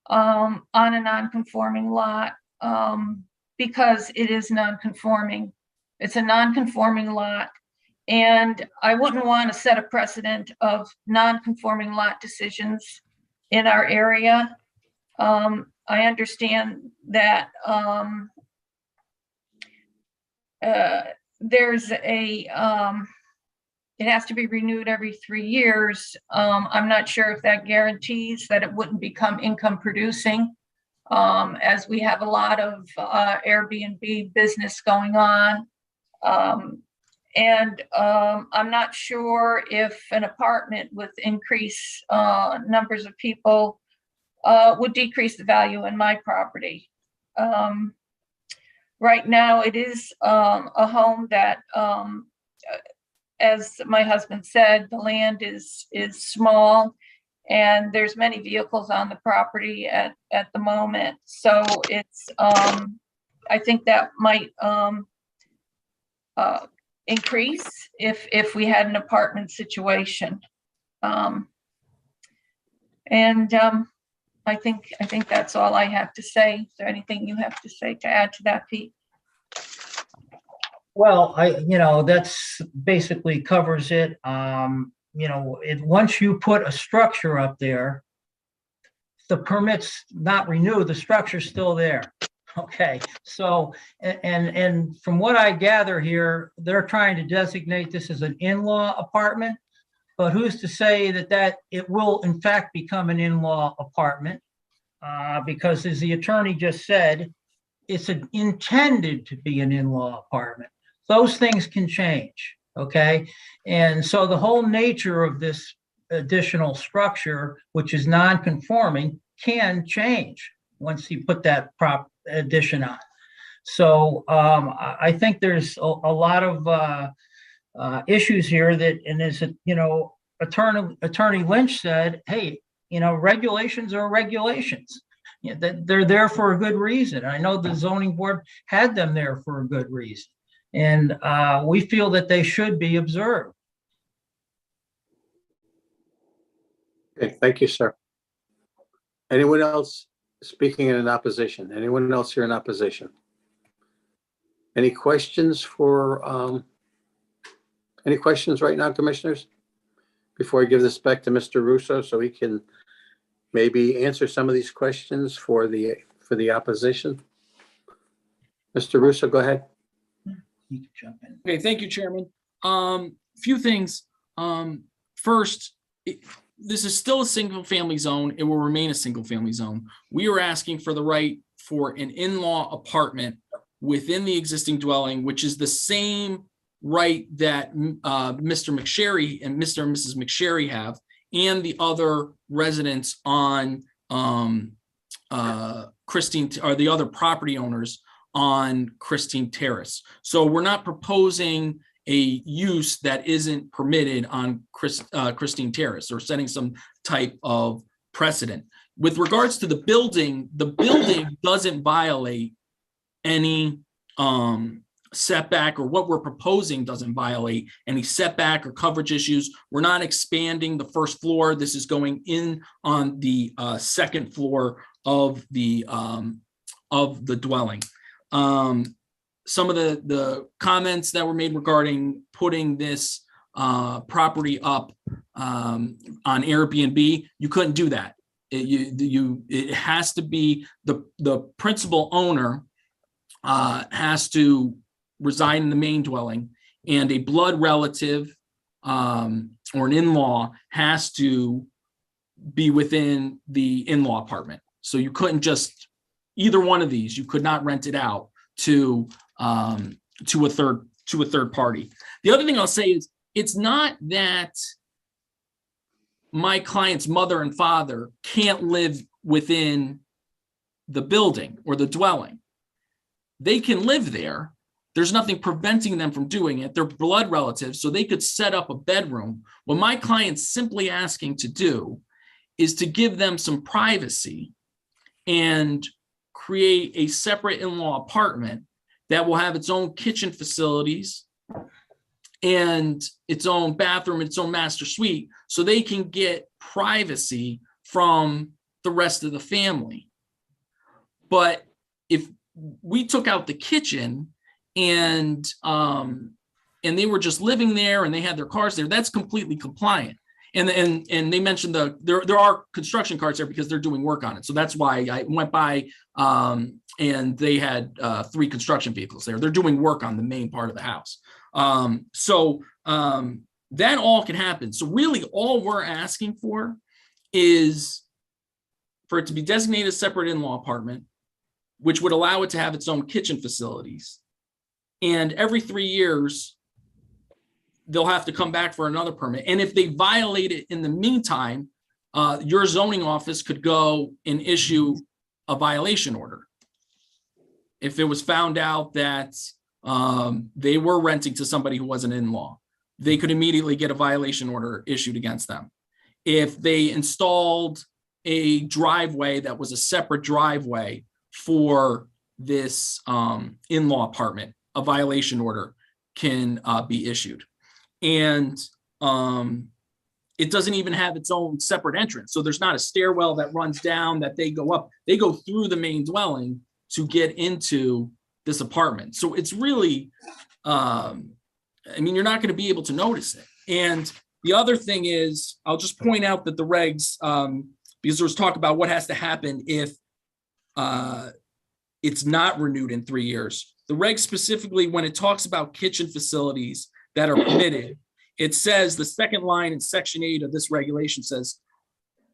on a non-conforming lot because it is non-conforming. It's a non-conforming lot, and I wouldn't want to set a precedent of non-conforming lot decisions in our area. I understand that there's a it has to be renewed every 3 years. I'm not sure if that guarantees that it wouldn't become income producing, as we have a lot of Airbnb business going on. And I'm not sure if an apartment with increased numbers of people would decrease the value in my property. Right now, it is a home that, as my husband said, the land is small, and there's many vehicles on the property at the moment. So it's, I think that might increase if we had an apartment situation. I think that's all I have to say. Is there anything you have to say to add to that, Pete?
Well, that's basically covers it. Once you put a structure up there, the permit's not renewed, the structure's still there. Okay, so, and from what I gather here, they're trying to designate this as an in-law apartment, but who's to say that it will in fact become an in-law apartment? Because as the attorney just said, it's intended to be an in-law apartment. Those things can change, okay? And so the whole nature of this additional structure, which is non-conforming, can change once you put that addition on. So I think there's a lot of issues here that, and as Attorney Lynch said, hey, regulations are regulations. They're there for a good reason. I know the zoning board had them there for a good reason. And we feel that they should be observed.
Okay, thank you, sir. Anyone else speaking in opposition? Anyone else here in opposition? Any questions any questions right now, commissioners? Before I give this back to Mr. Russo so he can maybe answer some of these questions for the opposition. Mr. Russo, go ahead.
You can jump in.
Okay, thank you, Chairman. Few things. First, this is still a single family zone. It will remain a single family zone. We are asking for the right for an in-law apartment within the existing dwelling, which is the same right that Mr. McSherry and Mr. and Mrs. McSherry have, and the other residents on Christine, or the other property owners on Christine Terrace. So we're not proposing a use that isn't permitted on Christine Terrace or setting some type of precedent. With regards to the building doesn't violate any setback, or what we're proposing doesn't violate any setback or coverage issues. We're not expanding the first floor. This is going in on the second floor of the dwelling. Some of the comments that were made regarding putting this property up on Airbnb, you couldn't do that. It has to be the principal owner has to reside in the main dwelling, and a blood relative or an in-law has to be within the in-law apartment. So you couldn't just, either one of these, you could not rent it out to a third party. The other thing I'll say is, it's not that my client's mother and father can't live within the building or the dwelling. They can live there. There's nothing preventing them from doing it. They're blood relatives, so they could set up a bedroom. What my client's simply asking to do is to give them some privacy and create a separate in-law apartment that will have its own kitchen facilities and its own bathroom, its own master suite, so they can get privacy from the rest of the family. But if we took out the kitchen and they were just living there and they had their cars there, that's completely compliant. And they mentioned there are construction carts there because they're doing work on it. So that's why I went by and they had 3 construction vehicles there. They're doing work on the main part of the house. So that all can happen. So really all we're asking for is for it to be designated a separate in-law apartment, which would allow it to have its own kitchen facilities. And every 3 years, they'll have to come back for another permit. And if they violate it in the meantime, your zoning office could go and issue a violation order. If it was found out that they were renting to somebody who wasn't in-law, they could immediately get a violation order issued against them. If they installed a driveway that was a separate driveway for this in-law apartment, a violation order can be issued. And it doesn't even have its own separate entrance. So there's not a stairwell that runs down that they go up. They go through the main dwelling to get into this apartment. So it's really, I mean, you're not going to be able to notice it. And the other thing is, I'll just point out that the regs, because there was talk about what has to happen if it's not renewed in 3 years. The regs specifically, when it talks about kitchen facilities that are permitted, it says the second line in section 8 of this regulation says,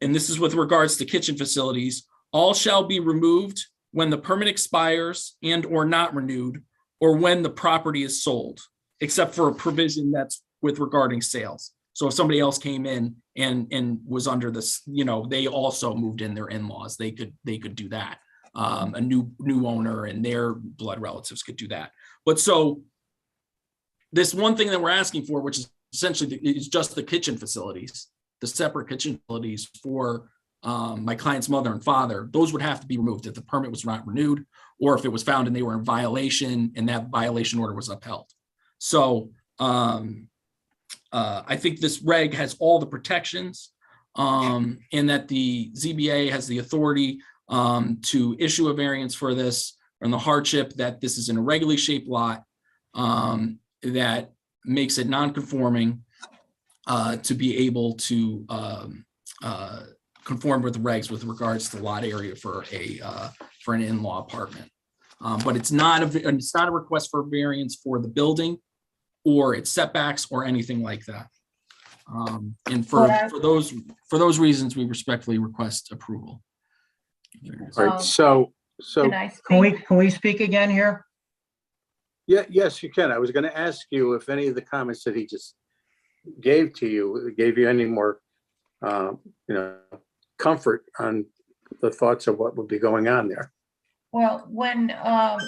and this is with regards to kitchen facilities, all shall be removed when the permit expires and or not renewed, or when the property is sold, except for a provision that's with regarding sales. So if somebody else came in and was under this, you know, they also moved in their in-laws, they could do that. A new owner and their blood relatives could do that. But so this one thing that we're asking for, which is essentially is just the kitchen facilities, the separate kitchen facilities for my client's mother and father, those would have to be removed if the permit was not renewed, or if it was found and they were in violation and that violation order was upheld. So I think this reg has all the protections and that the ZBA has the authority to issue a variance for this, and the hardship that this is in a regularly shaped lot that makes it non-conforming to be able to conform with the regs with regards to lot area for an in-law apartment. But it's not a request for variance for the building or its setbacks or anything like that. And for those reasons, we respectfully request approval.
All right, so
Can we speak again here?
yeah, yes, you can. I was going to ask you if any of the comments that he just gave you any more, comfort on the thoughts of what would be going on there.
Well, when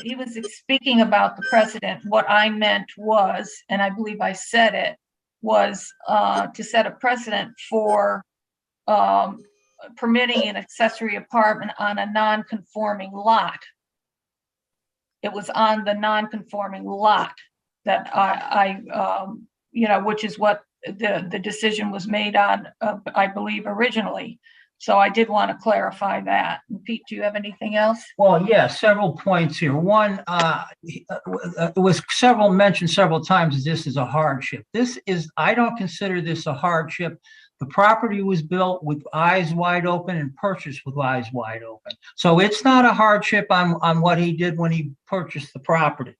he was speaking about the precedent, what I meant was, and I believe I said it, was to set a precedent for permitting an accessory apartment on a non-conforming lot. It was on the non-conforming lot that I which is what the decision was made on, I believe, originally. So I did want to clarify that. And Pete, do you have anything else?
Well, yeah, several points here. One, it was mentioned several times, this is a hardship. I don't consider this a hardship. The property was built with eyes wide open and purchased with eyes wide open. So it's not a hardship on what he did when he purchased the property.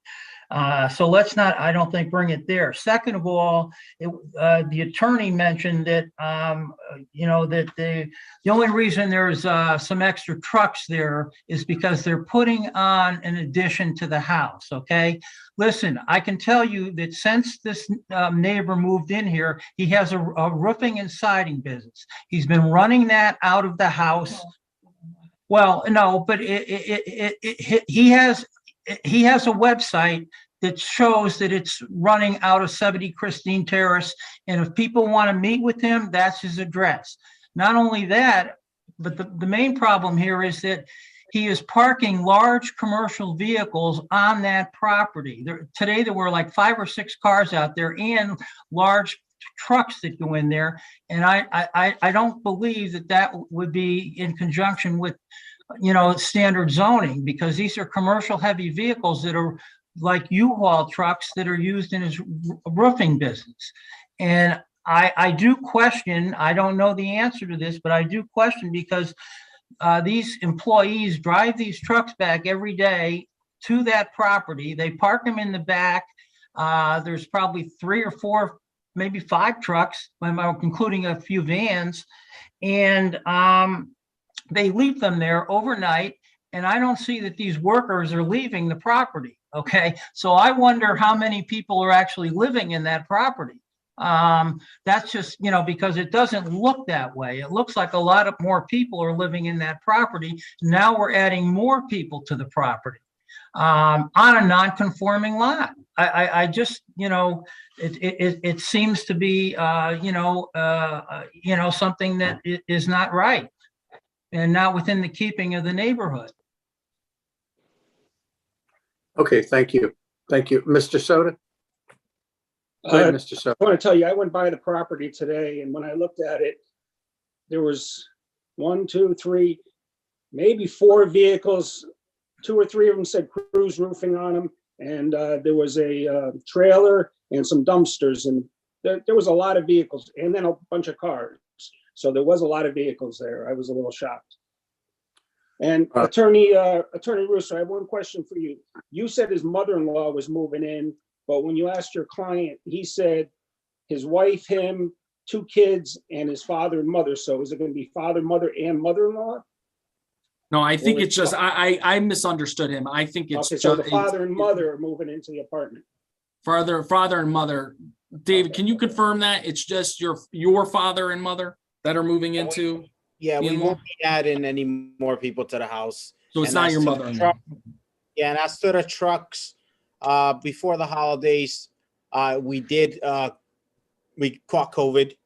So let's not, I don't think, bring it there. Second of all, the attorney mentioned that, that the only reason there's some extra trucks there is because they're putting on an addition to the house, okay? Listen, I can tell you that since this neighbor moved in here, he has a roofing and siding business. He's been running that out of the house. Well, no, but he has a website that shows that it's running out of 70 Christine Terrace. And if people want to meet with him, that's his address. Not only that, but the main problem here is that he is parking large commercial vehicles on that property. Today, there were like 5 or 6 cars out there and large trucks that go in there. And I don't believe that would be in conjunction with, standard zoning, because these are commercial heavy vehicles that are like U-Haul trucks that are used in his roofing business. And I do question, I don't know the answer to this, but I do question because these employees drive these trucks back every day to that property. They park them in the back. There's probably 3 or 4, maybe 5 trucks, including a few vans. And they leave them there overnight. And I don't see that these workers are leaving the property. Okay. So I wonder how many people are actually living in that property. That's just, because it doesn't look that way. It looks like a lot of more people are living in that property. Now we're adding more people to the property on a non-conforming lot. I just, it seems to be, something that is not right and not within the keeping of the neighborhood.
Okay, thank you. Thank you. Mr. Soto? Go ahead, Mr. Soto.
I want to tell you, I went by the property today, and when I looked at it, there was 1, 2, 3, maybe 4 vehicles. 2 or 3 of them said Cruise Roofing on them, and there was a trailer and some dumpsters, and there was a lot of vehicles, and then a bunch of cars. So there was a lot of vehicles there. I was a little shocked. And Attorney Russo, I have one question for you. You said his mother-in-law was moving in, but when you asked your client, he said his wife, him, 2 kids, and his father and mother. So is it going to be father, mother, and mother-in-law?
No, I think it's just, I misunderstood him. I think it's
okay, so the father and mother are moving into the apartment.
Father and mother. David, can you confirm that? It's just your father and mother that are moving into?
Yeah, we won't be adding any more people to the house.
So it's not your mother-in-law.
Yeah, and as to the trucks, before the holidays, we caught COVID.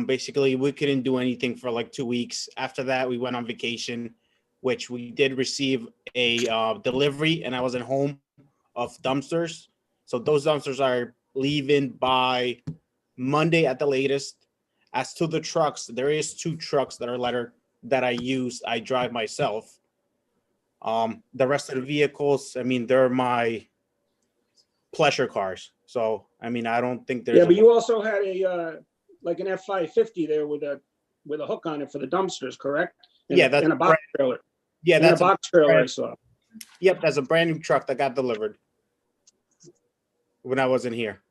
Basically, we couldn't do anything for like 2 weeks. After that, we went on vacation, which we did receive a delivery, and I wasn't home, of dumpsters. So those dumpsters are leaving by Monday at the latest. As to the trucks, there is 2 trucks that are lettered that I drive myself. The rest of the vehicles, they're my pleasure cars. So, I don't think there's.
Yeah, but you also had like an F-550 there with a hook on it for the dumpsters, correct?
Yeah, that's
in a box trailer.
Yeah, that's
a box trailer I saw.
Yep, that's a brand new truck that got delivered when I wasn't here.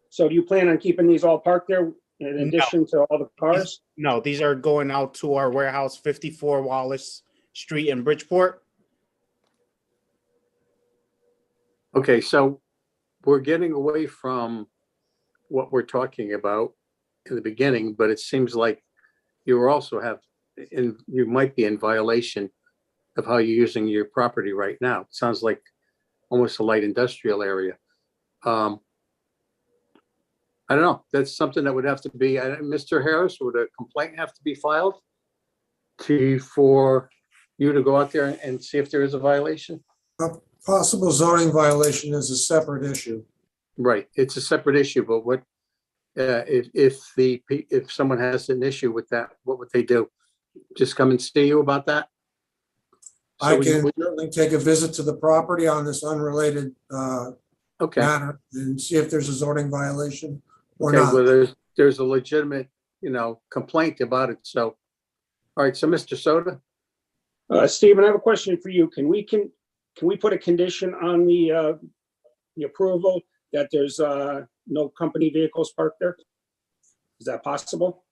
So do you plan on keeping these all parked there in addition to all the cars?
No, these are going out to our warehouse, 54 Wallace Street in Bridgeport.
Okay, so we're getting away from what we're talking about in the beginning, but it seems like you also you might be in violation of how you're using your property right now. It sounds like almost a light industrial area. I don't know. That's something that would have to be, Mr. Harris, would a complaint have to be filed for you to go out there and see if there is a violation?
A possible zoning violation is a separate issue.
Right. It's a separate issue, but what if someone has an issue with that, what would they do? Just come and see you about that?
I can certainly take a visit to the property on this unrelated matter and see if there's a zoning violation or not.
Well, there's a legitimate, complaint about it. So, all right. So, Mr. Soto,
Stephen, I have a question for you. Can we put a condition on the the approval that there's no company vehicles parked there? Is that possible?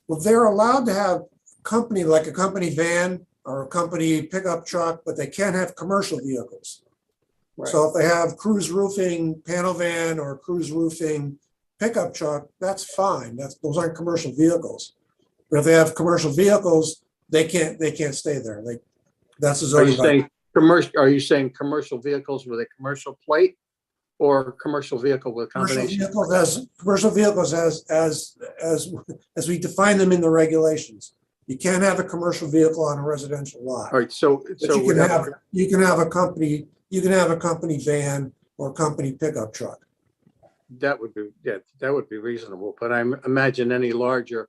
Well, they're allowed to have company, like a company van or a company pickup truck, but they can't have commercial vehicles. So if they have cruise roofing panel van or cruise roofing pickup truck, that's fine. Those aren't commercial vehicles. But if they have commercial vehicles, they can't stay there. That's a
Are you
zoning.
saying commercial, are you saying commercial vehicles with a commercial plate or commercial vehicle with a combination?
Commercial vehicles as we define them in the regulations. You can't have a commercial vehicle on a residential lot.
All right, so,
But
so
you can have a company van or company pickup truck.
that would be, yeah, that would be reasonable, but I imagine any larger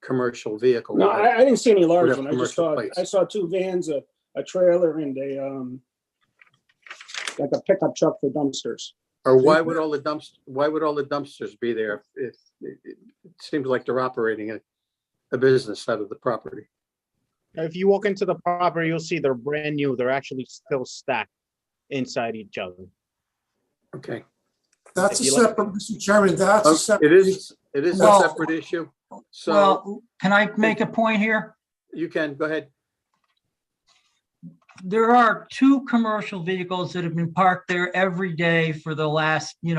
commercial vehicle.
No,
would have-
I didn't see any large
have
one. I just
commercial
saw,
plates.
I saw two vans, a trailer and like a pickup truck for dumpsters.
Or why would all the dumpsters be there if it seems like they're operating a business out of the property?
If you walk into the property, you'll see they're brand new. They're actually still stacked inside each other.
Okay.
That's a
If you like-
separate, Mr. Chairman, that's a separate.
It is a
Well-
separate issue. So
Well, can I make a point here?
you can, go ahead.
There are two commercial vehicles that have been parked there every day for the last, year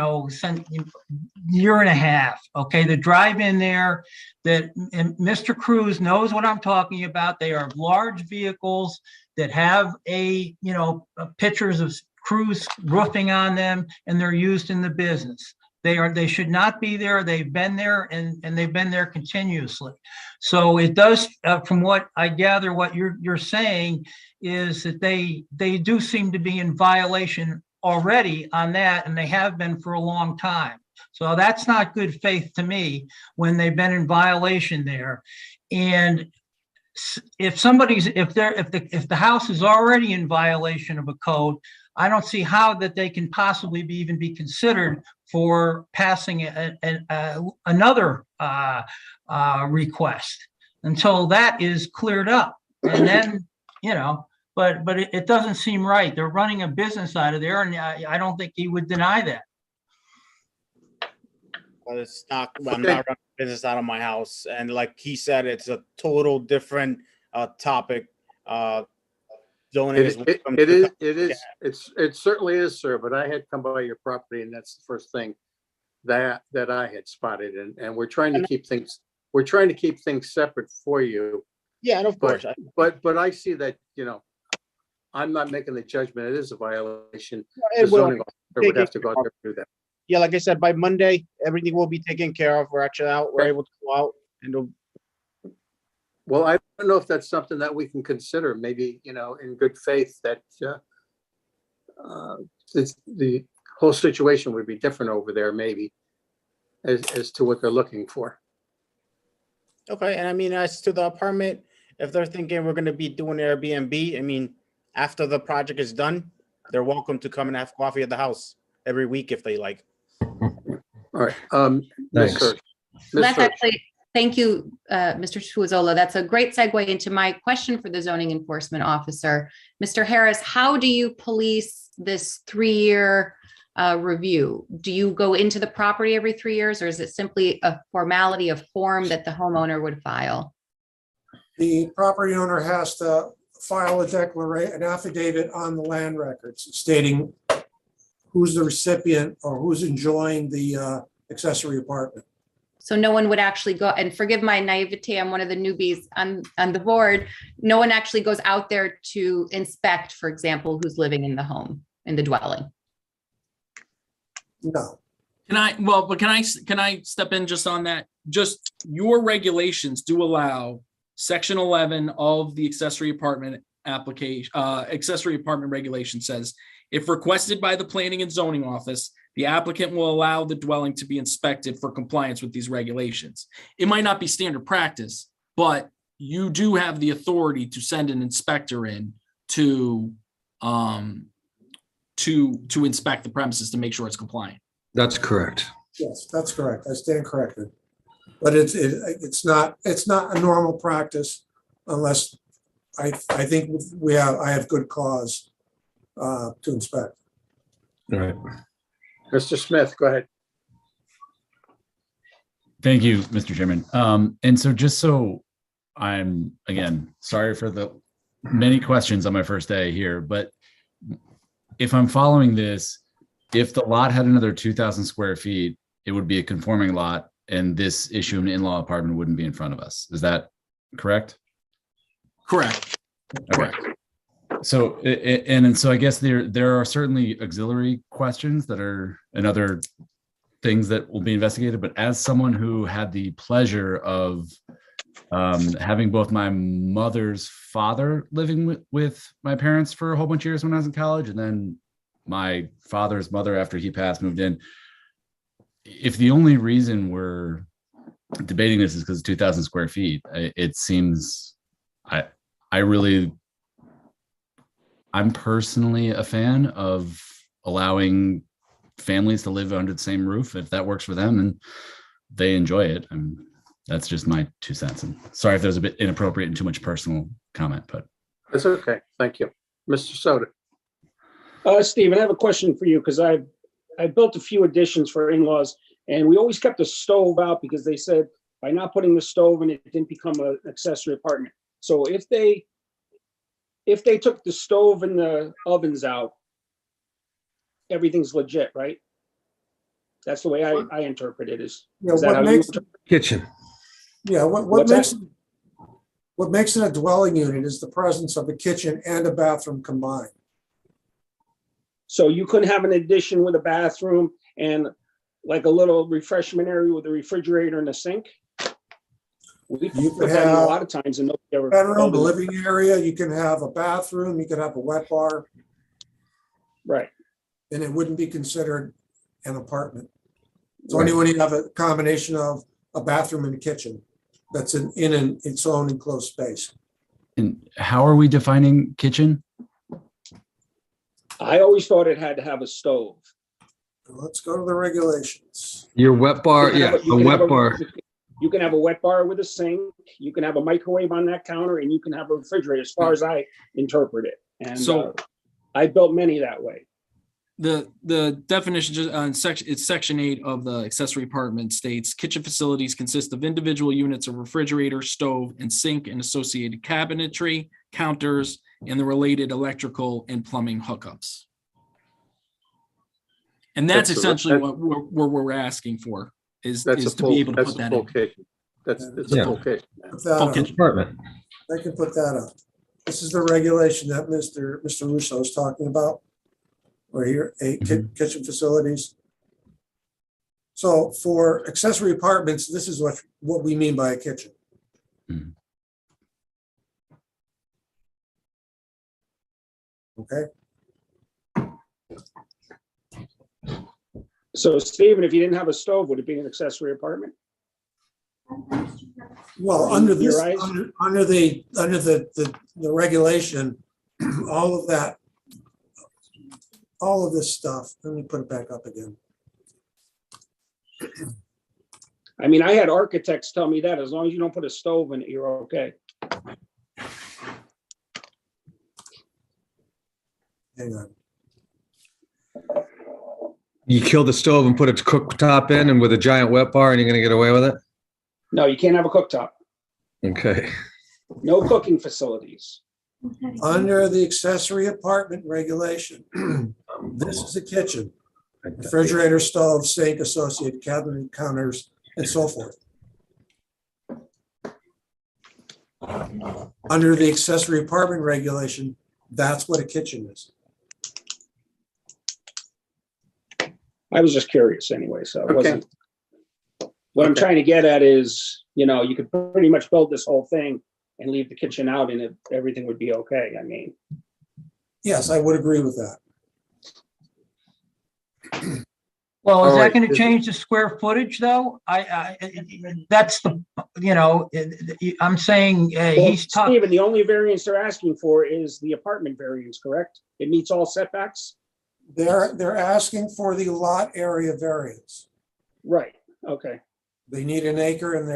and a half. Okay, the drive in there and Mr. Cruz knows what I'm talking about. They are large vehicles that have pictures of Cruz roofing on them, and they're used in the business. They should not be there. They've been there and they've been there continuously. So it does, from what I gather, what you're saying is that they do seem to be in violation already on that, and they have been for a long time. So that's not good faith to me when they've been in violation there. And if the house is already in violation of a code, I don't see how that they can possibly even be considered for passing another request until that is cleared up. And then, but it doesn't seem right. They're running a business out of there, and I don't think he would deny that.
But it's not, I'm not running business out of my house. And like he said, it's a total different topic. Zoning is.
It certainly is, sir, but I had come by your property and that's the first thing that I had spotted, and we're trying to keep things separate for you.
Yeah, and of course.
But I see that, I'm not making the judgment. It is a violation.
It
The
will.
zoning officer would have to go out there and do that.
Yeah, like I said, by Monday, everything will be taken care of. We're actually out, we're able to go out and
Well, I don't know if that's something that we can consider, maybe, in good faith, that the whole situation would be different over there, maybe, as to what they're looking for.
Okay, and I mean, as to the apartment, if they're thinking we're gonna be doing Airbnb, I mean, after the project is done, they're welcome to come and have coffee at the house every week if they like.
All right, Ms.
Thanks.
Hirsch.
That's actually, thank you, Mr. Tuozzolo. That's a great segue into my question for the zoning enforcement officer. Mr. Harris, how do you police this 3-year review? Do you go into the property every 3 years, or is it simply a formality of form that the homeowner would file?
The property owner has to file an affidavit on the land records stating who's the recipient or who's enjoying the accessory apartment.
So no one would actually go, and forgive my naivete, I'm one of the newbies on the board. No one actually goes out there to inspect, for example, who's living in the home, in the dwelling.
No.
Can I step in just on that? Just your regulations do allow section 11 of the accessory apartment application, accessory apartment regulation says, if requested by the planning and zoning office, the applicant will allow the dwelling to be inspected for compliance with these regulations. It might not be standard practice, but you do have the authority to send an inspector in to inspect the premises to make sure it's compliant.
That's correct.
Yes, that's correct. I stand corrected. But it's not a normal practice unless I think I have good cause to inspect.
All right.
Mr. Smith, go ahead.
Thank you, Mr. Chairman. And so just so I'm, again, sorry for the many questions on my first day here, but if I'm following this, if the lot had another 2,000 square feet, it would be a conforming lot, and this issue of an in-law apartment wouldn't be in front of us. Is that correct?
Correct.
Okay. So, and so I guess there are certainly auxiliary questions that are, and other things that will be investigated, but as someone who had the pleasure of having both my mother's father living with my parents for a whole bunch of years when I was in college, and then my father's mother after he passed moved in. If the only reason we're debating this is because it's 2,000 square feet, it seems I'm personally a fan of allowing families to live under the same roof if that works for them and they enjoy it. That's just my 2 cents. And sorry if that was a bit inappropriate and too much personal comment, but
That's okay. Thank you. Mr. Soto.
Stephen, I have a question for you because I built a few additions for in-laws, and we always kept the stove out because they said by not putting the stove in, it didn't become an accessory apartment. So if they took the stove and the ovens out, everything's legit, right? That's the way I interpret it. Is that how you interpret it?
Kitchen.
Yeah, what makes it a dwelling unit is the presence of a kitchen and a bathroom combined.
So you couldn't have an addition with a bathroom and like a little refreshment area with a refrigerator and a sink? We
You
put
could
that in a
have
lot of times and nobody ever.
bedroom, a living area, you can have a bathroom, you could have a wet bar,
Right.
and it wouldn't be considered an apartment. It's only when you have a combination of a bathroom and a kitchen that's in its own enclosed space.
and how are we defining kitchen?
I always thought it had to have a stove.
Let's go to the regulations.
Your wet bar,
You can
yeah,
have
a wet bar.
You can have a wet bar with a sink, you can have a microwave on that counter, and you can have a refrigerator, as far as I interpret it. And
So-
I built many that way.
The definition just on section 8 of the accessory apartment states kitchen facilities consist of individual units of refrigerator, stove, and sink and associated cabinetry, counters, and the related electrical and plumbing hookups. And that's essentially what we're asking for is to be able to put that in.
Kitchen. That's a full kitchen.
Put that
Full
up.
kitchen.
Apartment.
I can put that up. This is the regulation that Mr. Russo is talking about. Right here, kitchen facilities. So for accessory apartments, this is what we mean by a kitchen.
Mhm.
Okay,
So Stephen, if you didn't have a stove, would it be an accessory apartment?
well, under
Your
this,
eyes?
under the regulation, all of this stuff, let me put it back up again.
I mean, I had architects tell me that as long as you don't put a stove in it, you're okay.
Hang on.
You kill the stove and put a cooktop in and with a giant wet bar and you're gonna get away with it?
No, you can't have a cooktop.
Okay.
No cooking facilities.
Under the accessory apartment regulation, this is a kitchen, refrigerator, stove, sink, associated cabinet, counters, and so forth. Under the accessory apartment regulation, that's what a kitchen is.
I was just curious anyway, so it
Okay.
wasn't. What I'm
Okay.
trying to get at is, you could pretty much build this whole thing and leave the kitchen out and everything would be okay. I mean,
Yes, I would agree with that.
Well, is
All
that
right.
going to change the square footage though? That's I'm saying
well,
he's talking.
Stephen, the only variance they're asking for is the apartment variance, correct? It meets all setbacks?
They're asking for the lot area variance.
Right, okay.
They need an acre and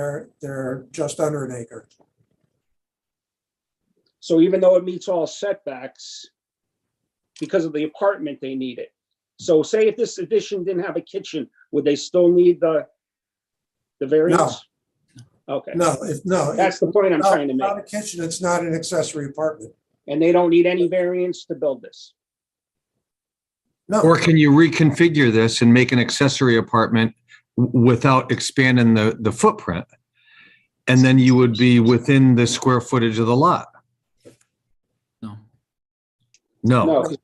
they're just under an acre.
So even though it meets all setbacks, because of the apartment, they need it. So say if this addition didn't have a kitchen, would they still need the variance? Okay.
No,
That's the point I'm trying to make.
Without a kitchen, it's not an accessory apartment.
And they don't need any variance to build this.
No.
Or can you reconfigure this and make an accessory apartment without expanding the footprint? And then you would be within the square footage of the lot.
No,
No.
'cause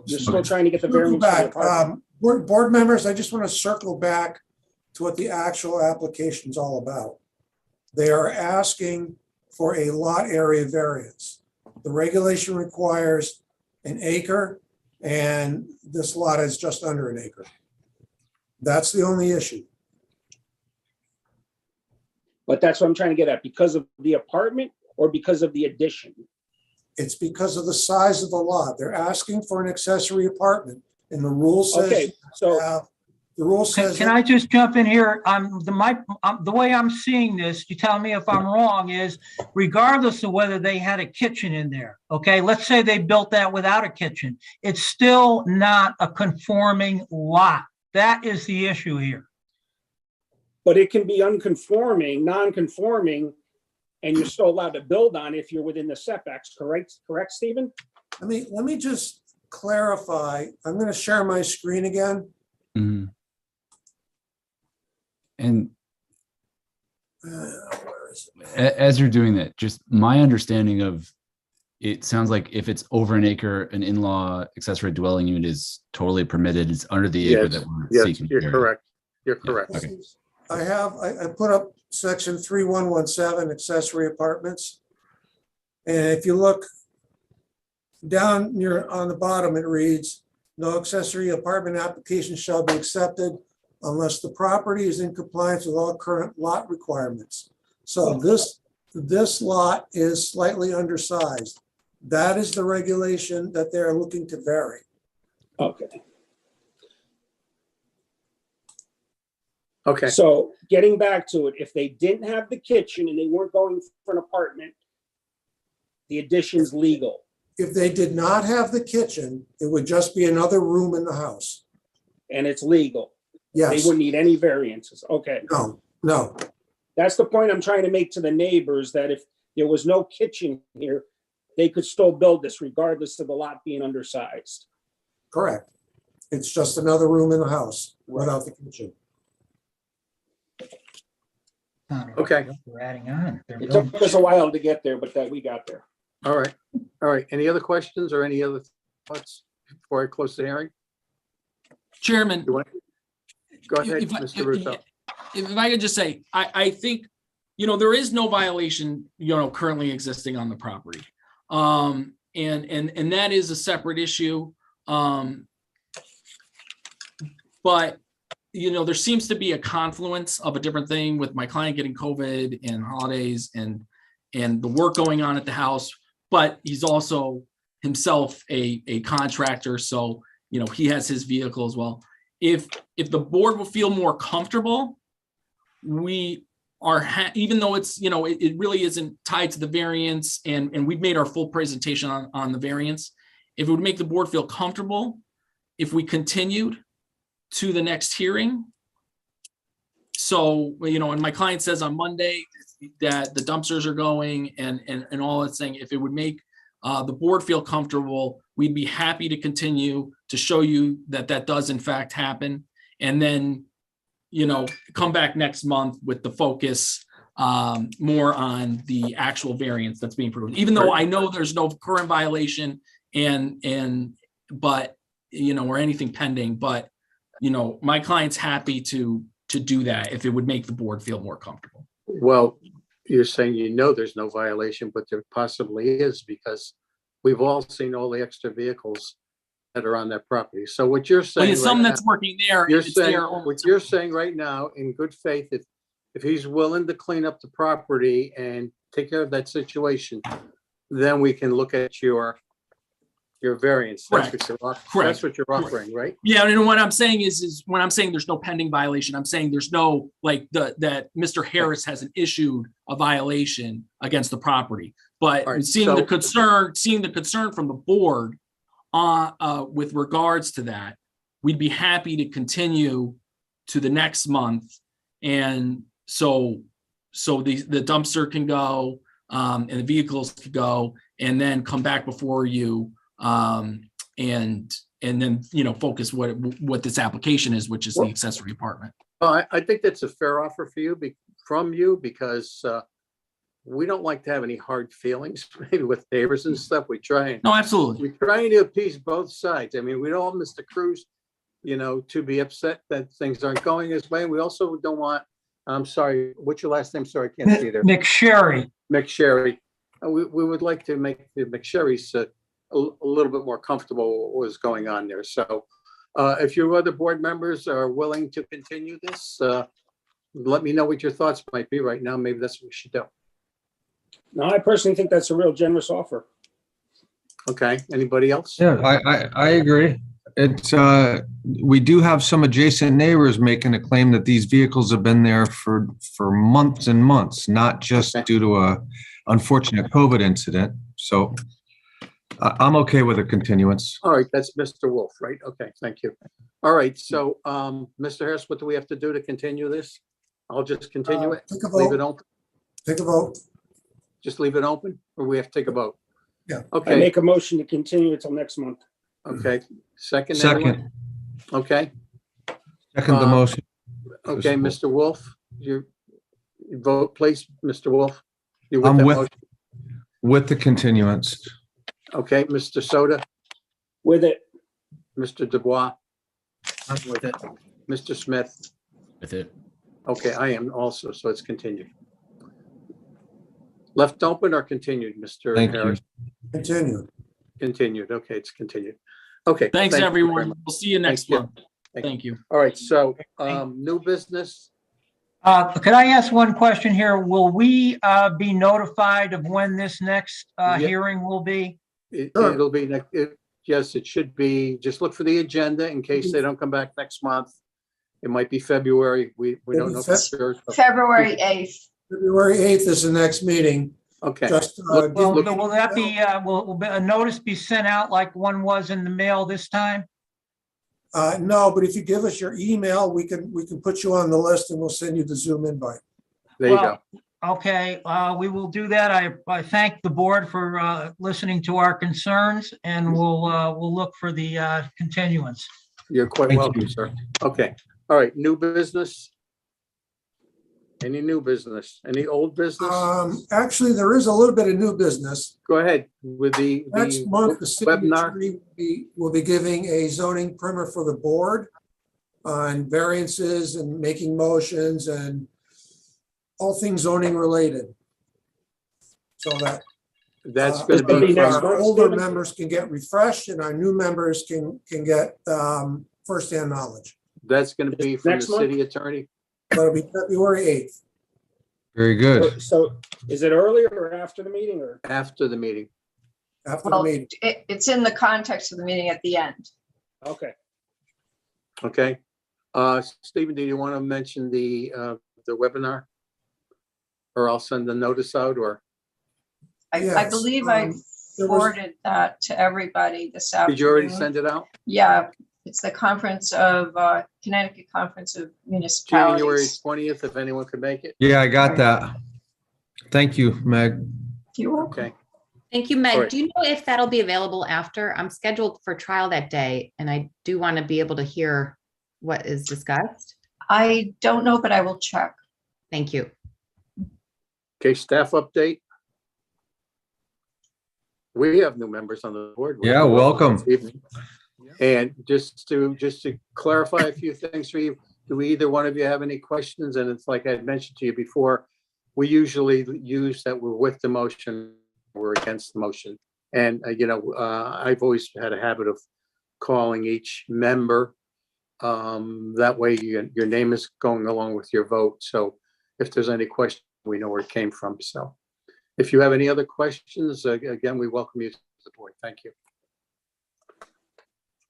you're still trying to get the
Circle
variance. for the
back,
apartment.
board members, I just want to circle back to what the actual application is all about. They are asking for a lot area variance. The regulation requires an acre, and this lot is just under an acre. That's the only issue.
But that's what I'm trying to get at, because of the apartment or because of the addition?
It's because of the size of the lot. They're asking for an accessory apartment, and the rule says,
Okay, so
the rule
Can
says.
can I just jump in here? The way I'm seeing this, you tell me if I'm wrong, is regardless of whether they had a kitchen in there, okay? Let's say they built that without a kitchen. It's still not a conforming lot. That is the issue here.
but it can be unconforming, non-conforming, and you're still allowed to build on if you're within the setbacks, correct, Stephen?
Let me just clarify. I'm going to share my screen again.
Mhm. And
Where is it?
as you're doing that, just my understanding of it sounds like if it's over an acre, an in-law accessory dwelling unit is totally permitted. It's under the acre
Yes,
that we're
yes,
seeking
you're
here.
correct. You're correct.
Okay.
I put up section 3117 accessory apartments. And if you look down near on the bottom, it reads, no accessory apartment application shall be accepted unless the property is in compliance with all current lot requirements. So this lot is slightly undersized. That is the regulation that they're looking to vary.
Okay.
Okay.
So getting back to it, if they didn't have the kitchen and they weren't going for an apartment, the addition's legal.
If they did not have the kitchen, it would just be another room in the house.
And it's legal.
Yes.
They wouldn't need any variances. Okay.
No.
That's the point I'm trying to make to the neighbors, that if there was no kitchen here, they could still build this regardless of the lot being undersized.
Correct. It's just another room in the house without the kitchen.
Okay.
We're adding on.
It took us a while to get there, but that we got there.
All right. All right. Any other questions or any other thoughts before I close the hearing?
Chairman.
Go ahead,
if I-
Mr. Russo.
If I could just say, I think, there is no violation, currently existing on the property. And that is a separate issue. But, there seems to be a confluence of a different thing with my client getting COVID and holidays and the work going on at the house, but he's also himself a contractor. So, he has his vehicle as well. If the board will feel more comfortable, we are, even though it's, it really isn't tied to the variance, and we've made our full presentation on the variance. If it would make the board feel comfortable, if we continued to the next hearing. So, and my client says on Monday that the dumpsters are going and all that thing, if it would make the board feel comfortable, we'd be happy to continue to show you that does in fact happen. And then, come back next month with the focus more on the actual variance that's being proven, even though I know there's no current violation but, or anything pending, but, my client's happy to do that if it would make the board feel more comfortable.
Well, you're saying there's no violation, but there possibly is, because we've all seen all the extra vehicles that are on that property. So what you're saying,
Well, some that's working there.
you're
it's
saying,
there all the
what you're saying right now, in good faith, if he's willing to clean up the property and take care of that situation, then we can look at your variance. That's
Correct.
what you're offering, right?
Yeah, and what I'm saying is when I'm saying there's no pending violation, I'm saying there's no that Mr. Harris hasn't issued a violation against the property. But
All right,
seeing the concern from the board with regards to that, we'd be happy to continue to the next month. And so the dumpster can go, and the vehicles could go, and then come back before you, and then, focus what this application is, which is the accessory apartment.
Well, I think that's a fair offer for you, from you, because we don't like to have any hard feelings, maybe with neighbors and stuff.
No, absolutely.
We're trying to appease both sides. I mean, we don't want Mr. Cruz, to be upset that things aren't going his way. We also don't want, I'm sorry, what's your last name? Sorry, I can't see there.
McSherry.
McSherry. We would like to make the McSherrys a little bit more comfortable with what was going on there. So if your other board members are willing to continue this, let me know what your thoughts might be right now. Maybe that's what we should do.
No, I personally think that's a real generous offer.
Okay, anybody else?
Yeah, I agree. It's, we do have some adjacent neighbors making a claim that these vehicles have been there for months and months, not just due to a unfortunate COVID incident. So I'm okay with a continuance.
All right, that's Mr. Wolf, right? Okay, thank you. All right, so Mr. Harris, what do we have to do to continue this? I'll just continue it,
Take a
leave it
vote.
open,
Take a vote.
just leave it open, or we have to take a vote?
Yeah.
I
Okay,
make a motion to continue until next month.
okay. Second, everyone?
Second,
Okay,
second the motion.
okay, Mr. Wolf, your vote, please, Mr. Wolf. You
I'm
that
with,
motion?
with the continuance.
Okay, Mr. Soda,
With it.
Mr. Dubois,
I'm with it.
Mr. Smith.
With it.
Okay, I am also, so it's continued. Left open or continued, Mr.
Thank you.
Harris?
Continue.
Continued, okay, it's continued. Okay.
Thanks,
thank you very
everyone.
much.
We'll see you next
Thank you.
month. Thank you.
All right, so new business,
Could I ask one question here? Will we be notified of when this next hearing will be?
Sure.
it'll be, yes, it should be, just look for the agenda in case they don't come back next month. It might be February, we don't know for sure.
February 8th.
February 8th is the next meeting.
Okay,
Just,
Look-
Will
look-
will that be, will a notice be sent out like one was in the mail this time?
no, but if you give us your email, we can put you on the list and we'll send you the Zoom invite.
there you go.
Okay, we will do that. I thank the board for listening to our concerns, and we'll look for the continuance.
You're quite
Thank
welcome,
you.
sir. Okay, all right, new business? Any new business? Any old business?
Actually, there is a little bit of new business.
Go ahead with the
Next month, the city
webinar.
attorney will be giving a zoning primer for the board on variances and making motions and all things zoning related. So that
That's gonna
It'll be
be
next
from,
month.
our older
Stephen?
members can get refreshed and our new members can get firsthand knowledge.
that's gonna be from the
Next month?
city attorney.
That'll be February 8th.
Very good.
So is it earlier or after the meeting or?
After the meeting.
After the
Well,
meeting.
it's in the context of the meeting at the end.
Okay.
Okay. Stephen, do you want to mention the webinar? Or I'll send the notice out, or
I
Yes,
believe I
there was-
forwarded that to everybody this afternoon.
did you already send it out?
Yeah, it's the conference of, Connecticut Conference of
January
Municipalities.
20th, if anyone could make it.
Yeah, I got that. Thank you, Meg.
You're welcome.
Okay.
Thank you,
All
Meg.
right.
Do you know if that'll be available after? I'm scheduled for trial that day, and I do want to be able to hear what is discussed.
I don't know, but I will check.
Thank you.
Okay, staff update. We have new members on the board.
Yeah, welcome.
This evening. And just to clarify a few things for you, do either one of you have any questions? And it's like I had mentioned to you before, we usually use that we're with the motion, we're against the motion. And, I've always had a habit of calling each member. That way your name is going along with your vote. So if there's any question, we know where it came from. So if you have any other questions, again, we welcome you to the board. Thank you.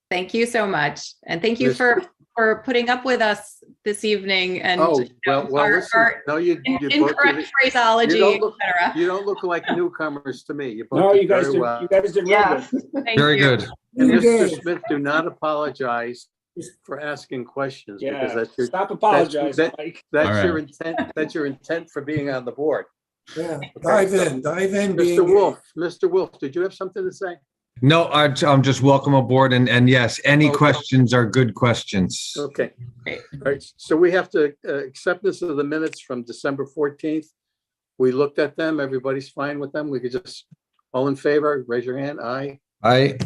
Thank you so much. And thank you
Miss-
for putting up with us this evening and
Oh,
you know,
well, listen,
our
no, you both did
incorrect
it.
phraseology,
You don't look-
etc.
You don't look like newcomers to me. You both
No,
did
you guys
very well.
did real
Yeah.
good.
Thank
Very
you.
good.
And Mr.
Engaged.
Smith, do not apologize. for asking questions because
Yeah,
that's your,
stop apologizing,
that-
Mike.
that's
All
your
right.
intent. That's your intent for being on the board.
Yeah,
Okay,
dive in.
Mr. Wolf, did you have something to say?
No, I'm just welcome aboard and yes, any questions are good questions.
Okay. All right. So we have to acceptance of the minutes from December 14th. We looked at them. Everybody's fine with them. We could just, all in favor, raise your hand. Aye.
Aye.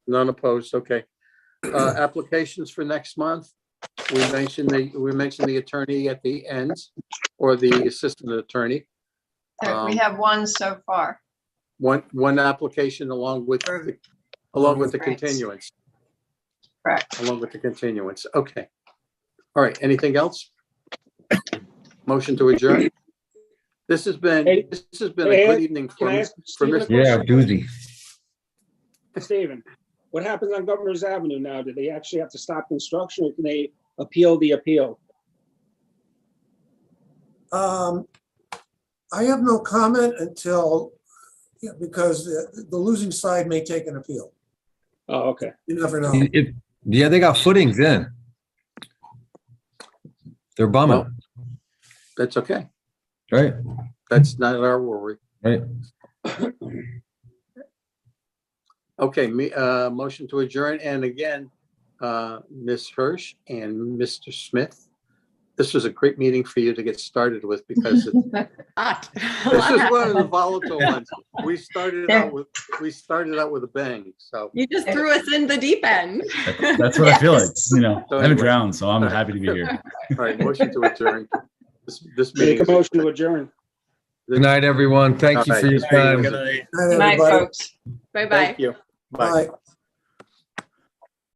None opposed. Okay. Applications for next month. We mentioned the attorney at the end or the assistant attorney.
We have one so far.
One application along with the continuance.
Correct.
Along with the continuance. Okay. All right. Anything else? Motion to adjourn. This has been a good evening for
Can I
me.
ask Stephen a
Yeah,
question?
doozy.
Stephen, what happens on Governor's Avenue now? Do they actually have to stop construction or can they appeal the appeal?
I have no comment until, because the losing side may take an appeal.
Oh, okay.
You never know.
Yeah, they got footings in. They're bumming,
Well, that's okay.
right?
That's not our worry.
Right.
Okay, motion to adjourn. And again, Ms. Hirsch and Mr. Smith, this was a great meeting for you to get started with because this is one of the volatile ones. We started out with a bang. So
You just threw us in the deep end.
That's what I feel like.
So
I haven't
anyway.
drowned, so I'm happy to be here.
All right, motion to adjourn. This
Make
meeting.
a motion to adjourn.
Good night, everyone. Thank you for your time.
Night,
Good night,
everybody.
folks.
Bye-bye.
Thank you. Bye.
Bye.